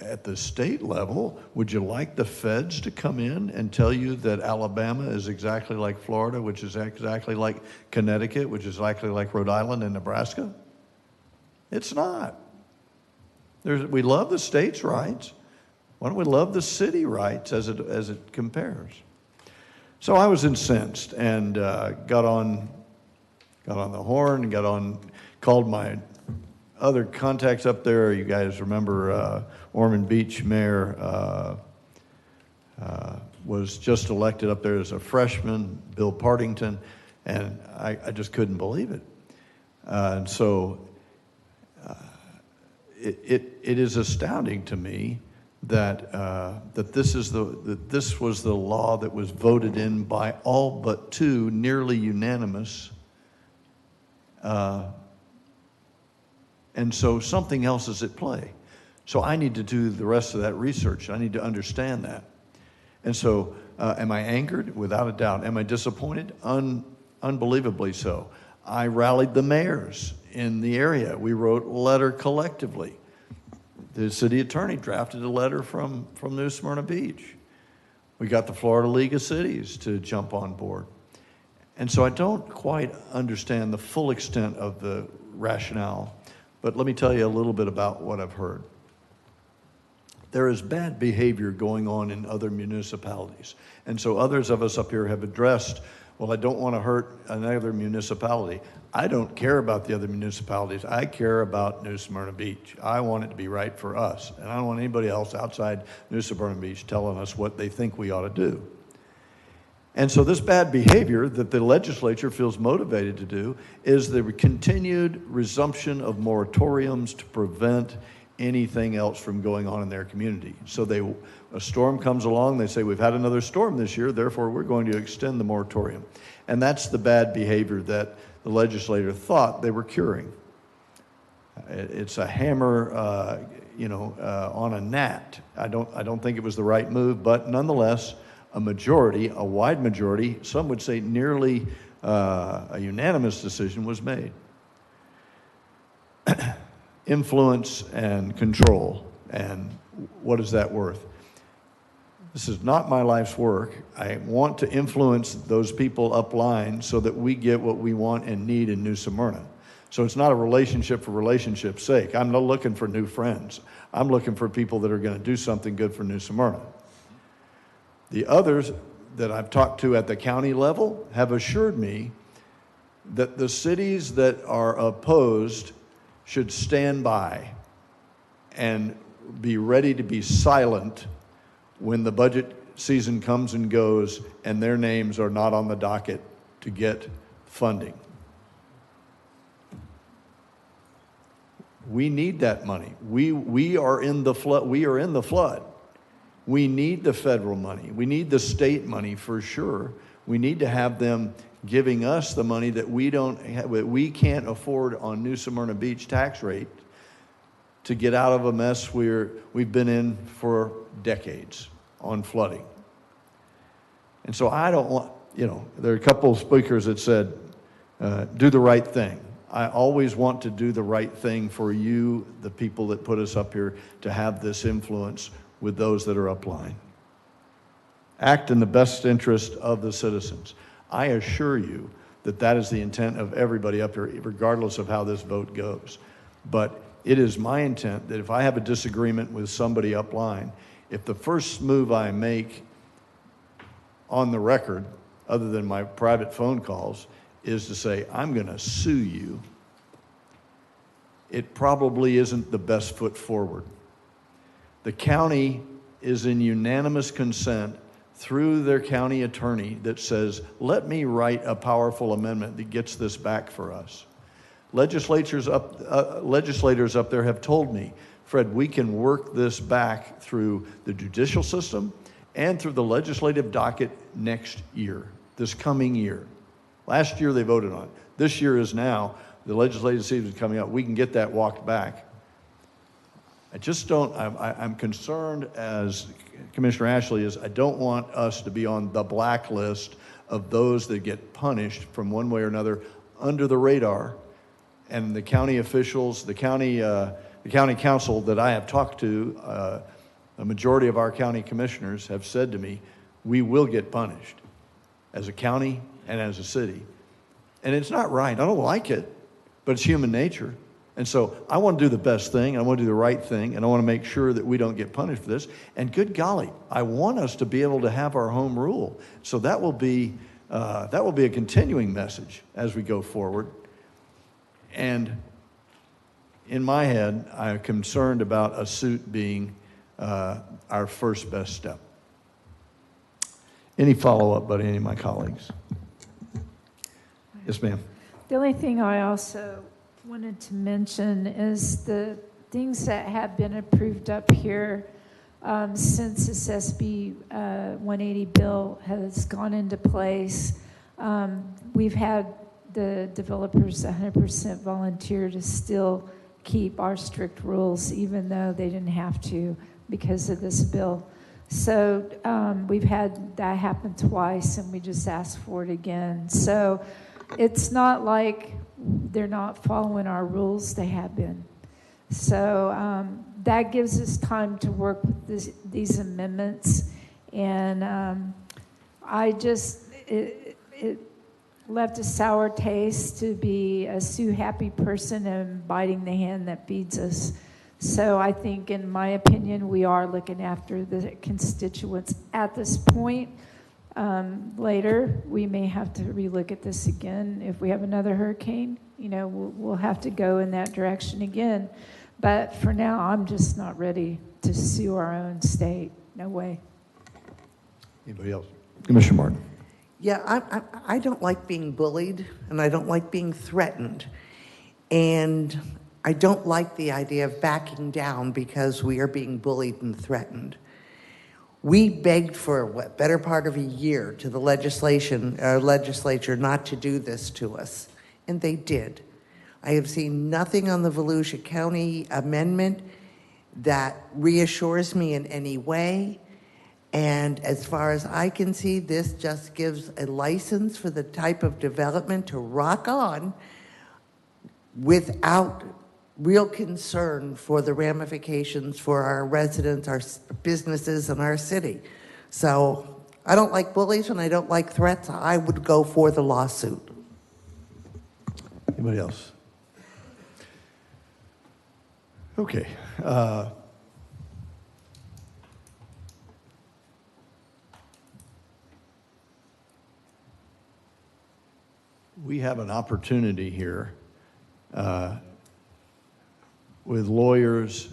at the state level, would you like the feds to come in and tell you that Alabama is exactly like Florida, which is exactly like Connecticut, which is exactly like Rhode Island and Nebraska? It's not. We love the state's rights. Why don't we love the city rights as it compares? So I was incensed and got on the horn, called my other contacts up there. You guys remember Ormond Beach Mayor was just elected up there as a freshman, Bill Partington, and I just couldn't believe it. And so it is astounding to me that this was the law that was voted in by all but two, nearly unanimous. And so something else is at play. So I need to do the rest of that research. I need to understand that. And so am I angered? Without a doubt. Am I disappointed? Unbelievably so. I rallied the mayors in the area. We wrote a letter collectively. The city attorney drafted a letter from New Smyrna Beach. We got the Florida League of Cities to jump on board. And so I don't quite understand the full extent of the rationale, but let me tell you a little bit about what I've heard. There is bad behavior going on in other municipalities. And so others of us up here have addressed, well, I don't want to hurt another municipality. I don't care about the other municipalities. I care about New Smyrna Beach. I want it to be right for us. And I don't want anybody else outside New Smyrna Beach telling us what they think we ought to do. And so this bad behavior that the legislature feels motivated to do is the continued resumption of moratoriums to prevent anything else from going on in their community. So a storm comes along, they say, we've had another storm this year, therefore we're going to extend the moratorium. And that's the bad behavior that the legislator thought they were curing. It's a hammer, on a gnat. I don't think it was the right move, but nonetheless, a wide majority, some would say nearly a unanimous decision was made. Influence and control, and what is that worth? This is not my life's work. I want to influence those people upline so that we get what we want and need in New Smyrna. So it's not a relationship for relationship's sake. I'm not looking for new friends. I'm looking for people that are going to do something good for New Smyrna. The others that I've talked to at the county level have assured me that the cities that are opposed should stand by and be ready to be silent when the budget season comes and goes and their names are not on the docket to get funding. We need that money. We are in the flood. We are in the flood. We need the federal money. We need the state money for sure. We need to have them giving us the money that we can't afford on New Smyrna Beach tax rate to get out of a mess we've been in for decades on flooding. And so I don't want, there are a couple of speakers that said, do the right thing. I always want to do the right thing for you, the people that put us up here, to have this influence with those that are upline. Act in the best interest of the citizens. I assure you that that is the intent of everybody up here, regardless of how this vote goes. But it is my intent that if I have a disagreement with somebody upline, if the first move I make on the record, other than my private phone calls, is to say, I'm going to sue you, it probably isn't the best foot forward. The county is in unanimous consent through their county attorney that says, let me write a powerful amendment that gets this back for us. Legislators up there have told me, Fred, we can work this back through the judicial system and through the legislative docket next year, this coming year. Last year they voted on it. This year is now, the legislative season is coming up. We can get that walked back. I just don't, I'm concerned, as Commissioner Ashley is, I don't want us to be on the blacklist of those that get punished from one way or another under the radar. And the county officials, the county council that I have talked to, a majority of our county commissioners have said to me, we will get punished as a county and as a city. And it's not right. I don't like it, but it's human nature. And so I want to do the best thing. I want to do the right thing. And I want to make sure that we don't get punished for this. And good golly, I want us to be able to have our home rule. So that will be a continuing message as we go forward. And in my head, I'm concerned about a suit being our first best step. Any follow-up by any of my colleagues? Yes, ma'am. The only thing I also wanted to mention is the things that have been approved up here since this SB 180 bill has gone into place. We've had the developers 100% volunteer to still keep our strict rules, even though they didn't have to because of this bill. So we've had that happen twice, and we just asked for it again. So it's not like they're not following our rules. They have been. So that gives us time to work with these amendments. And it left a sour taste to be a sue-happy person and biting the hand that feeds us. So I think, in my opinion, we are looking after the constituents at this point. Later, we may have to relook at this again. If we have another hurricane, we'll have to go in that direction again. But for now, I'm just not ready to sue our own state. No way. Anybody else? Commissioner Martin. Yeah, I don't like being bullied, and I don't like being threatened. And I don't like the idea of backing down because we are being bullied and threatened. We begged for a better part of a year to the legislature not to do this to us, and they did. I have seen nothing on the Volusia County amendment that reassures me in any way. And as far as I can see, this just gives a license for the type of development to rock on without real concern for the ramifications for our residents, our businesses, and our city. So I don't like bullies and I don't like threats. I would go for the lawsuit. Anybody else? Okay. We have an opportunity here with lawyers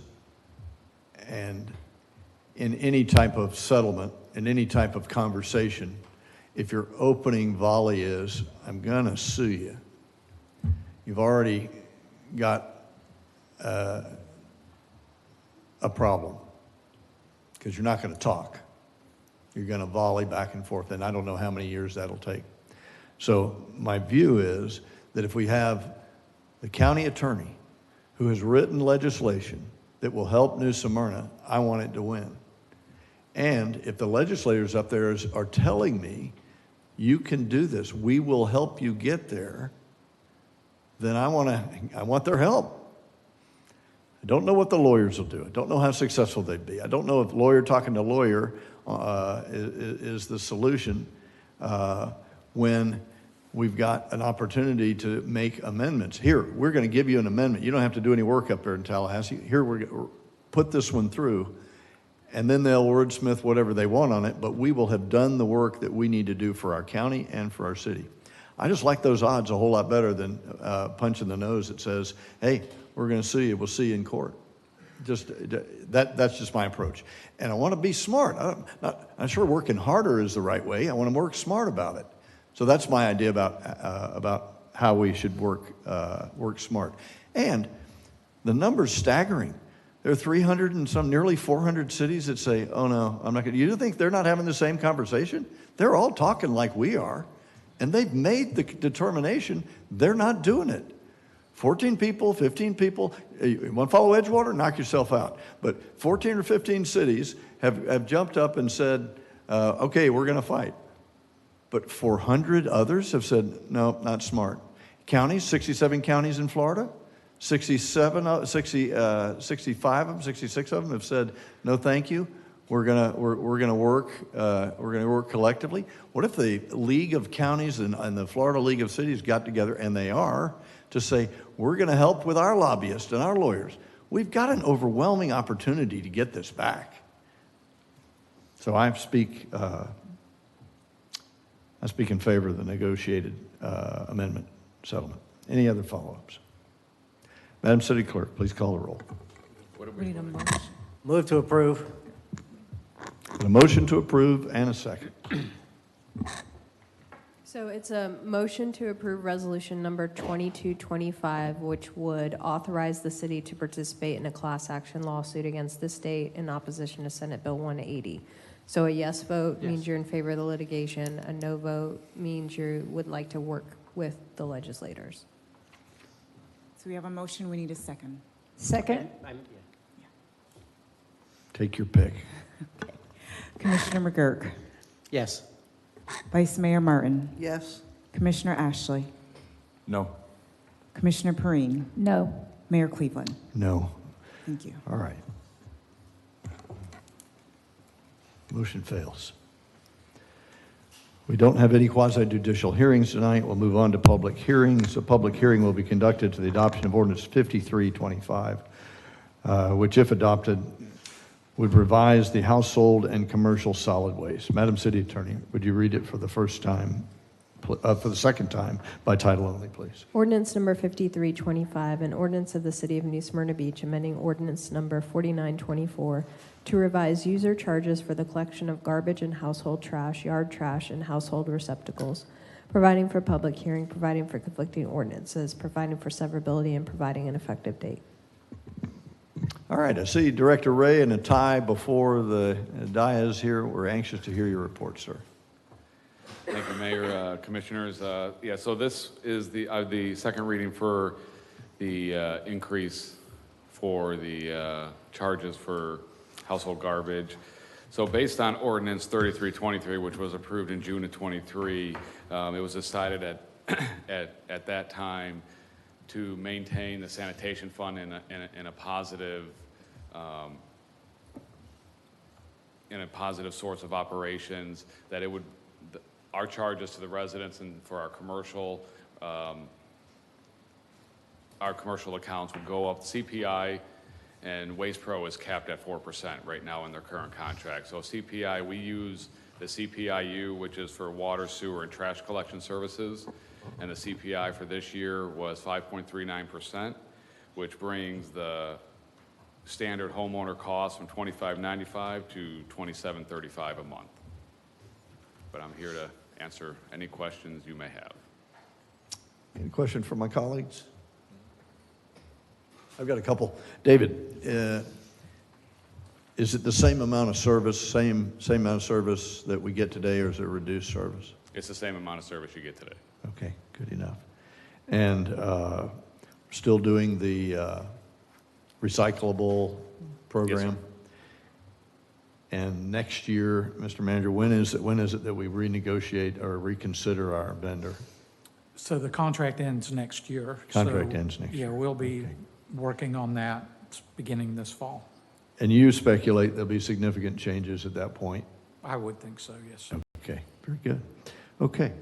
and in any type of settlement, in any type of conversation, if your opening volley is, I'm going to sue you, you've already got a problem because you're not going to talk. You're going to volley back and forth, and I don't know how many years that'll take. So my view is that if we have the county attorney who has written legislation that will help New Smyrna, I want it to win. And if the legislators up there are telling me, you can do this, we will help you get there, then I want their help. I don't know what the lawyers will do. I don't know how successful they'd be. I don't know if lawyer talking to lawyer is the solution when we've got an opportunity to make amendments. Here, we're going to give you an amendment. You don't have to do any work up there in Tallahassee. Here, we're put this one through, and then they'll wordsmith whatever they want on it, but we will have done the work that we need to do for our county and for our city. I just like those odds a whole lot better than punch in the nose that says, hey, we're going to sue you, we'll see you in court. That's just my approach. And I want to be smart. I'm sure working harder is the right way. I want to work smart about it. So that's my idea about how we should work smart. And the number's staggering. There are 300 and some, nearly 400 cities that say, oh no, I'm not going to. You think they're not having the same conversation? They're all talking like we are. And they've made the determination they're not doing it. 14 people, 15 people, you want to follow Edgewater? Knock yourself out. But 14 or 15 cities have jumped up and said, okay, we're going to fight. But 400 others have said, no, not smart. Counties, 67 counties in Florida, 65 of them, 66 of them have said, no, thank you. We're gonna work collectively. What if the League of Counties and the Florida League of Cities got together, and they are, to say, we're gonna help with our lobbyists and our lawyers? We've got an overwhelming opportunity to get this back. So I speak in favor of the negotiated amendment settlement. Any other follow-ups? Madam City Clerk, please call the roll. We need a motion. Move to approve. A motion to approve and a second. So it's a motion to approve resolution number 2225, which would authorize the city to participate in a class action lawsuit against the state in opposition to Senate Bill 180. So a yes vote means you're in favor of the litigation. A no vote means you would like to work with the legislators. So we have a motion, we need a second. Second? Take your pick. Okay. Commissioner McGurk. Yes. Vice Mayor Martin. Yes. Commissioner Ashley. No. Commissioner Perrine. No. Mayor Cleveland. No. Thank you. All right. Motion fails. We don't have any quasi-judicial hearings tonight. We'll move on to public hearings. A public hearing will be conducted to the adoption of ordinance 5325, which, if adopted, would revise the household and commercial solid waste. Madam City Attorney, would you read it for the second time by title only, please? Ordinance number 5325, an ordinance of the City of New Smyrna Beach amending ordinance number 4924 to revise user charges for the collection of garbage and household trash, yard trash, and household receptacles, providing for public hearing, providing for conflicting ordinances, providing for severability, and providing an effective date. All right, I see Director Ray and a tie before the dais here. We're anxious to hear your report, sir. Thank you, Mayor, Commissioners. Yeah, so this is the second reading for the increase for the charges for household garbage. So based on ordinance 3323, which was approved in June of 23, it was decided at that time to maintain the sanitation fund in a positive source of operations, that it would, our charges to the residents and for our commercial accounts would go up. CPI and Waste Pro is capped at 4% right now in their current contract. So CPI, we use the CPIU, which is for water, sewer, and trash collection services. And the CPI for this year was 5.39%, which brings the standard homeowner cost from $25.95 to $27.35 a month. But I'm here to answer any questions you may have. Any question from my colleagues? I've got a couple. David, is it the same amount of service, same amount of service that we get today, or is it reduced service? It's the same amount of service you get today. Okay, good enough. And still doing the recyclable program. And next year, Mr. Manager, when is it that we renegotiate or reconsider our vendor? So the contract ends next year. Contract So, ends next year. Yeah, we'll be working on that beginning this fall. And you speculate there'll be significant changes at that point? I would think so, yes. Okay, very good. Okay.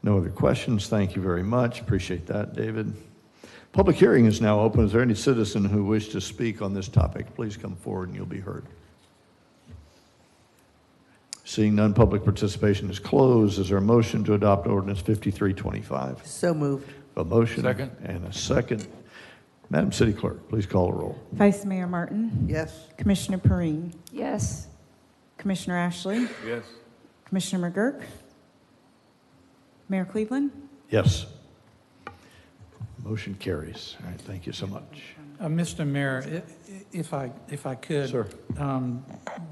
No other questions. Thank you very much. Appreciate that, David. Public hearing is now open. Is there any citizen who wish to speak on this topic? Please come forward and you'll be heard. Seeing none, public participation is closed. Is there a motion to adopt ordinance 5325? So moved. A motion Second. and a second. Madam City Clerk, please call the roll. Vice Mayor Martin? Yes. Commissioner Perine? Yes. Commissioner Ashley? Yes. Commissioner McGurk? Mayor Cleveland? Yes. Motion carries. All right, thank you so much. Mr. Mayor, if I could. Sir.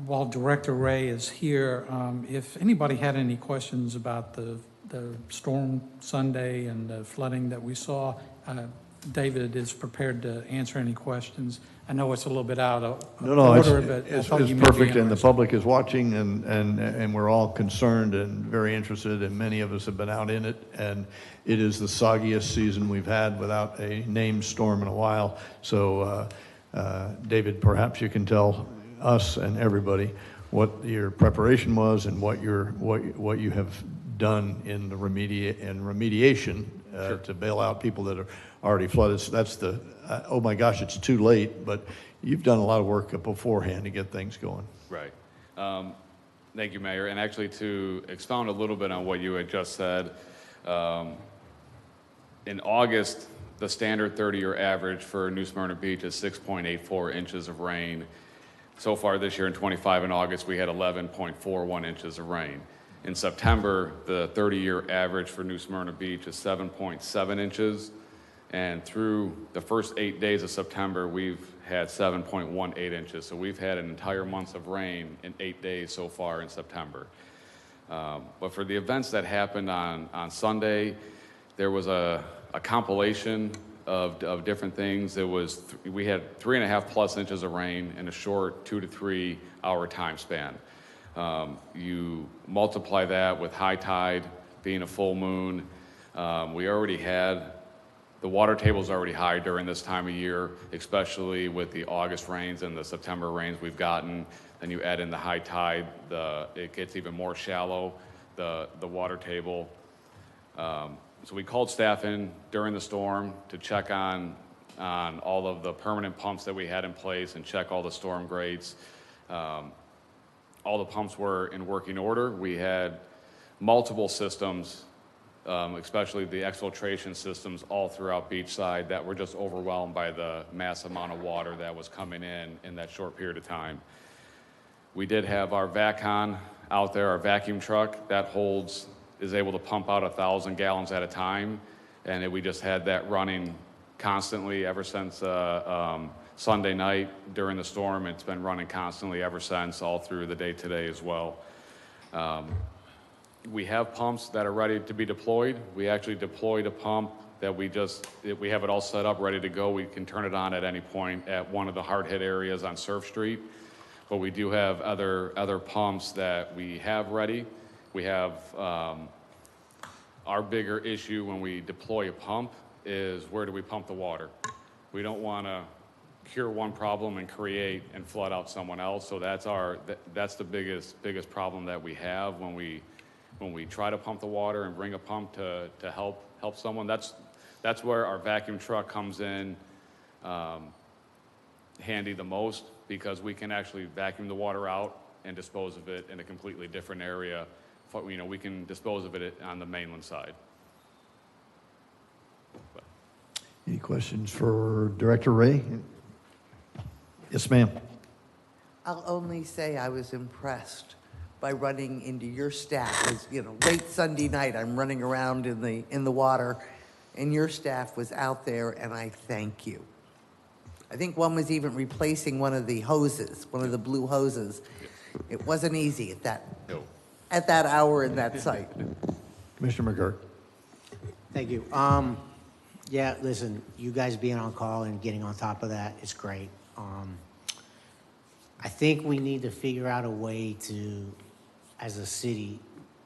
While Director Ray is here, if anybody had any questions about the storm Sunday and the flooding that we saw, David is prepared to answer any questions. I know it's a little bit out of order, but I it's thought you may be perfect, and the interested. public is watching, and we're all concerned and very interested, and many of us have been out in it, and it is the soggiest season we've had without a named storm in a while. So, David, perhaps you can tell us and everybody what your preparation was and what you have done in the remediation to bail out people that are already flooded. So that's oh my gosh, it's too late, but you've done a lot of work beforehand to get things going. Right. Thank you, Mayor. And actually, to expound a little bit on what you had just said, in August, the standard 30-year average for New Smyrna Beach is 6.84 inches of rain. So far this year in 25 in August, we had 11.41 inches of rain. In September, the 30-year average for New Smyrna Beach is 7.7 inches. And through the first 8 days of September, we've had 7.18 inches. So we've had an entire month of rain in 8 days so far in September. But for the events that happened on Sunday, there was a compilation of different things. We had 3.5+ inches of rain in a short 2 to 3 hour time span. You multiply that with high tide being a full moon. We already had the water table's already high during this time of year, especially with the August rains and the September rains we've gotten. Then you add in the high tide, it gets even more shallow, the water table. So we called staff in during the storm to check on all of the permanent pumps that we had in place and check all the storm grates. All the pumps were in working order. We had multiple systems, especially the exfiltration systems all throughout Beachside, that were just overwhelmed by the mass amount of water that was coming in that short period of time. We did have our VACCON out there, our vacuum truck, that is able to pump out 1,000 gallons at a time, and we just had that running constantly ever since Sunday night during the storm. It's been running constantly ever since, all through the day today as well. We have pumps that are ready to be deployed. We actually deployed a pump that we have it all set up, ready to go. We can turn it on at any point at one of the hard-hit areas on Surf Street. But we do have other pumps that we have ready. We have our bigger issue when we deploy a pump is where do we pump the water? We don't want to cure one problem and create and flood out someone else. So that's the biggest problem that we have when we try to pump the water and bring a pump to help someone. That's where our vacuum truck comes in handy the most, because we can actually vacuum the water out and dispose of it in a completely different area. We can dispose of it on the mainland side. Any questions for Director Ray? Yes, ma'am. I'll only say I was impressed by running into your staff. It was, late Sunday night, I'm running around in the water, and your staff was out there, and I thank you. I think one was even replacing one of the hoses, one of the blue hoses. It wasn't easy at that hour in that site. Commissioner McGurk. Thank you. Yeah, listen, you guys being on call and getting on top of that is great. I think we need to figure out a way to, as a city,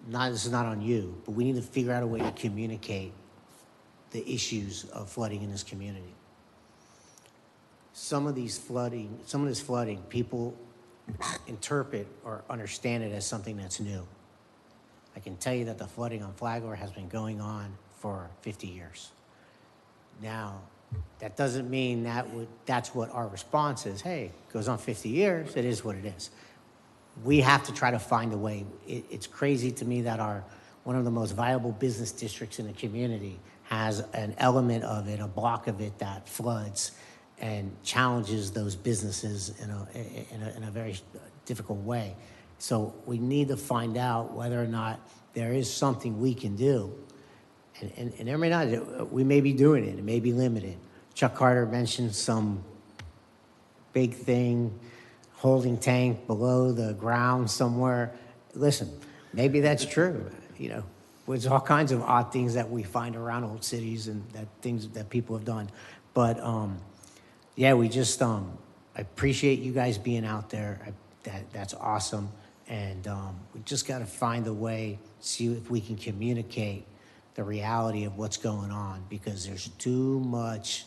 this is not on you, but we need to figure out a way to communicate the issues of flooding in this community. Some of this flooding, people interpret or understand it as something that's new. I can tell you that the flooding on Flagler has been going on for 50 years. Now, that doesn't mean that's what our response is. Hey, it goes on 50 years, it is what it is. We have to try to find a way. It's crazy to me that one of the most viable business districts in the community has an element of it, a block of it that floods and challenges those businesses in a very difficult way. So we need to find out whether or not there is something we can do. And there may not, we may be doing it may be limited. Chuck Carter mentioned some big thing, holding tank below the ground somewhere. Listen, maybe that's true. You know, there's all kinds of odd things that we find around old cities and things that people have done. But yeah, we just I appreciate you guys being out there. That's awesome. And we just got to find a way, see if we can communicate the reality of what's going on, because there's too much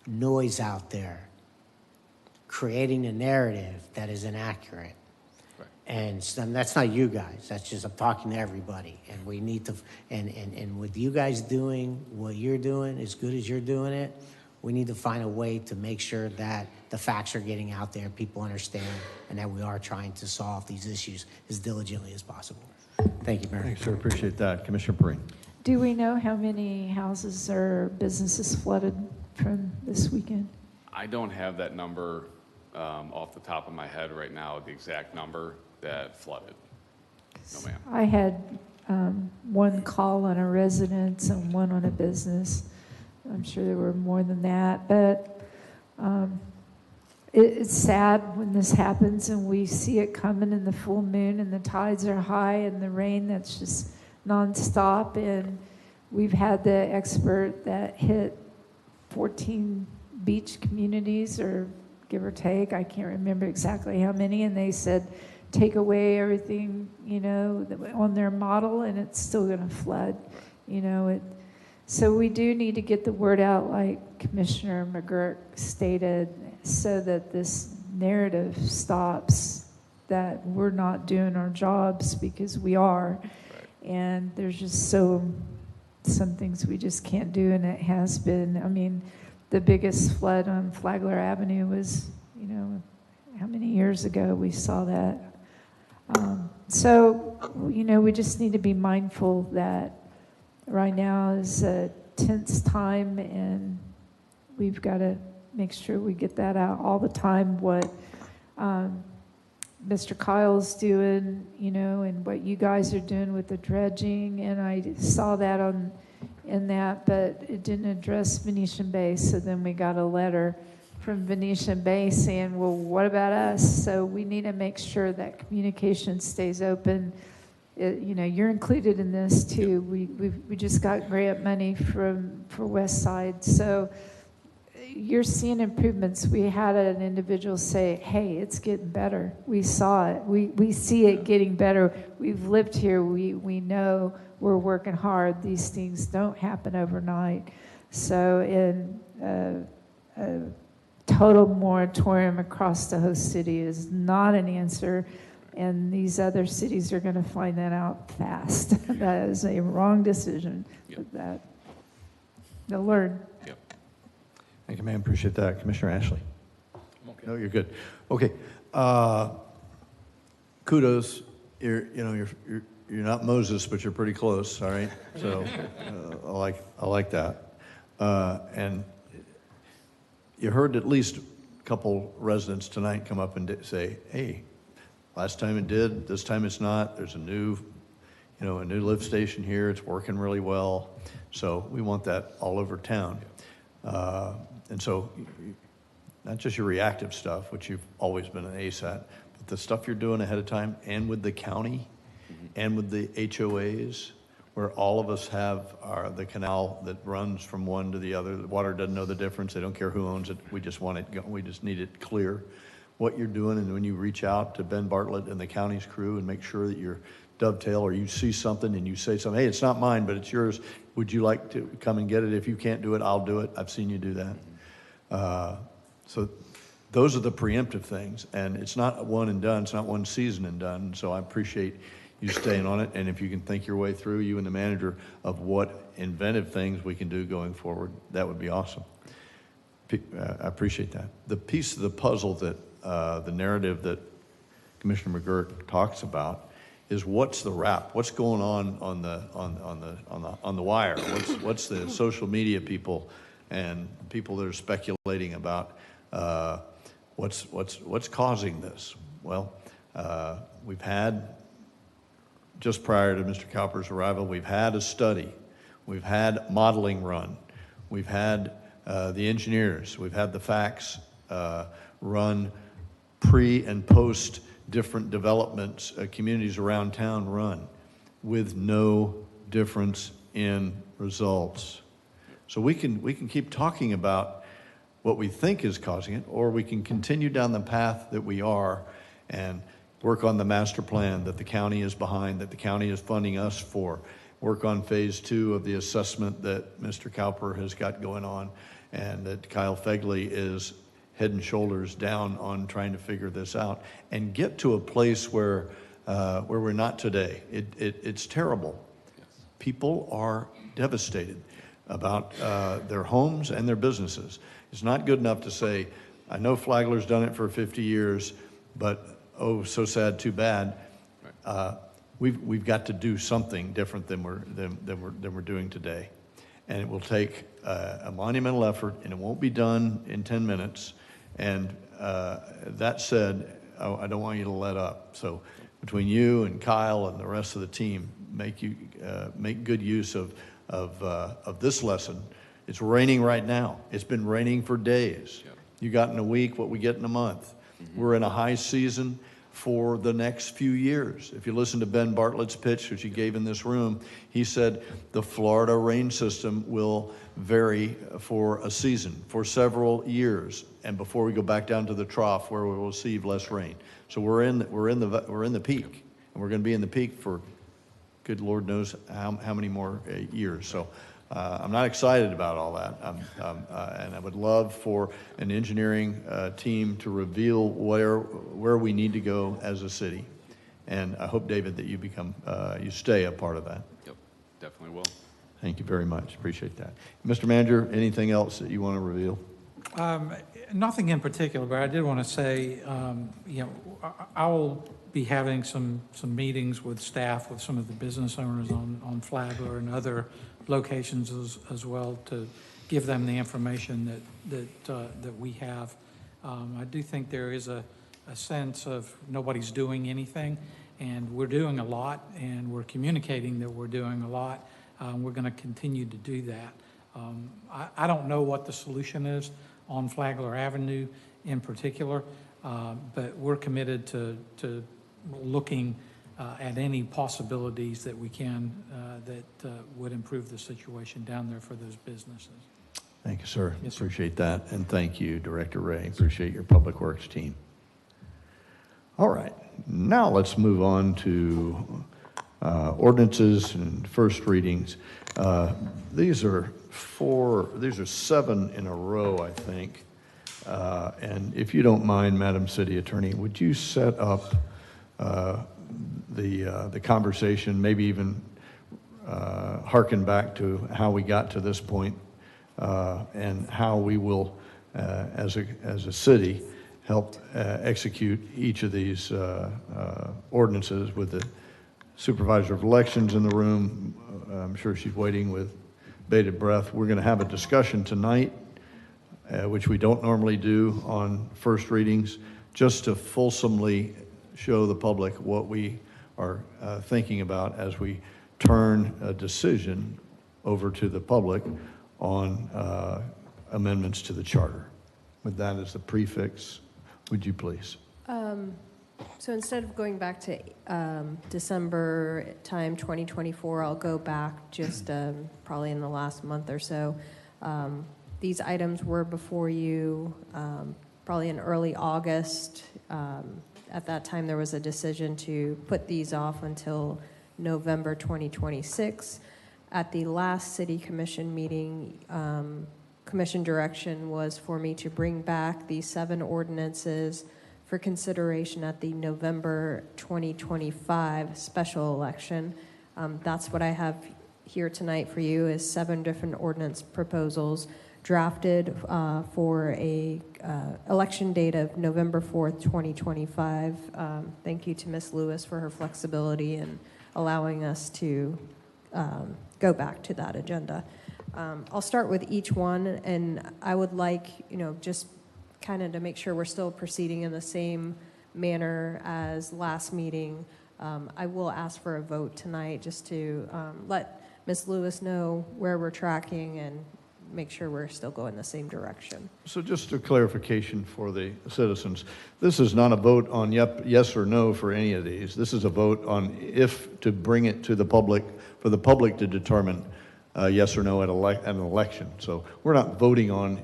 noise out there creating a narrative that is inaccurate. Right. And that's not you guys. That's just, I'm talking to everybody. And we need to, and with you guys doing what you're doing, as good as you're doing it, we need to find a way to make sure that the facts are getting out there, people understand, and that we are trying to solve these issues as diligently as possible. Thank you, Mayor. Thanks, sir. Appreciate that. Commissioner Perrine. Do we know how many houses or businesses flooded from this weekend? I don't have that number off the top of my head right now, the exact number that flooded. No, ma'am. I had one call on a residence and one on a business. I'm sure there were more than that, but it's sad when this happens and we see it coming in the full moon and the tides are high and the rain that's just nonstop. And we've had the expert that hit 14 beach communities, or give or take, I can't remember exactly how many, and they said take away everything, you know, on their model and it's still going to flood, you know. So we do need to get the word out, like Commissioner McGurk stated, so that this narrative stops that we're not doing our jobs, because we are. Right. And there's just some things we just can't do, and it has been. I mean, the biggest flood on Flagler Avenue was, you know, how many years ago we saw that. So, you know, we just need to be mindful that right now is a tense time, and we've got to make sure we get that out all the time, what Mr. Kyle's doing, you know, and what you guys are doing with the dredging. And I saw that in that, but it didn't address Venetian Bay. So then we got a letter from Venetian Bay saying, well, what about us? So we need to make sure that communication stays open. You know, you're included in this too. We just got grant money for West Side. So you're seeing improvements. We had an individual say, hey, it's getting better. We saw it. We see it getting better. We've lived here. We know we're working hard. These things don't happen overnight. So in a total moratorium across the host city is not an answer. And these other cities are going to find that out fast. That is a wrong decision. Yep. That they'll learn. Yep. Thank you, ma'am. Appreciate that. Commissioner Ashley. Okay. No, you're good. Okay. Kudos. You're not Moses, but you're pretty close. All right. So I like that. And you heard at least a couple residents tonight come up and say, "Hey, last time it did. This time it's not. There's a new lift station here. It's working really well." So we want that all over town. And so not just your reactive stuff, which you've always been an ace at, but the stuff you're doing ahead of time, and with the county, and with the HOAs, where all of us have the canal that runs from one to the other. The water doesn't know the difference. They don't care who owns it. We just want it. We just need it clear. what you're doing, and when you reach out to Ben Bartlett and the county's crew and make sure that you're dovetail, or you see something and you say something, hey, it's not mine, but it's yours. Would you like to come and get it? If you can't do it, I'll do it. I've seen you do that. So those are the preemptive things, and it's not one and done. It's not one season and done. So I appreciate you staying on it, and if you can think your way through, you and the manager, of what inventive things we can do going forward, that would be awesome. I appreciate that. The piece of the puzzle that the narrative that Commissioner McGurk talks about is what's the wrap? What's going on the wire? What's the social media people and people that are speculating about what's causing this? Well, we've had, just prior to Mr. Cowper's arrival, we've had a study, we've had modeling run, we've had the engineers, we've had the facts run pre and post different developments, communities around town run, with no difference in results. So we can keep talking about what we think is causing it, or we can continue down the path that we are and work on the master plan that the county is behind, that the county is funding us for, work on phase 2 of the assessment that Mr. Cowper has got going on, and that Kyle Fegley is head and shoulders down on trying to figure this out and get to a place where we're not today. It's terrible. People are devastated about their homes and their businesses. It's not good enough to say, I know Flagler's done it for 50 years, but oh, so sad, too bad. We've got to do something different than we're doing today. And it will take a monumental effort, and it won't be done in 10 minutes. And that said, I don't want you to let up. So between you and Kyle and the rest of the team, make good use of this lesson. It's raining right now. It's been raining for days. Yep. You got in a week what we get in a month. Mm-hmm. We're in a high season for the next few years. If you listen to Ben Bartlett's pitch, which he gave in this room, he said the Florida rain system will vary for a season, for several years, and before we go back down to the trough where we will receive less rain. So we're in the peak, and we're going to be in the peak for good Lord knows how many more years. So I'm not excited about all that, and I would love for an engineering team to reveal where we need to go as a city. And I hope, David, that you stay a part of that. Yep, definitely will. Thank you very much. Appreciate that. Mr. Manager, anything else that you want to reveal? Nothing in particular, but I did want to say, I will be having some meetings with staff, with some of the business owners on Flagler and other locations as well, to give them the information that we have. I do think there is a sense of nobody's doing anything, and we're doing a lot, and we're communicating that we're doing a lot. We're going to continue to do that. I don't know what the solution is on Flagler Avenue in particular, but we're committed to looking at any possibilities that we can that would improve the situation down there for those businesses. Thank you, sir. Yes, sir. Appreciate that. And thank you, Director Ray. Appreciate your Public Works team. All right. Now let's move on to ordinances and first readings. These are 7 in a row, I think. And if you don't mind, Madam City Attorney, would you set up the conversation, maybe even hearken back to how we got to this point, and how we will, as a city, help execute each of these ordinances with the Supervisor of Elections in the room. I'm sure she's waiting with bated breath. We're going to have a discussion tonight, which we don't normally do on first readings, just to fulsomely show the public what we are thinking about as we turn a decision over to the public on amendments to the charter. With that as the prefix, would you please? So instead of going back to December time 2024, I'll go back just probably in the last month or so. These items were before you probably in early August. At that time, there was a decision to put these off until November 2026. At the last city commission meeting, commission direction was for me to bring back the 7 ordinances for consideration at the November 2025 special election. That's what I have here tonight for you, is 7 different ordinance proposals drafted for a election date of November 4th, 2025. Thank you to Ms. Lewis for her flexibility in allowing us to go back to that agenda. I'll start with each one, and I would like, just kind of to make sure we're still proceeding in the same manner as last meeting. I will ask for a vote tonight just to let Ms. Lewis know where we're tracking and make sure we're still going the same direction. So just a clarification for the citizens. This is not a vote on yes or no for any of these. This is a vote on if to bring it to the public, for the public to determine yes or no at an election. So we're not voting on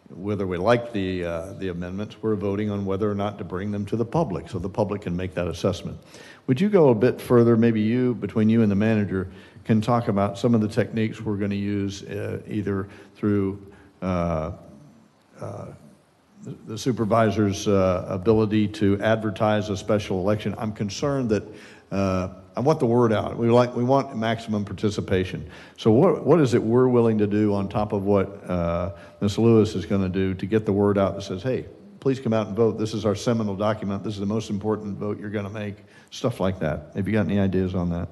whether we like the amendments. We're voting on whether or not to bring them to the public so the public can make that assessment. Would you go a bit further, maybe between you and the manager, can talk about some of the techniques we're going to use either through the supervisor's ability to advertise a special election. I'm concerned that I want the word out. We want maximum participation. So what is it we're willing to do on top of what Ms. Lewis is going to do to get the word out that says, hey, please come out and vote. This is our seminal document. This is the most important vote you're going to make. Stuff like that. Have you got any ideas on that?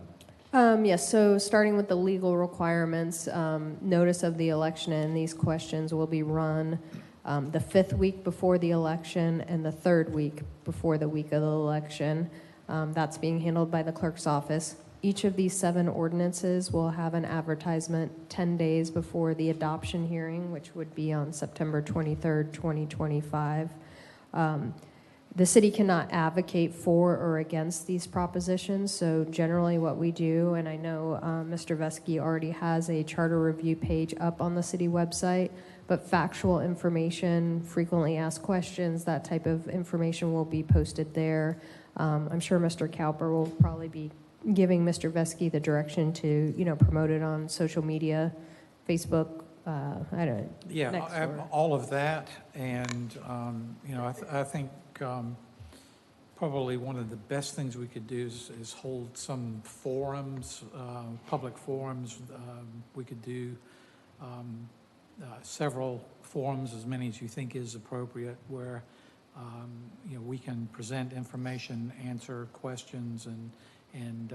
Yes, so starting with the legal requirements, notice of the election and these questions will be run the 5th week before the election and the 3rd week before the week of the election. That's being handled by the clerk's office. Each of these 7 ordinances will have an advertisement 10 days before the adoption hearing, which would be on September 23rd, 2025. The city cannot advocate for or against these propositions, so generally what we do, and I know Mr. Vesky already has a charter review page up on the city website, but factual information, frequently asked questions, that type of information will be posted there. I'm sure Mr. Cowper will probably be giving Mr. Vesky the direction to, promote it on social media, Facebook, all of that, and I think probably one of the best things we could do is hold some forums, public forums. We could do several forums, as many as you think is appropriate, where we can present information, answer questions, and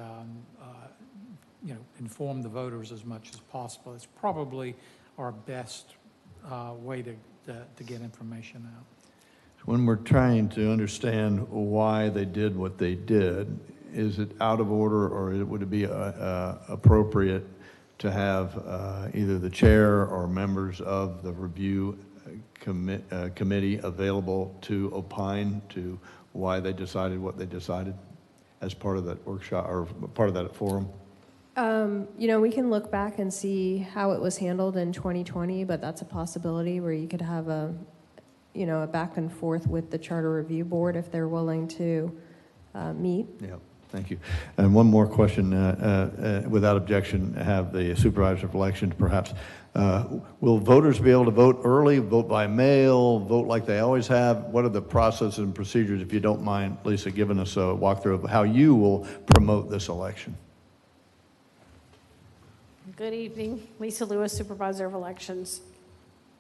inform the voters as much as possible. It's probably our best way to get information out. When we're trying to understand why they did what they did, is it out of order, or would it be appropriate to have either the chair or members of the review committee available to opine to why they decided what they decided as part of that workshop or part of that forum? We can look back and see how it was handled in 2020, but that's a possibility where you could have a back and forth with the Charter Review Board if they're willing to meet. Yeah, thank you. And one more question, without objection, have the supervisor of elections perhaps. Will voters be able to vote early, vote by mail, vote like they always have? What are the processes and procedures, if you don't mind, Lisa, giving us a walkthrough of how you will promote this election? Good evening. Lisa Lewis, Supervisor of Elections.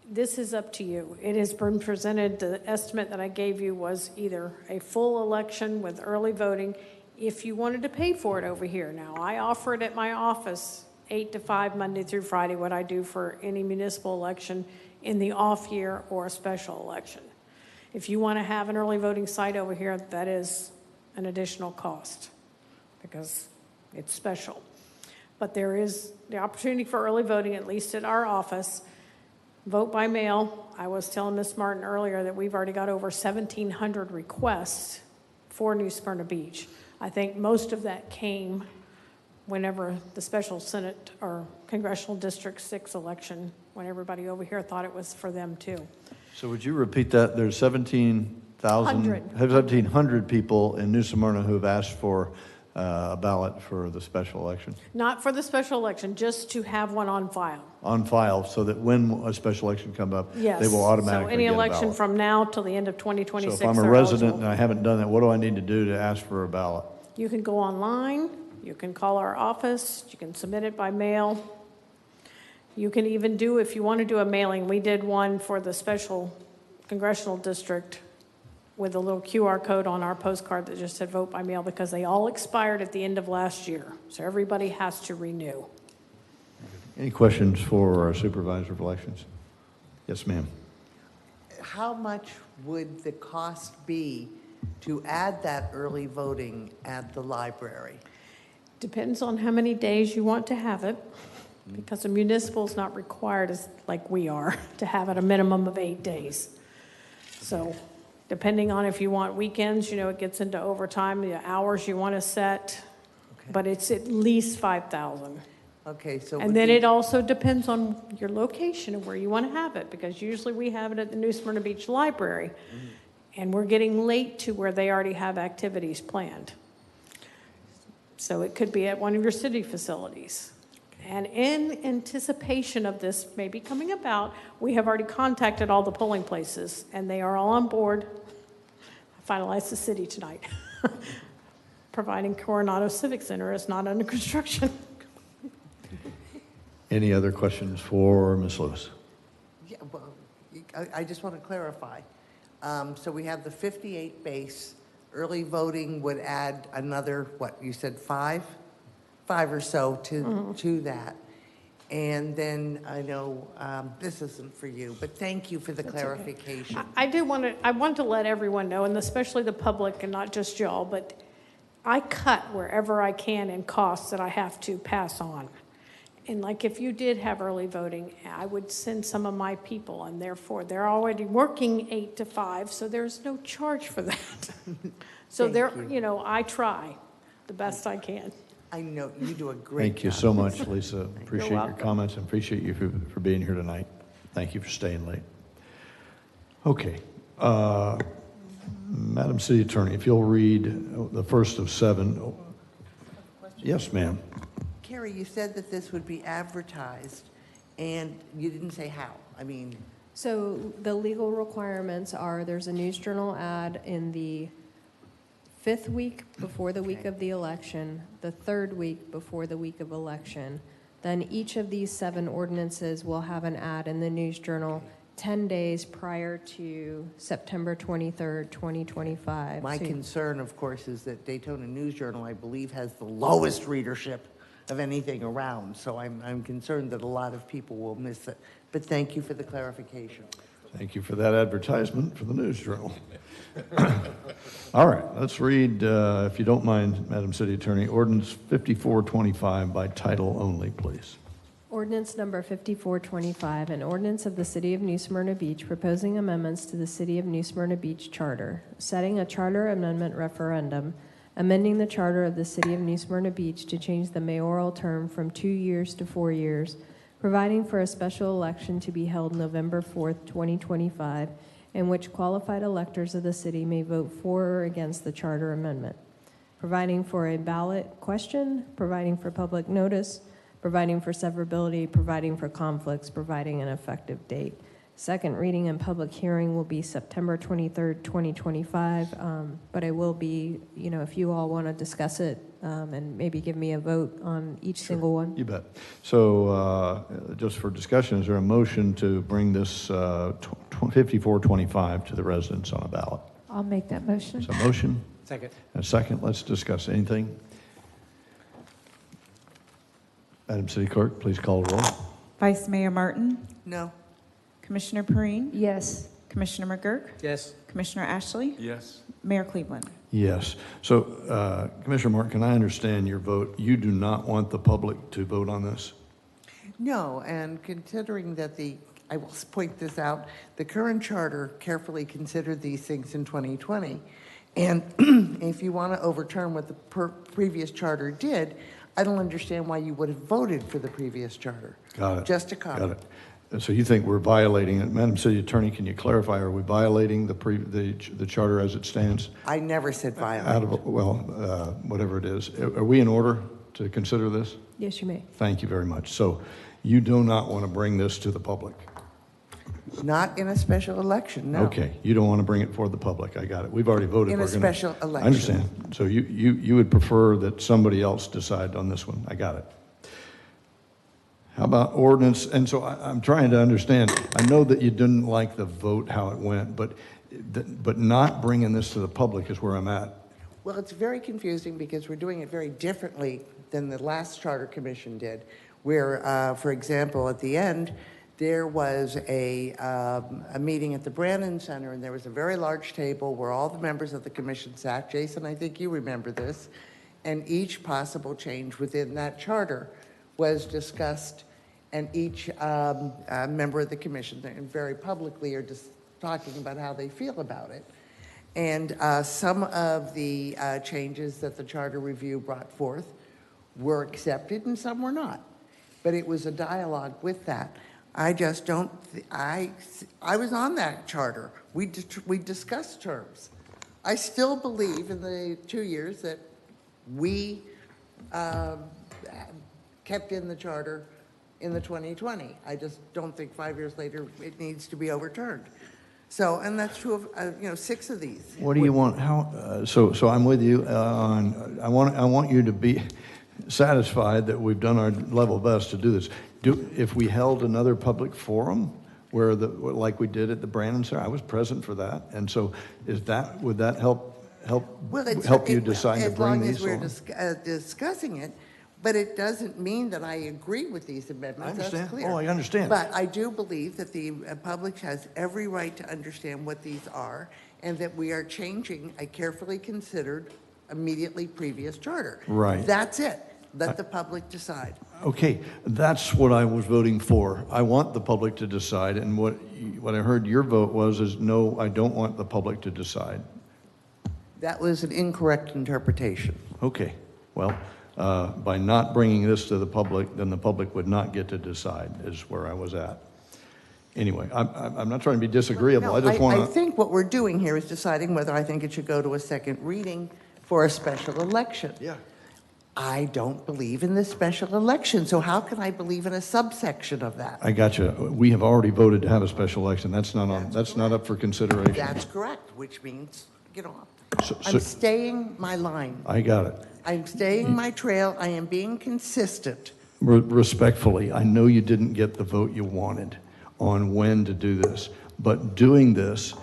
This is up to you. It has been presented, the estimate that I gave you was either a full election with early voting if you wanted to pay for it over here. Now, I offer it at my office 8 to 5, Monday through Friday, what I do for any municipal election in the off year or a special election. If you want to have an early voting site over here, that is an additional cost because it's special. But there is the opportunity for early voting, at least at our office. Vote by mail. I was telling Ms. Martin earlier that we've already got over 1,700 requests for New Smyrna Beach. I think most of that came whenever the special Senate or Congressional District 6 election, when everybody over here thought it was for them too. So would you repeat that? There's 1,700 people in New Smyrna who have asked for a ballot for the special election Not for the special election, just to have one on file. on file, so that when a special election comes up, Yes. they will automatically So any get a election ballot. from now till the end of So 2026, if I'm a they're resident eligible. and I haven't done that, what do I need to do to ask for a ballot? You can go online, you can call our office, you can submit it by mail. You can even do, if you want to do a mailing, we did one for the special congressional district with a little QR code on our postcard that just said vote by mail, because they all expired at the end of last year. So everybody has to renew. Any questions for our supervisor of elections? Yes, ma'am. How much would the cost be to add that early voting at the library? Depends on how many days you want to have it, because a municipal is not required, as like we are, to have it a minimum of 8 days. So depending on if you want weekends, it gets into overtime, the hours you want to set, but it's at least 5,000. Okay, so. And then it also depends on your location and where you want to have it, because usually we have it at the New Smyrna Beach Library, and we're getting late to where they already have activities planned. So it could be at one of your city facilities. And in anticipation of this maybe coming about, we have already contacted all the polling places, and they are all on board. I finalized the city tonight, providing Coronado Civic Center is not under construction. Any other questions for Ms. Lewis? Yeah, well, I just want to clarify. So we have the 58 base. Early voting would add another, what, you said five or so to that. And then I know this isn't for you, but thank you for the clarification. I want to let everyone know, and especially the public and not just y'all, but I cut wherever I can in costs that I have to pass on. And like if you did have early voting, I would send some of my people, and therefore they're already working 8 to 5, so there's no charge for that. So I try the best I can. I know you do a great job. Thank you so much, Lisa. Appreciate your welcome. comments and appreciate you for being here tonight. Thank you for staying late. Okay. Madam City Attorney, if you'll read the first of 7. Yes, ma'am. Carrie, you said that this would be advertised, and you didn't say how. So the legal requirements are, there's a News Journal ad in the 5th week before the week of the election, the 3rd week before the week of election. Then each of these 7 ordinances will have an ad in the News Journal 10 days prior to September 23rd, 2025. My So- concern, of course, is that Daytona News Journal, I believe, has the lowest readership of anything around. So I'm concerned that a lot of people will miss it. But thank you for the clarification. Thank you for that advertisement for the News Journal. All right, let's read, if you don't mind, Madam City Attorney, Ordinance 5425 by title only, please. Ordinance number 5425, an ordinance of the City of New Smyrna Beach proposing amendments to the City of New Smyrna Beach Charter, setting a charter amendment referendum, amending the charter of the City of New Smyrna Beach to change the mayoral term from 2 years to 4 years, providing for a special election to be held November 4th, 2025, in which qualified electors of the city may vote for or against the charter amendment, providing for a ballot question, providing for public notice, providing for severability, providing for conflicts, providing an effective date. Second reading and public hearing will be September 23rd, 2025, but it will be, if you all want to discuss it and maybe give me a vote on each single one. You bet. So just for discussion, is there a motion to bring this 5425 to the residents on a ballot? I'll make that motion. So motion? Second. And a second, let's discuss anything. Madam City Clerk, please call the roll. Vice Mayor Martin? No. Commissioner Perine? Yes. Commissioner McGurk? Yes. Commissioner Ashley? Yes. Mayor Cleveland? Yes. So, Commissioner Martin, can I understand your vote? You do not want the public to vote on this? No, and considering that I will point this out, the current charter carefully considered these things in 2020. And if you want to overturn what the previous charter did, I don't understand why you would have voted for the previous charter. Got it. Just a comment. Got it. So you think we're violating it? Madam City Attorney, can you clarify, are we violating the charter as it stands? I never said violate. Whatever it is. Are we in order to consider this? Yes, you may. Thank you very much. So you do not want to bring this to the public? Not in a special election, no. Okay, you don't want to bring it for the public. I got it. We've already voted. In a We're gonna- special election. I understand. So you would prefer that somebody else decide on this one. I got it. How about ordinance? And so I'm trying to understand. I know that you didn't like the vote, how it went, but not bringing this to the public is where I'm at. Well, it's very confusing because we're doing it very differently than the last Charter Commission did, where, for example, at the end, there was a meeting at the Brannan Center, and there was a very large table where all the members of the commission sat. Jason, I think you remember this. And each possible change within that charter was discussed, and each member of the commission, and very publicly, are just talking about how they feel about it. And some of the changes that the Charter Review brought forth were accepted, and some were not. But it was a dialogue with that. I just don't, I was on that charter. We discussed terms. I still believe in the 2 years that we kept in the charter in the 2020. I just don't think 5 years later it needs to be overturned. So, and that's true of, 6 of these. What do you want? How? So I'm with you on. I want you to be satisfied that we've done our level best to do this. If we held another public forum where like we did at the Brannan Center, I was present for that, and so would that help you decide to bring these as long as we're discussing it? But it doesn't mean that I agree with these amendments. I understand. That's clear. Oh, I understand. But I do believe that the public has every right to understand what these are, and that we are changing a carefully considered, immediately previous charter. Right. That's it. Let the public decide. Okay, that's what I was voting for. I want the public to decide, and what I heard your vote is no, I don't want the public to decide. That was an incorrect interpretation. Okay, well, by not bringing this to the public, then the public would not get to decide, is where I was at. Anyway, I'm not trying to be disagreeable. No, I just want to. I think what we're doing here is deciding whether I think it should go to a second reading for a special election. Yeah. I don't believe in this special election, so how can I believe in a subsection of that? I got you. We have already voted to have a special election. That's not on. That's not up for consideration. That's correct, which means, So- I'm staying my line. I got it. I'm staying my trail. I am being consistent. Respectfully, I know you didn't get the vote you wanted on when to do this, but doing this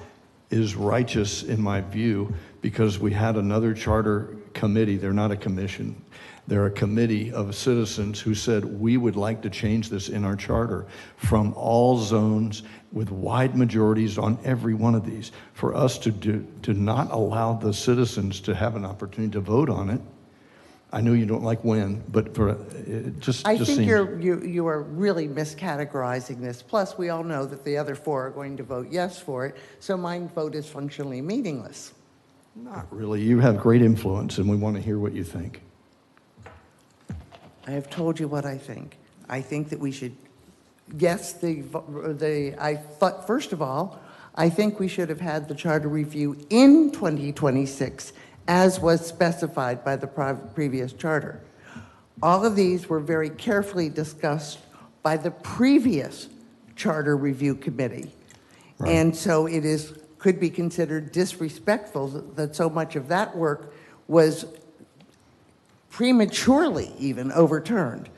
is righteous in my view because we had another charter committee. They're not a commission. They're a committee of citizens who said, we would like to change this in our charter from all zones with wide majorities on every one of these. For us to not allow the citizens to have an opportunity to vote on it, I know you don't like when, but for it just I think seems. you are really miscategorizing this. Plus, we all know that the other 4 are going to vote yes for it, so my vote is functionally meaningless. Not really. You have great influence, and we want to hear what you think. I have told you what I think. I think that we should, yes, first of all, I think we should have had the charter review in 2026 as was specified by the previous charter. All of these were very carefully discussed by the previous charter review committee. Right. And so could be considered disrespectful that so much of that work was prematurely even overturned.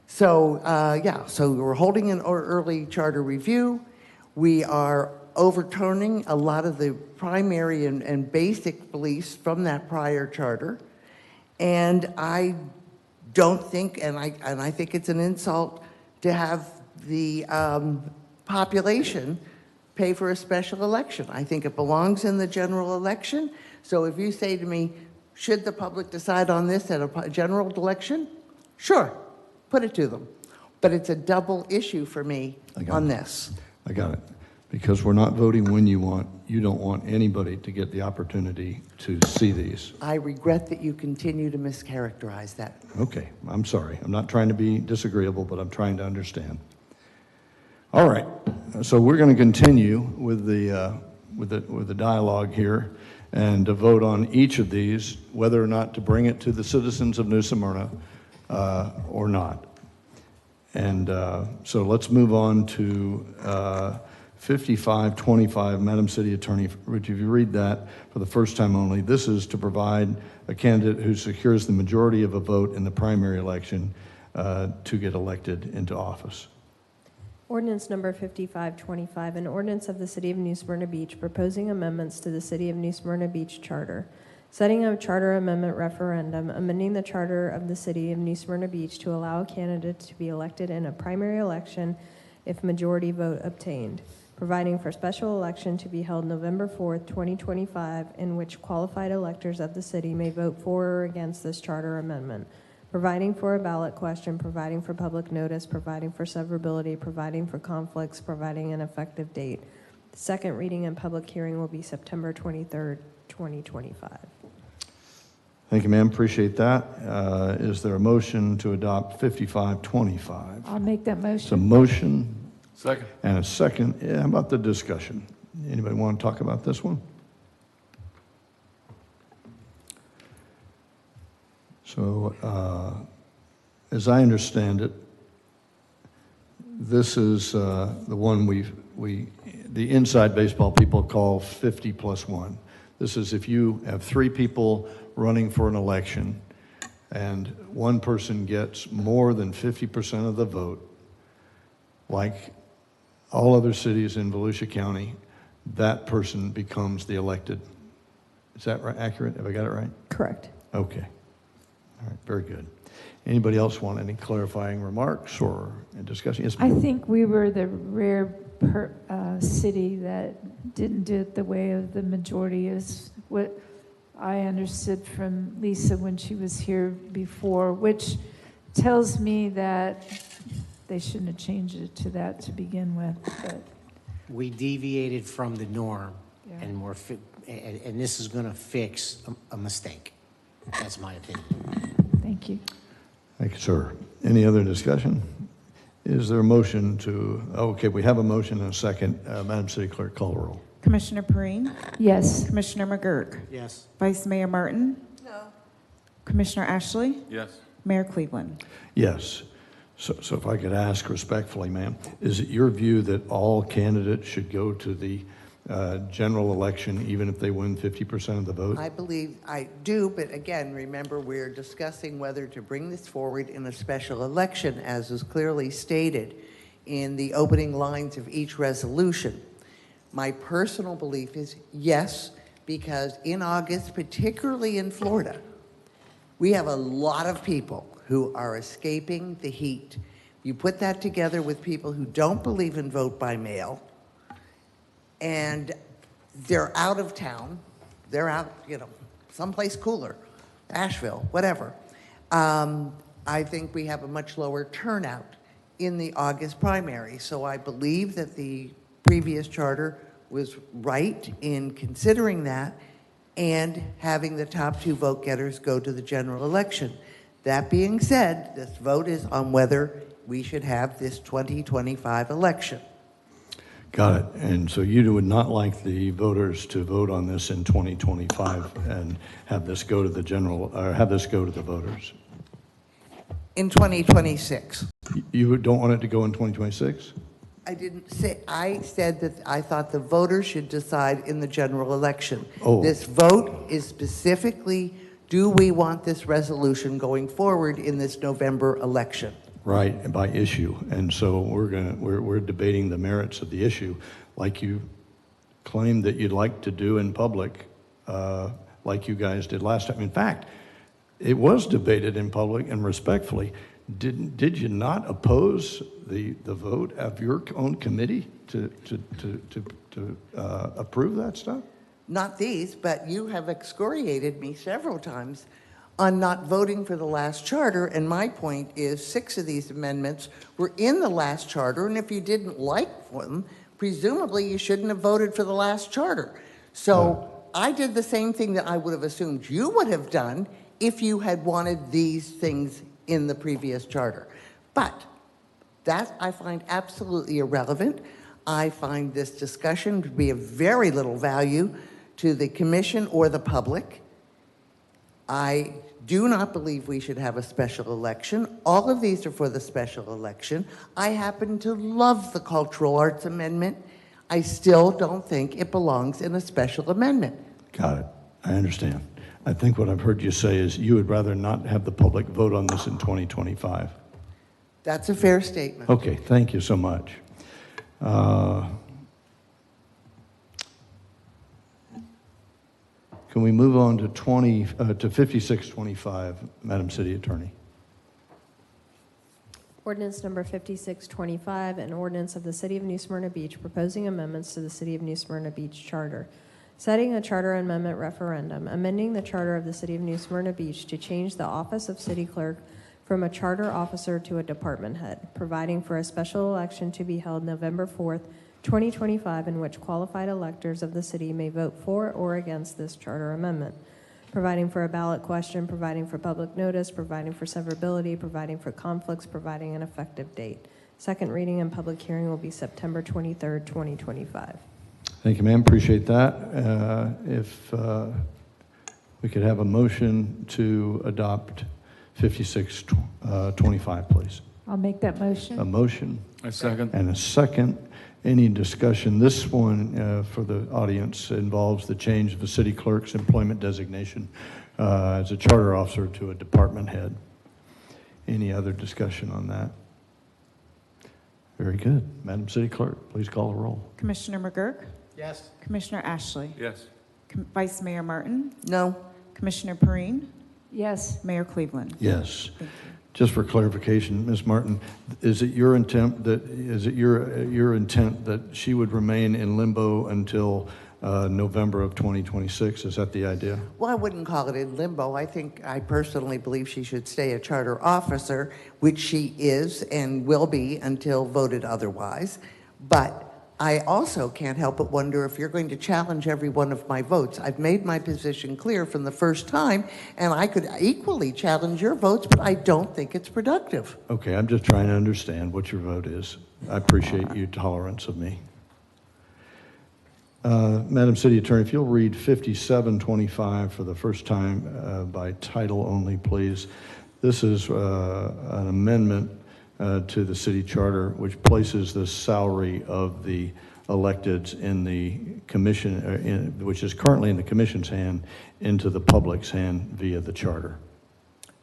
So, so we're holding an early charter review. We are overturning a lot of the primary and basic beliefs from that prior charter. And I don't think, and I think it's an insult to have the population pay for a special election. I think it belongs in the general election. So if you say to me, should the public decide on this at a general election? Sure, put it to them. But it's a double issue for me on this. I got it. Because we're not voting when you don't want anybody to get the opportunity to see these. I regret that you continue to mischaracterize that. Okay, I'm sorry. I'm not trying to be disagreeable, but I'm trying to understand. All right, so we're going to continue with the dialogue here and to vote on each of these, whether or not to bring it to the citizens of New Smyrna or not. And so let's move on to 5525. Madam City Attorney, would you read that for the first time only? This is to provide a candidate who secures the majority of a vote in the primary election to get elected into office. Ordinance number 5525, an ordinance of the City of New Smyrna Beach proposing amendments to the City of New Smyrna Beach Charter, setting a charter amendment referendum, amending the charter of the City of New Smyrna Beach to allow a candidate to be elected in a primary election if majority vote obtained, providing for special election to be held November 4th, 2025, in which qualified electors of the city may vote for or against this charter amendment, providing for a ballot question, providing for public notice, providing for severability, providing for conflicts, providing an effective date. The second reading and public hearing will be September 23rd, 2025. Thank you, ma'am. Appreciate that. Is there a motion to adopt 5525? I'll make that It's a motion. motion. Second. And a second. Yeah, how about the discussion? Anybody want to talk about this one? So, as I understand it, this is the one the inside baseball people call 50 plus 1. This is if you have 3 people running for an election and one person gets more than 50% of the vote, like all other cities in Volusia County, that person becomes the elected. Is that right, accurate? Have I got it right? Correct. Okay. All right, very good. Anybody else want any clarifying remarks or discussion? Yes, I ma'am. think we were the rare city that didn't do it the way of the majority, is what I understood from Lisa when she was here before, which tells me that they shouldn't have changed it to that to begin with. But We deviated from the norm, Yeah. and this is going to fix a mistake. That's my opinion. thank you. Thank you, sir. Any other discussion? Is there a motion to, okay, we have a motion and a second. Madam City Clerk, call the roll. Commissioner Perine? Yes. Commissioner McGurk? Yes. Vice Mayor Martin? No. Commissioner Ashley? Yes. Mayor Cleveland? Yes. So if I could ask respectfully, ma'am, is it your view that all candidates should go to the general election even if they win 50% of the vote? I believe I do, but again, remember, we're discussing whether to bring this forward in a special election, as is clearly stated in the opening lines of each resolution. My personal belief is yes, because in August, particularly in Florida, we have a lot of people who are escaping the heat. You put that together with people who don't believe in vote by mail, and they're out of town. They're out, someplace cooler, Asheville, whatever. I think we have a much lower turnout in the August primary. So I believe that the previous charter was right in considering that and having the top 2 vote getters go to the general election. That being said, this vote is on whether we should have this 2025 election. Got it. And so you would not like the voters to vote on this in 2025 and have this go to the have this go to the voters? In 2026. You don't want it to go in 2026? I didn't say, I said that I thought the voters should decide in the general election. Oh. This vote is specifically, do we want this resolution going forward in this November election? Right, and by issue. And so we're debating the merits of the issue, like you claimed that you'd like to do in public, like you guys did last time. In fact, it was debated in public, and respectfully, did you not oppose the vote of your own committee to approve that stuff? Not these, but you have excoriated me several times on not voting for the last charter, and my point is 6 of these amendments were in the last charter, and if you didn't like them, presumably you shouldn't have voted for the last charter. So I did the same thing that I would have assumed you would have done if you had wanted these things in the previous charter. But That I find absolutely irrelevant. I find this discussion to be of very little value to the commission or the public. I do not believe we should have a special election. All of these are for the special election. I happen to love the Cultural Arts Amendment. I still don't think it belongs in a special amendment. Got it. I understand. I think what I've heard you say is you would rather not have the public vote on this in 2025. That's a fair statement. Okay, thank you so much. Can we move on to 5625, Madam City Attorney? Ordinance number 5625, an ordinance of the City of New Smyrna Beach proposing amendments to the City of New Smyrna Beach Charter, setting a charter amendment referendum, amending the charter of the City of New Smyrna Beach to change the office of city clerk from a charter officer to a department head, providing for a special election to be held November 4th, 2025, in which qualified electors of the city may vote for or against this charter amendment, providing for a ballot question, providing for public notice, providing for severability, providing for conflicts, providing an effective date. Second reading and public hearing will be September 23rd, 2025. Thank you, ma'am. Appreciate that. If we could have a motion to adopt 5625, please. I'll make that motion. A motion. A second. And a second. Any discussion? This one, for the audience, involves the change of the city clerk's employment designation as a charter officer to a department head. Any other discussion on that? Very good. Madam City Clerk, please call the roll. Commissioner McGurk? Yes. Commissioner Ashley? Yes. Vice Mayor Martin? No. Commissioner Perrine? Yes. Mayor Cleveland? Yes. Just for clarification, Ms. Martin, is it your intent that she would remain in limbo until November of 2026? Is that the idea? Well, I wouldn't call it in limbo. I personally believe she should stay a charter officer, which she is and will be until voted otherwise. But I also can't help but wonder if you're going to challenge every one of my votes. I've made my position clear from the first time, and I could equally challenge your votes, but I don't think it's productive. Okay, I'm just trying to understand what your vote is. I appreciate your tolerance of me. Madam City Attorney, if you'll read 5725 for the first time by title only, please. This is an amendment to the city charter, which places the salary of the electeds in the commission, which is currently in the commission's hand, into the public's hand via the charter.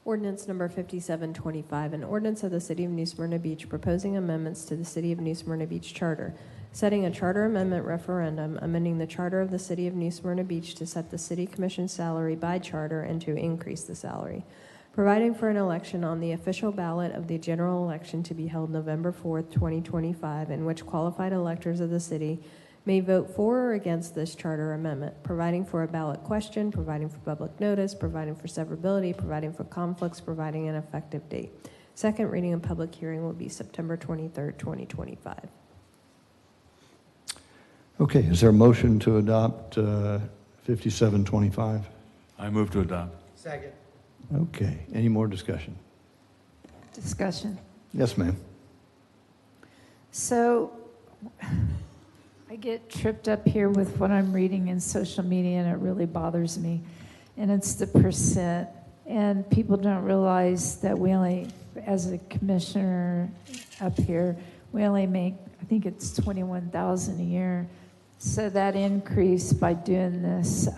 Ordinance number 5725, an ordinance of the City of New Smyrna Beach proposing amendments to the City of New Smyrna Beach Charter, setting a charter amendment referendum, amending the charter of the City of New Smyrna Beach to set the city commission salary by charter and to increase the salary, providing for an election on the official ballot of the general election to be held November 4th, 2025, in which qualified electors of the city may vote for or against this charter amendment, providing for a ballot question, providing for public notice, providing for severability, providing for conflicts, providing an effective date. Second reading and public hearing will be September 23rd, 2025. Okay, is there a motion to adopt 5725? I move to adopt. Second. Okay, any more discussion? Discussion. Yes, ma'am. So I get tripped up here with what I'm reading in social media, and it really bothers me. And it's the percent. And people don't realize that we only, as a commissioner up here, we only make, I think it's $21,000 a year. So that increase by doing this,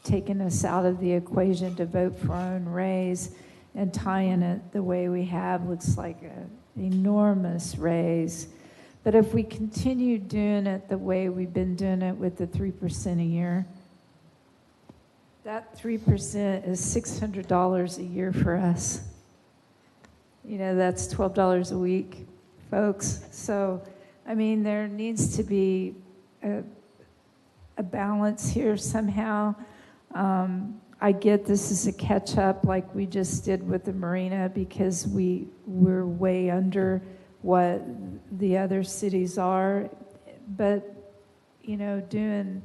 taking us out of the equation to vote for our own raise and tying it the way we have looks like an enormous raise. But if we continue doing it the way we've been doing it with the 3% a year, that 3% is $600 a year for us. You know, that's $12 a week, folks. So, I mean, there needs to be a balance here somehow. I get this is a catch-up like we just did with the marina because we're way under what the other cities are. But, you know, doing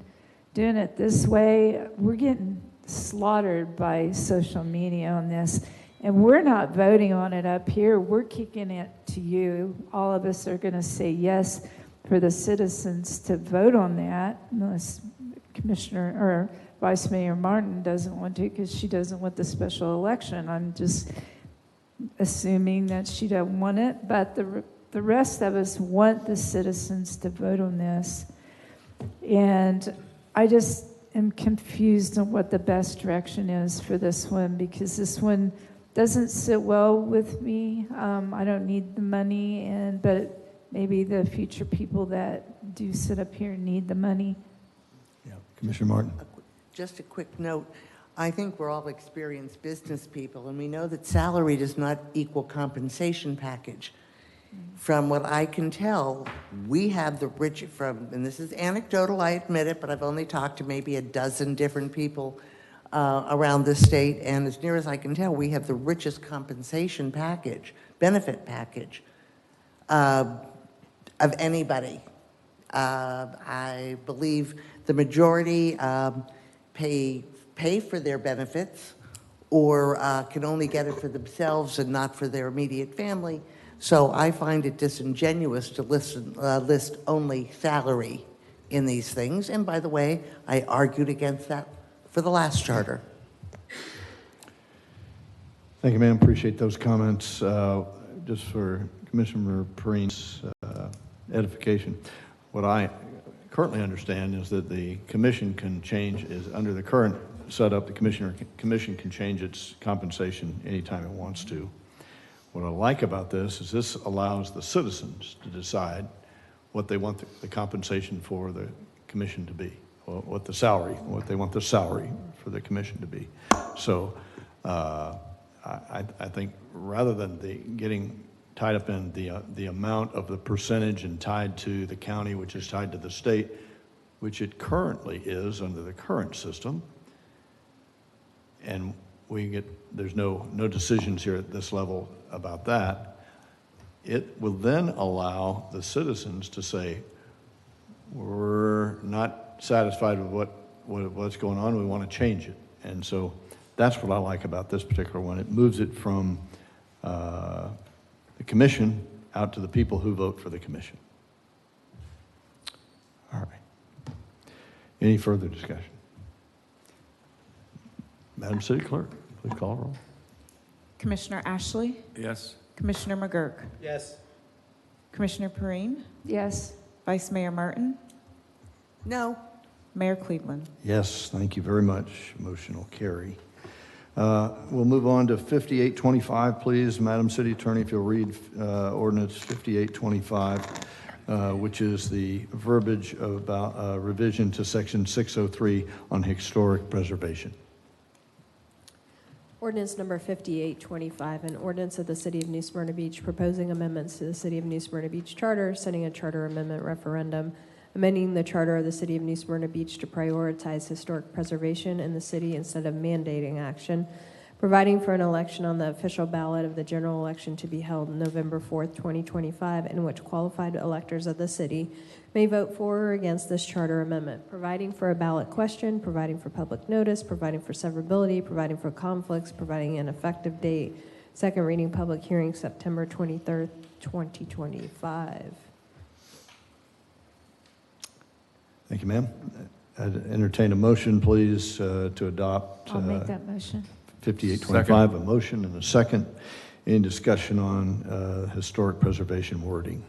it this way, we're getting slaughtered by social media on this. And we're not voting on it up here. We're kicking it to you. All of us are going to say yes for the citizens to vote on that, unless Commissioner or Vice Mayor Martin doesn't want to, because she doesn't want the special election. I'm just assuming that she doesn't want it, but the rest of us want the citizens to vote on this. And I just am confused on what the best direction is for this one, because this one doesn't sit well with me. I don't need the money, but maybe the future people that do sit up here need the money. Commissioner Martin? Just a quick note. I think we're all experienced business people, and we know that salary does not equal compensation package. From what I can tell, we have the and this is anecdotal, I admit it, but I've only talked to maybe a dozen different people around the state, and as near as I can tell, we have the richest compensation package, benefit package of anybody. I believe the majority pay for their benefits or can only get it for themselves and not for their immediate family. So I find it disingenuous to list only salary in these things. And by the way, I argued against that for the last charter. Thank you, ma'am. Appreciate those comments. Just for Commissioner Perrine's edification, what I currently understand is that the commission can change, under the current setup, the commission can change its compensation anytime it wants to. What I like about this is this allows the citizens to decide what they want the compensation for the commission to be, or what they want the salary for the commission to be. So I think rather than getting tied up in the amount of the percentage and tied to the county, which is tied to the state, which it currently is under the current system, and there's no decisions here at this level about that, it will then allow the citizens to say, we're not satisfied with what's going on, we want to change it. And so that's what I like about this particular one. It moves it from the commission out to the people who vote for the commission. All right. Any further discussion? Madam City Clerk, please call a roll. Commissioner Ashley? Yes. Commissioner McGurk? Yes. Commissioner Perrine? Yes. Vice Mayor Martin? No. Mayor Cleveland? Yes, thank you very much. Motion will carry. We'll move on to 5825, please. Madam City Attorney, if you'll read ordinance 5825, which is the verbiage about revision to section 603 on historic preservation. Ordinance number 5825, an ordinance of the City of New Smyrna Beach proposing amendments to the City of New Smyrna Beach Charter, setting a charter amendment referendum, amending the charter of the City of New Smyrna Beach to prioritize historic preservation in the city instead of mandating action, providing for an election on the official ballot of the general election to be held November 4th, 2025, in which qualified electors of the city may vote for or against this charter amendment, providing for a ballot question, providing for public notice, providing for severability, providing for conflicts, providing an effective date. Second reading, public hearing, September 23rd, 2025. Thank you, ma'am. I'd entertain a motion, please, to adopt. I'll make that motion. 5825, a motion and a second. Any discussion on historic preservation wording?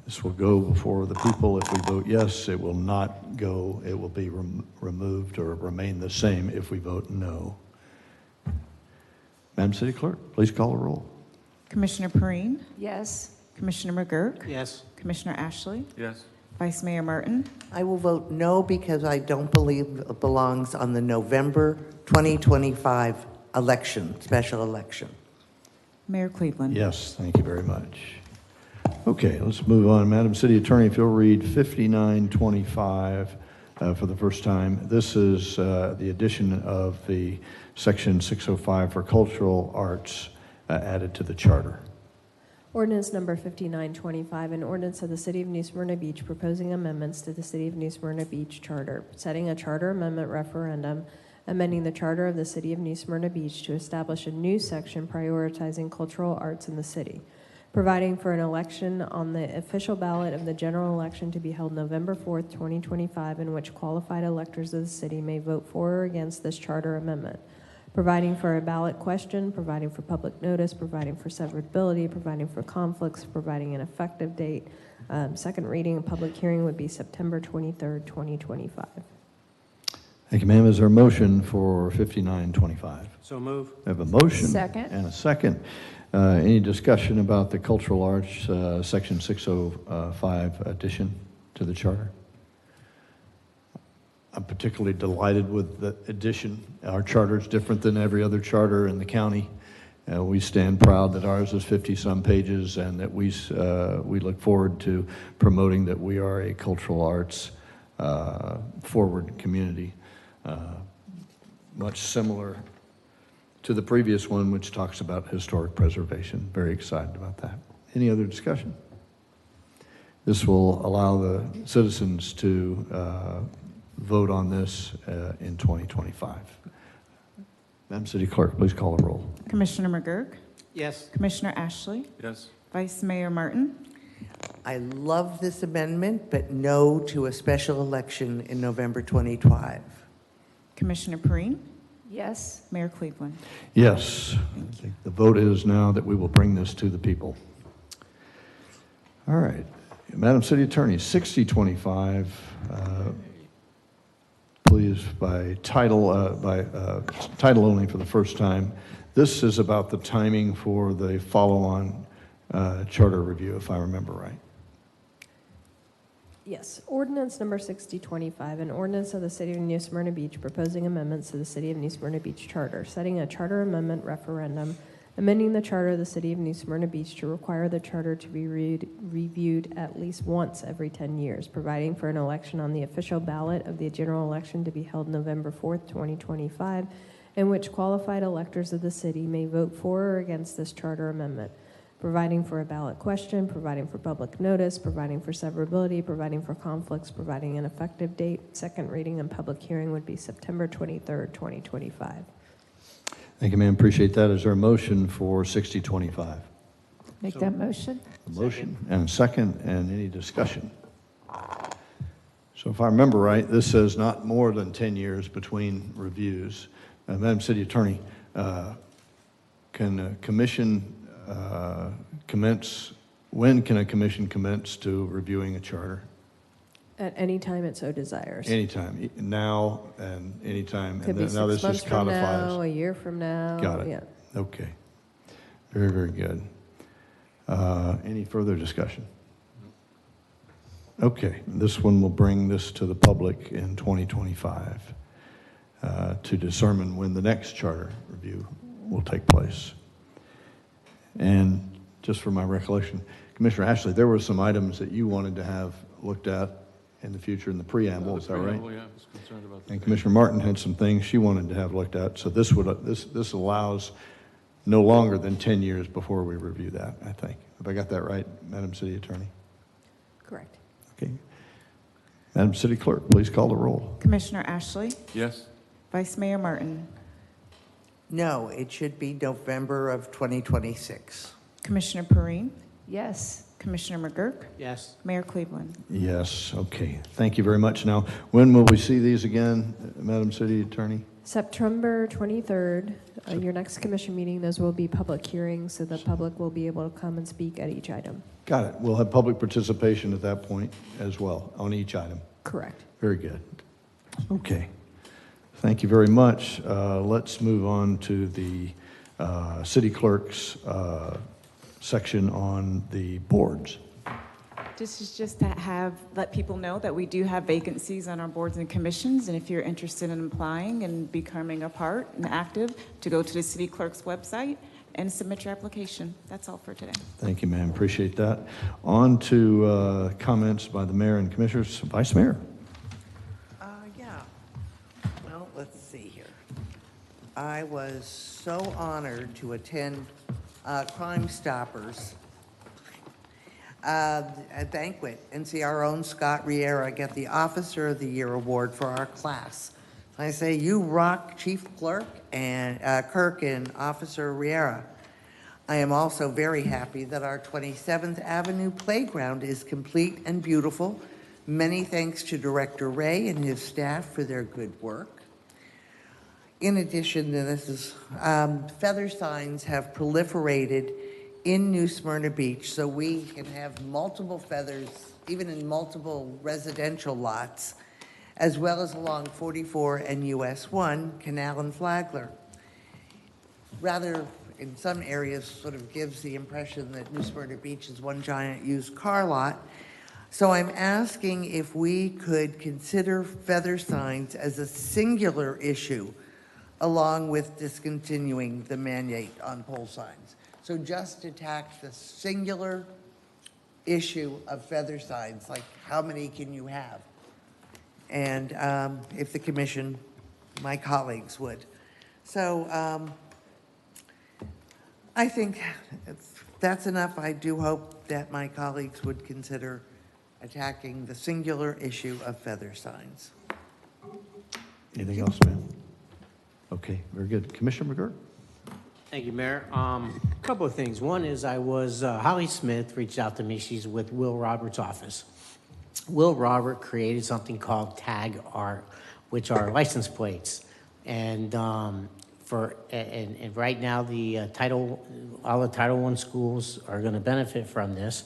This will go before the people. If we vote yes, it will not go. It will be removed or remain the same if we vote no. Madam City Clerk, please call a roll. Commissioner Perrine? Yes. Commissioner McGurk? Yes. Commissioner Ashley? Yes. Vice Mayor Martin? I will vote no because I don't believe it belongs on the November 2025 election, special election. Mayor Cleveland? Yes, thank you very much. Okay, let's move on. Madam City Attorney, if you'll read 5925 for the first time. This is the addition of the section 605 for cultural arts added to the charter. Ordinance number 5925, an ordinance of the City of New Smyrna Beach proposing amendments to the City of New Smyrna Beach Charter, setting a charter amendment referendum, amending the charter of the City of New Smyrna Beach to establish a new section prioritizing cultural arts in the city, providing for an election on the official ballot of the general election to be held November 4th, 2025, in which qualified electors of the city may vote for or against this charter amendment, providing for a ballot question, providing for public notice, providing for severability, providing for conflicts, providing an effective date. Second reading and public hearing would be September 23rd, 2025. Thank you, ma'am. Is there a motion for 5925? So move. I have a motion. Second. And a second. Any discussion about the cultural arts, section 605 addition to the charter? I'm particularly delighted with the addition. Our charter is different than every other charter in the county. We stand proud that ours is 50-some pages, and that we look forward to promoting that we are a cultural arts forward community, much similar to the previous one, which talks about historic preservation. Very excited about that. Any other discussion? This will allow the citizens to vote on this in 2025. Madam City Clerk, please call the roll. Commissioner McGurk? Yes. Commissioner Ashley? Yes. Vice Mayor Martin? I love this amendment, but no to a special election in November 2025. Commissioner Perine? Yes. Mayor Cleveland? Yes. I think the vote is now that we will bring this to the people. All right. Madam City Attorney, 6025, please, by title only for the first time. This is about the timing for the follow-on charter review, if I remember right. Yes, ordinance number 6025, an ordinance of the City of New Smyrna Beach proposing amendments to the City of New Smyrna Beach Charter, setting a charter amendment referendum, amending the charter of the City of New Smyrna Beach to require the charter to be reviewed at least once every 10 years, providing for an election on the official ballot of the general election to be held November 4th, 2025, in which qualified electors of the city may vote for or against this charter amendment, providing for a ballot question, providing for public notice, providing for severability, providing for conflicts, providing an effective date. Second reading and public hearing would be September 23rd, 2025. Thank you, ma'am. Appreciate that. Is there a motion for 6025? Make that motion. A motion and a second, and any discussion? So if I remember right, this says not more than 10 years between reviews. Madam City Attorney, can a commission commence, when can a commission commence to reviewing a charter? At any time it so desires. Anytime, now and anytime. Could And be now 6 this months just from codifies. now, a year from now. Got it. Yeah. Okay. Very, very good. Any further discussion? Okay, this one will bring this to the public in 2025 to determine when the next charter review will take place. And just for my recollection, Commissioner Ashley, there were some items that you wanted to have looked at in the future in the preamble, is that right? Yeah, I was concerned about that. And Commissioner Martin had some things she wanted to have looked at. So this allows no longer than 10 years before we review that, I think. Have I got that right, Madam City Attorney? Correct. Okay. Madam City Clerk, please call the roll. Commissioner Ashley? Yes. Vice Mayor Martin? No, it should be November of 2026. Commissioner Perine? Yes. Commissioner McGurk? Yes. Mayor Cleveland? Yes, okay. Thank you very much. Now, when will we see these again, Madam City Attorney? September 23rd, your next commission meeting, those will be public hearings, so the public will be able to come and speak at each item. Got it. We'll have public participation at that point as well on each item. Correct. Very good. Okay. Thank you very much. Let's move on to the city clerk's section on the boards. This is just to let people know that we do have vacancies on our boards and commissions, and if you're interested in applying and becoming a part and active, to go to the city clerk's website and submit your application. That's all for today. Thank you, ma'am. Appreciate that. On to comments by the mayor and commissioners. Vice Mayor. Yeah. Well, let's see here. I was so honored to attend Crime Stoppers a banquet and see our own Scott Riera get the Officer of the Year award for our class. I say you rock, Chief Clerk and Kirk and Officer Riera. I am also very happy that our 27th Avenue playground is complete and beautiful. Many thanks to Director Ray and his staff for their good work. In addition to this, feather signs have proliferated in New Smyrna Beach, so we can have multiple feathers, even in multiple residential lots, as well as along 44 and US 1, Canal and Flagler. Rather, in some areas, sort of gives the impression that New Smyrna Beach is one giant used car lot. So I'm asking if we could consider feather signs as a singular issue along with discontinuing the mandate on pole signs. So just to tackle the singular issue of feather signs, like how many can you have? And if the commission, my colleagues would. So I think that's enough. I do hope that my colleagues would consider attacking the singular issue of feather signs. Anything else, ma'am? Okay, very good. Commissioner McGurk? Thank you, Mayor. A couple of things. One is Holly Smith reached out to me. She's with Will Roberts' office. Will Robert created something called Tag Art, which are license plates. And right now, all the Title I schools are going to benefit from this.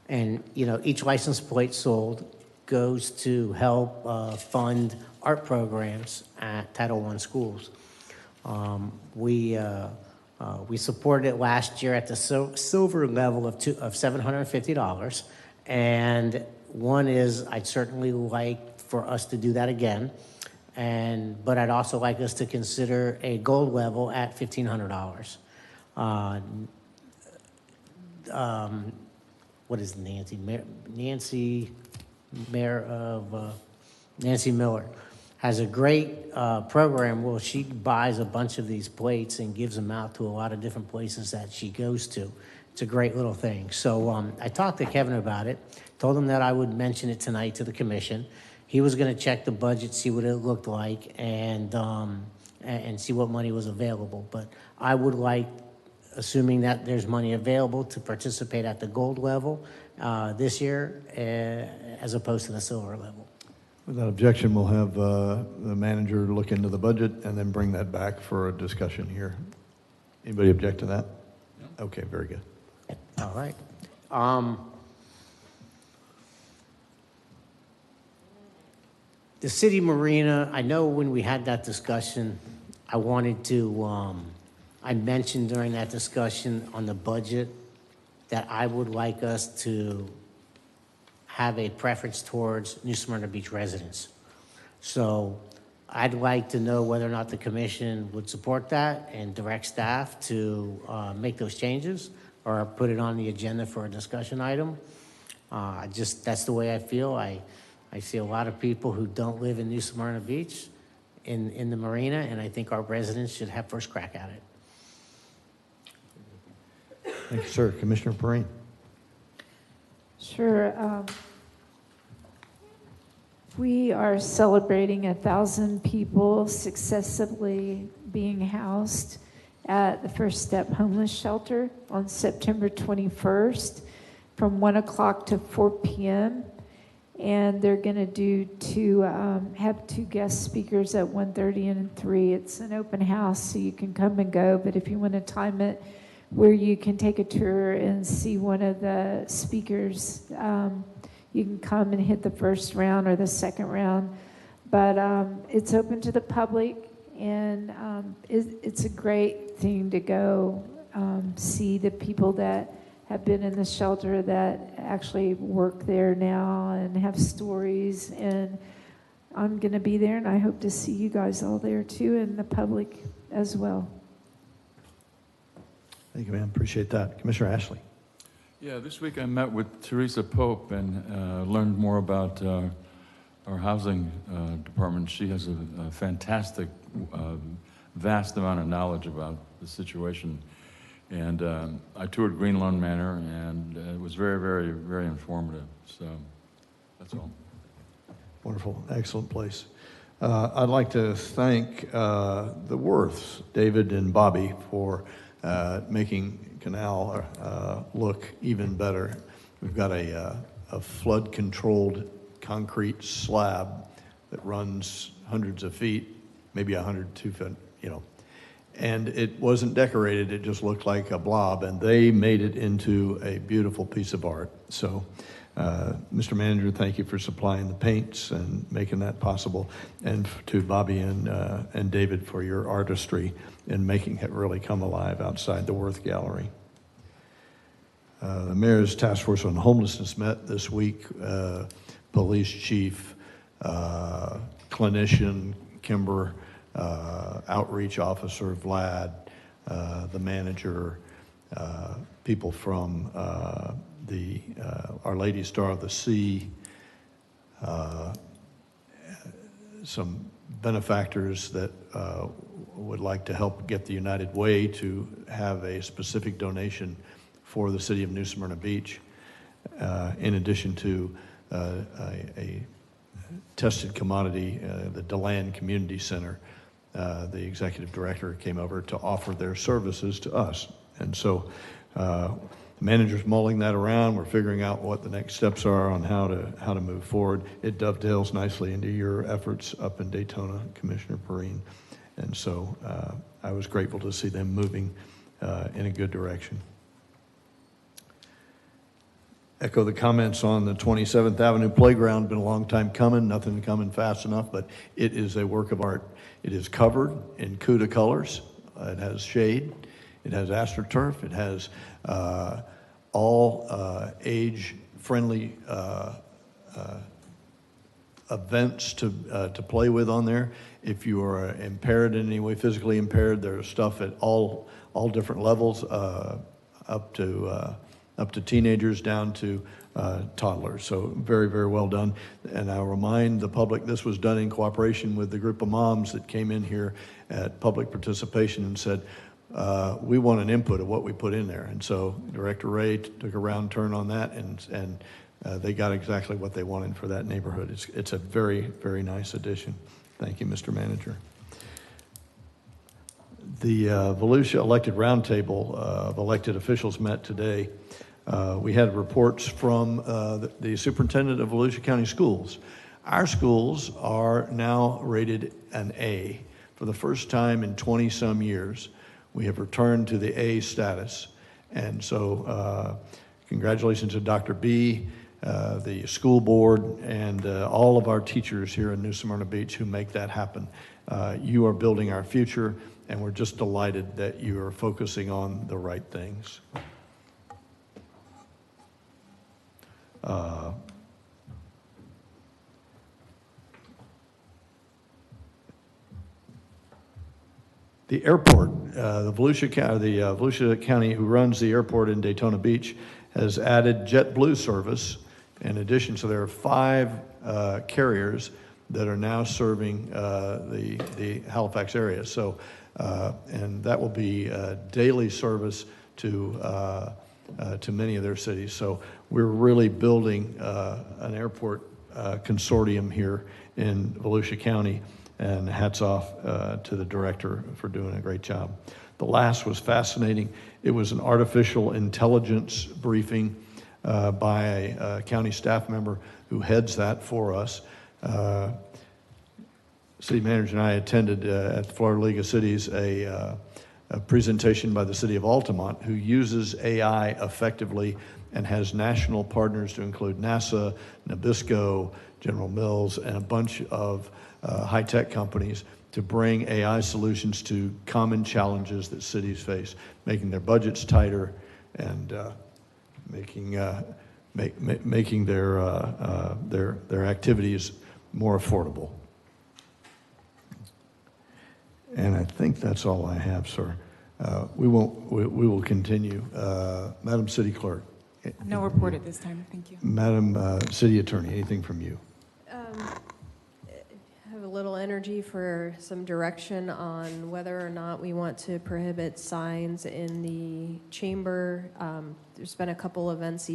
And, you know, each license plate sold goes to help fund art programs at Title I schools. We supported it last year at the silver level of $750. And one is I'd certainly like for us to do that again. But I'd also like us to consider a gold level at $1,500. What is Nancy? Mayor of Nancy Miller has a great program where she buys a bunch of these plates and gives them out to a lot of different places that she goes to. It's a great little thing. So I talked to Kevin about it, told him that I would mention it tonight to the commission. He was going to check the budget, see what it looked like, and see what money was available. But I would like, assuming that there's money available, to participate at the gold level this year as opposed to the silver level. Without objection, we'll have the manager look into the budget and then bring that back for a discussion here. Anybody object to that? No. Okay, very good. All right. The city marina, I know when we had that discussion, I mentioned during that discussion on the budget that I would like us to have a preference towards New Smyrna Beach residents. So I'd like to know whether or not the commission would support that and direct staff to make those changes or put it on the agenda for a discussion item. That's the way I feel. I see a lot of people who don't live in New Smyrna Beach in the marina, and I think our residents should have first crack at it. Thank you, sir. Commissioner Perrine. Sure. We are celebrating 1,000 people successively being housed at the First Step Homeless Shelter on September 21st from 1 o'clock to 4 p.m. And they're going to have two guest speakers at 1:30 and 3. It's an open house, so you can come and go. But if you want to time it where you can take a tour and see one of the speakers, you can come and hit the first round or the second round. But it's open to the public, and it's a great thing to go see the people that have been in the shelter that actually work there now and have stories. And I'm going to be there, and I hope to see you guys all there too, and the public as well. Thank you, ma'am. Appreciate that. Commissioner Ashley. Yeah, this week I met with Teresa Pope and learned more about our housing department. She has a fantastic, vast amount of knowledge about the situation. And I toured Green Lawn Manor, and it was very, very, very informative. So that's all. Wonderful. Excellent place. I'd like to thank the Worths, David and Bobby, for making Canal look even better. We've got a flood-controlled concrete slab that runs hundreds of feet, maybe 102 feet, and it wasn't decorated, it just looked like a blob, and they made it into a beautiful piece of art. So, Mr. Manager, thank you for supplying the paints and making that possible, and to Bobby and David for your artistry in making it really come alive outside the Worth Gallery. The Mayor's Task Force on Homelessness met this week. Police Chief, clinician Kimber, outreach officer Vlad, the manager, people from the Our Lady Star of the Sea, some benefactors that would like to help get the United Way to have a specific donation for the city of New Smyrna Beach, in addition to a tested commodity, the DeLand Community Center. The executive director came over to offer their services to us. And so the manager's mulling that around. We're figuring out what the next steps are on how to move forward. It dovetails nicely into your efforts up in Daytona, Commissioner Perrine. And so I was grateful to see them moving in a good direction. Echo the comments on the 27th Avenue Playground. Been a long time coming, nothing coming fast enough, but it is a work of art. It is covered in CUDA colors. It has shade. It has AstroTurf. It has all age-friendly events to play with on there. If you are impaired in any way, physically impaired, there's stuff at all different levels, up to teenagers down to toddlers. So very, very well done. And I'll remind the public this was done in cooperation with the group of moms that came in here at public participation and said, we want an input of what we put in there. And so Director Ray took a round turn on that, and they got exactly what they wanted for that neighborhood. It's a very, very nice addition. Thank you, Mr. Manager. The Volusia Elected Roundtable of elected officials met today. We had reports from the superintendent of Volusia County Schools. Our schools are now rated an A. For the first time in 20-some years, we have returned to the A status. And so congratulations to Dr. B, the school board, and all of our teachers here in New Smyrna Beach who make that happen. You are building our future, and we're just delighted that you are focusing on the right things. The airport, the Volusia County, who runs the airport in Daytona Beach, has added JetBlue service. In addition, so there are 5 carriers that are now serving the Halifax area. So, and that will be daily service to many of their cities. So we're really building an airport consortium here in Volusia County, and hats off to the director for doing a great job. The last was fascinating. It was an artificial intelligence briefing by a county staff member who heads that for us. City manager and I attended at the Florida League of Cities a presentation by the city of Altamont, who uses AI effectively and has national partners to include NASA, Nabisco, General Mills, and a bunch of high-tech companies to bring AI solutions to common challenges that cities face, making their budgets tighter and making their activities more affordable. And I think that's all I have, sir. We will continue. Madam City Clerk. No report at this time, thank you. Madam City Attorney, anything from you? Have a little energy for some direction on whether or not we want to prohibit signs in the chamber. There's been a couple events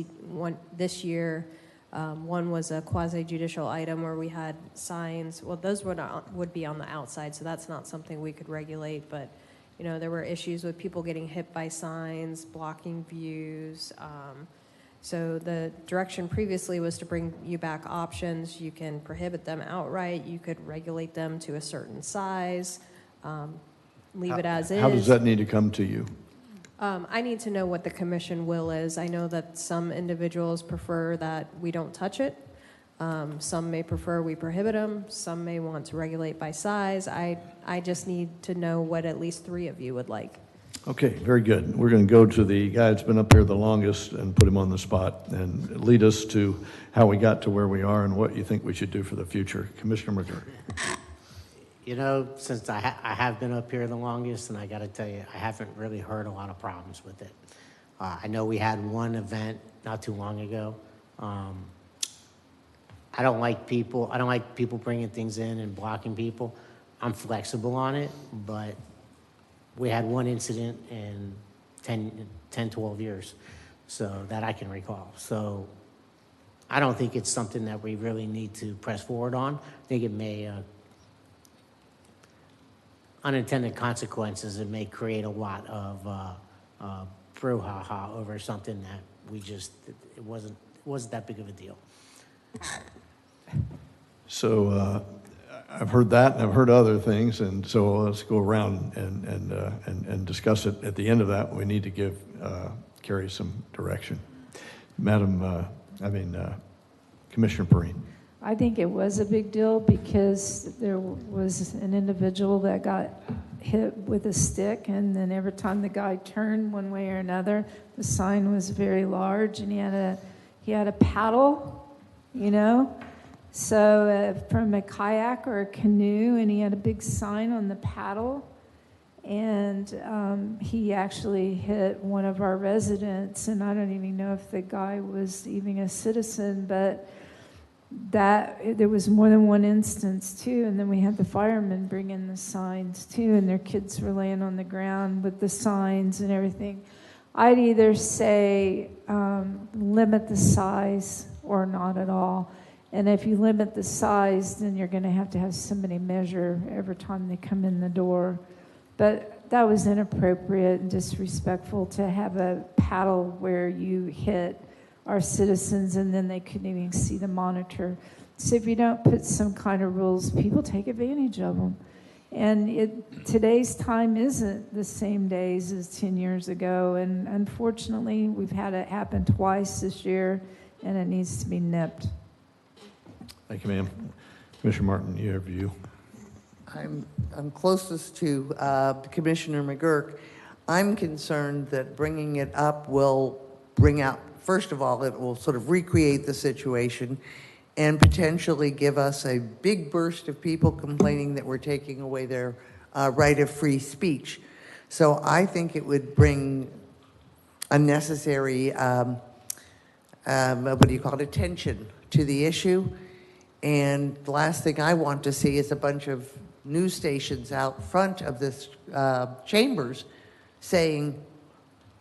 this year One was a quasi-judicial item where we had signs. Well, those would be on the outside, so that's not something we could regulate. But, you know, there were issues with people getting hit by signs, blocking views. So the direction previously was to bring you back options. You can prohibit them outright. You could regulate them to a certain size, leave it as is. How does that need to come to you? I need to know what the commission will is. I know that some individuals prefer that we don't touch it. Some may prefer we prohibit them. Some may want to regulate by size. I just need to know what at least 3 of you would like. Okay, very good. We're going to go to the guy that's been up here the longest and put him on the spot and lead us to how we got to where we are and what you think we should do for the future. Commissioner McGurk. You know, since I have been up here the longest, and I got to tell you, I haven't really heard a lot of problems with it. I know we had one event not too long ago. I don't like people bringing things in and blocking people. I'm flexible on it, but we had one incident in 10, 12 years, so that I can recall. So I don't think it's something that we really need to press forward on. I think it may unintended consequences. It may create a lot of brouhaha over something that it wasn't that big of a deal. So I've heard that, and I've heard other things, and so let's go around and discuss it. At the end of that, we need to give Carrie some direction. Commissioner Perrine. I think it was a big deal because there was an individual that got hit with a stick, and then every time the guy turned one way or another, the sign was very large, and he had a paddle, you know, so from a kayak or a canoe, and he had a big sign on the paddle, and he actually hit one of our residents, and I don't even know if the guy was even a citizen, but there was more than one instance too. And then we had the firemen bring in the signs too, and their kids were laying on the ground with the signs and everything. I'd either say limit the size or not at all. And if you limit the size, then you're going to have somebody measure every time they come in the door. But that was inappropriate and disrespectful to have a paddle where you hit our citizens and then they couldn't even see the monitor. So if you don't put some kind of rules, people take advantage of them. And today's time isn't the same days as 10 years ago. And unfortunately, we've had it happen twice this year, and it needs to be nipped. Thank you, ma'am. Commissioner Martin, you have a view. I'm closest to Commissioner McGurk. I'm concerned that bringing it up will bring out, first of all, it will sort of recreate the situation and potentially give us a big burst of people complaining that we're taking away their right of free speech. So I think it would bring unnecessary, attention to the issue. And the last thing I want to see is a bunch of news stations out front of this chambers saying,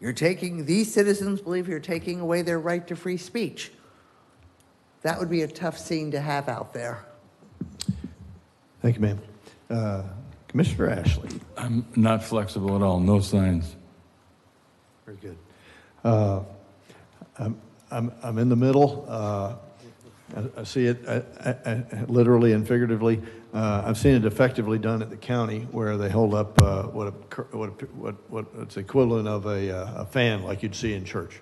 these citizens believe you're taking away their right to free speech. That would be a tough scene to have out there. Thank you, ma'am. Commissioner Ashley. I'm not flexible at all, no signs. Very good. I'm in the middle. I see it literally and figuratively. I've seen it effectively done at the county, where they hold up what's equivalent of a fan like you'd see in church,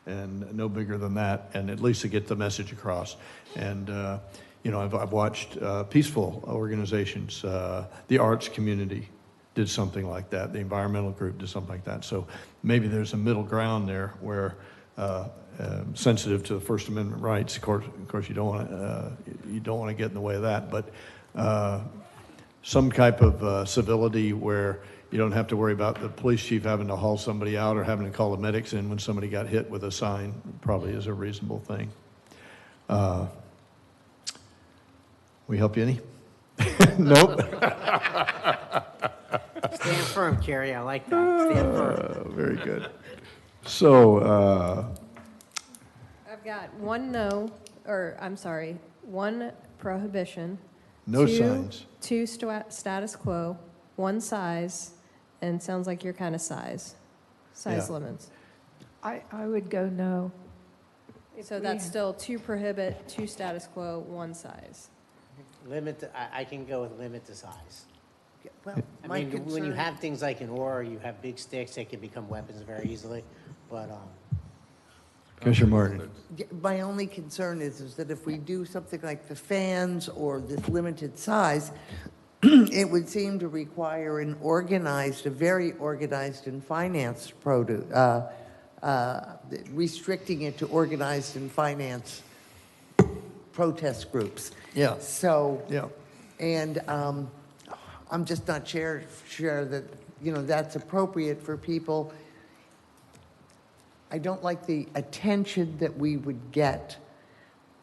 and no bigger than that, and at least to get the message across. And I've watched peaceful organizations, the arts community did something like that, the environmental group did something like that. So maybe there's a middle ground there where. Sensitive to the First Amendment rights. Of course, you don't want to get in the way of that. But some type of civility where you don't have to worry about the police chief having to haul somebody out or having to call the medics in when somebody got hit with a sign probably is a reasonable thing. We help you any? Nope. Stand firm, Kerry. I like that. Stand firm. Very good. So. I've got 1 no, or I'm sorry, 1 prohibition. No 2 signs. 2 status quo, 1 size, and sounds like you're kind of size Yeah. limits. I would go no. So that's still 2 prohibit, 2 status quo, 1 size. I can go with limit the size. Well, I my mean, when you concern- have things like an oar, you have big sticks, they can become weapons very easily, but, Commissioner Martin. Yeah, my only concern is that if we do something like the fans or this limited size, it would seem to require a very organized and financed restricting it to organized and financed protest groups. Yeah. So. Yeah. And I'm just not sure that, that's appropriate for people. I don't like the attention that we would get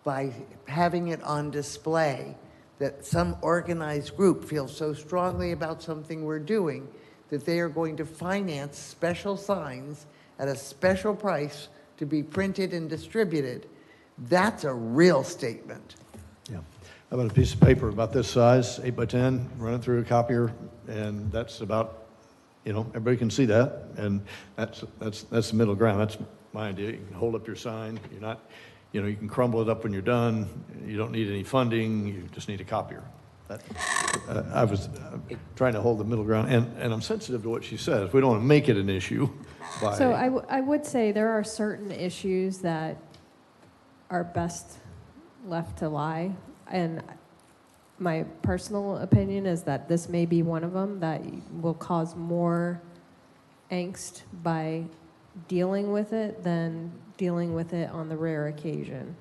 by having it on display, that some organized group feels so strongly about something we're doing that they are going to finance special signs at a special price to be printed and distributed. That's a real statement. Yeah. How about a piece of paper about this size, 8 by 10, run it through a copier, and that's about, everybody can see that, and that's the middle ground. That's my idea. You can hold up your sign. You're not, you can crumble it up when you're done. You don't need any funding. You just need a copier. I was trying to hold the middle ground, and I'm sensitive to what she says. We don't want to make it an issue. So I would say there are certain issues that are best left to lie. And my personal opinion is that this may be one of them that will cause more angst by dealing with it than dealing with it on the rare occasion.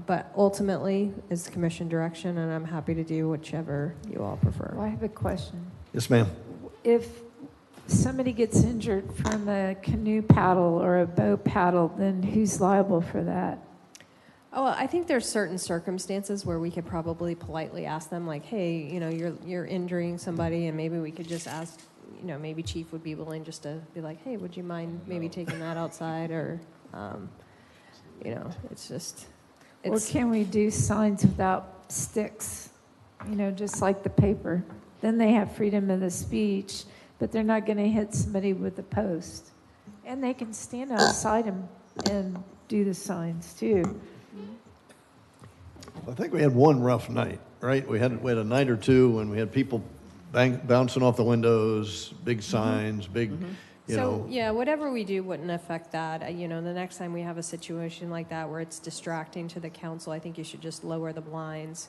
But ultimately, it's commission direction, and I'm happy to do whichever you all prefer. Well, I have a question. Yes, ma'am. If somebody gets injured from a canoe paddle or a boat paddle, then who's liable for that? Oh, well, I think there's certain circumstances where we could probably politely ask them, like, hey, you're injuring somebody, and maybe we could just ask, maybe Chief would be willing just to be like, hey, would you mind maybe taking that outside, or, it's just. Or can we do signs without sticks, just like the paper? Then they have freedom of the speech, but they're not going to hit somebody with a post. And they can stand outside and do the signs too. I think we had one rough night, right? We had a night or two when we had people bouncing off the windows, big signs, big, So, yeah, whatever we do wouldn't affect that. The next time we have a situation like that where it's distracting to the council, I think you should just lower the blinds.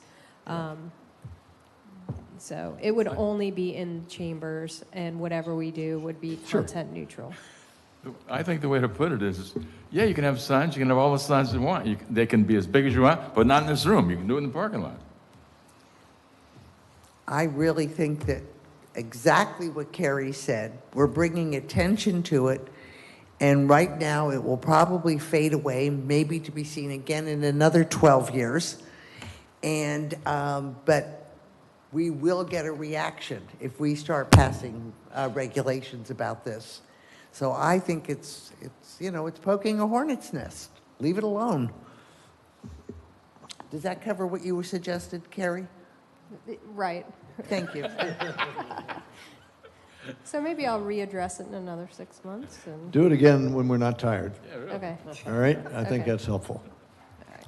So it would only be in chambers, and whatever we do would be content neutral. I think the way to put it is, yeah, you can have signs, you can have all the signs you want. They can be as big as you want, but not in this room. You can do it in the parking lot. I really think that exactly what Carrie said, we're bringing attention to it, and right now it will probably fade away, maybe to be seen again in another 12 years. And, but we will get a reaction if we start passing regulations about this. So I think it's poking a hornet's nest. Leave it alone. Does that cover what you suggested, Carrie? Right. Thank you. So maybe I'll readdress it in another 6 months. And Do it again when we're not tired. Okay. All right? I think Okay. that's helpful.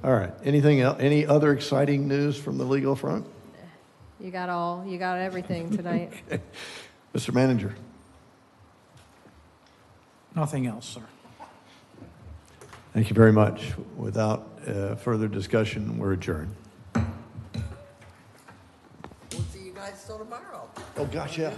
All right. Anything else? Any other exciting news from the legal front? You got everything tonight. Okay. Mr. Manager. Nothing else, sir. Thank you very much. Without further discussion, we're adjourned. We'll see you guys till tomorrow. Oh, gosh, yeah.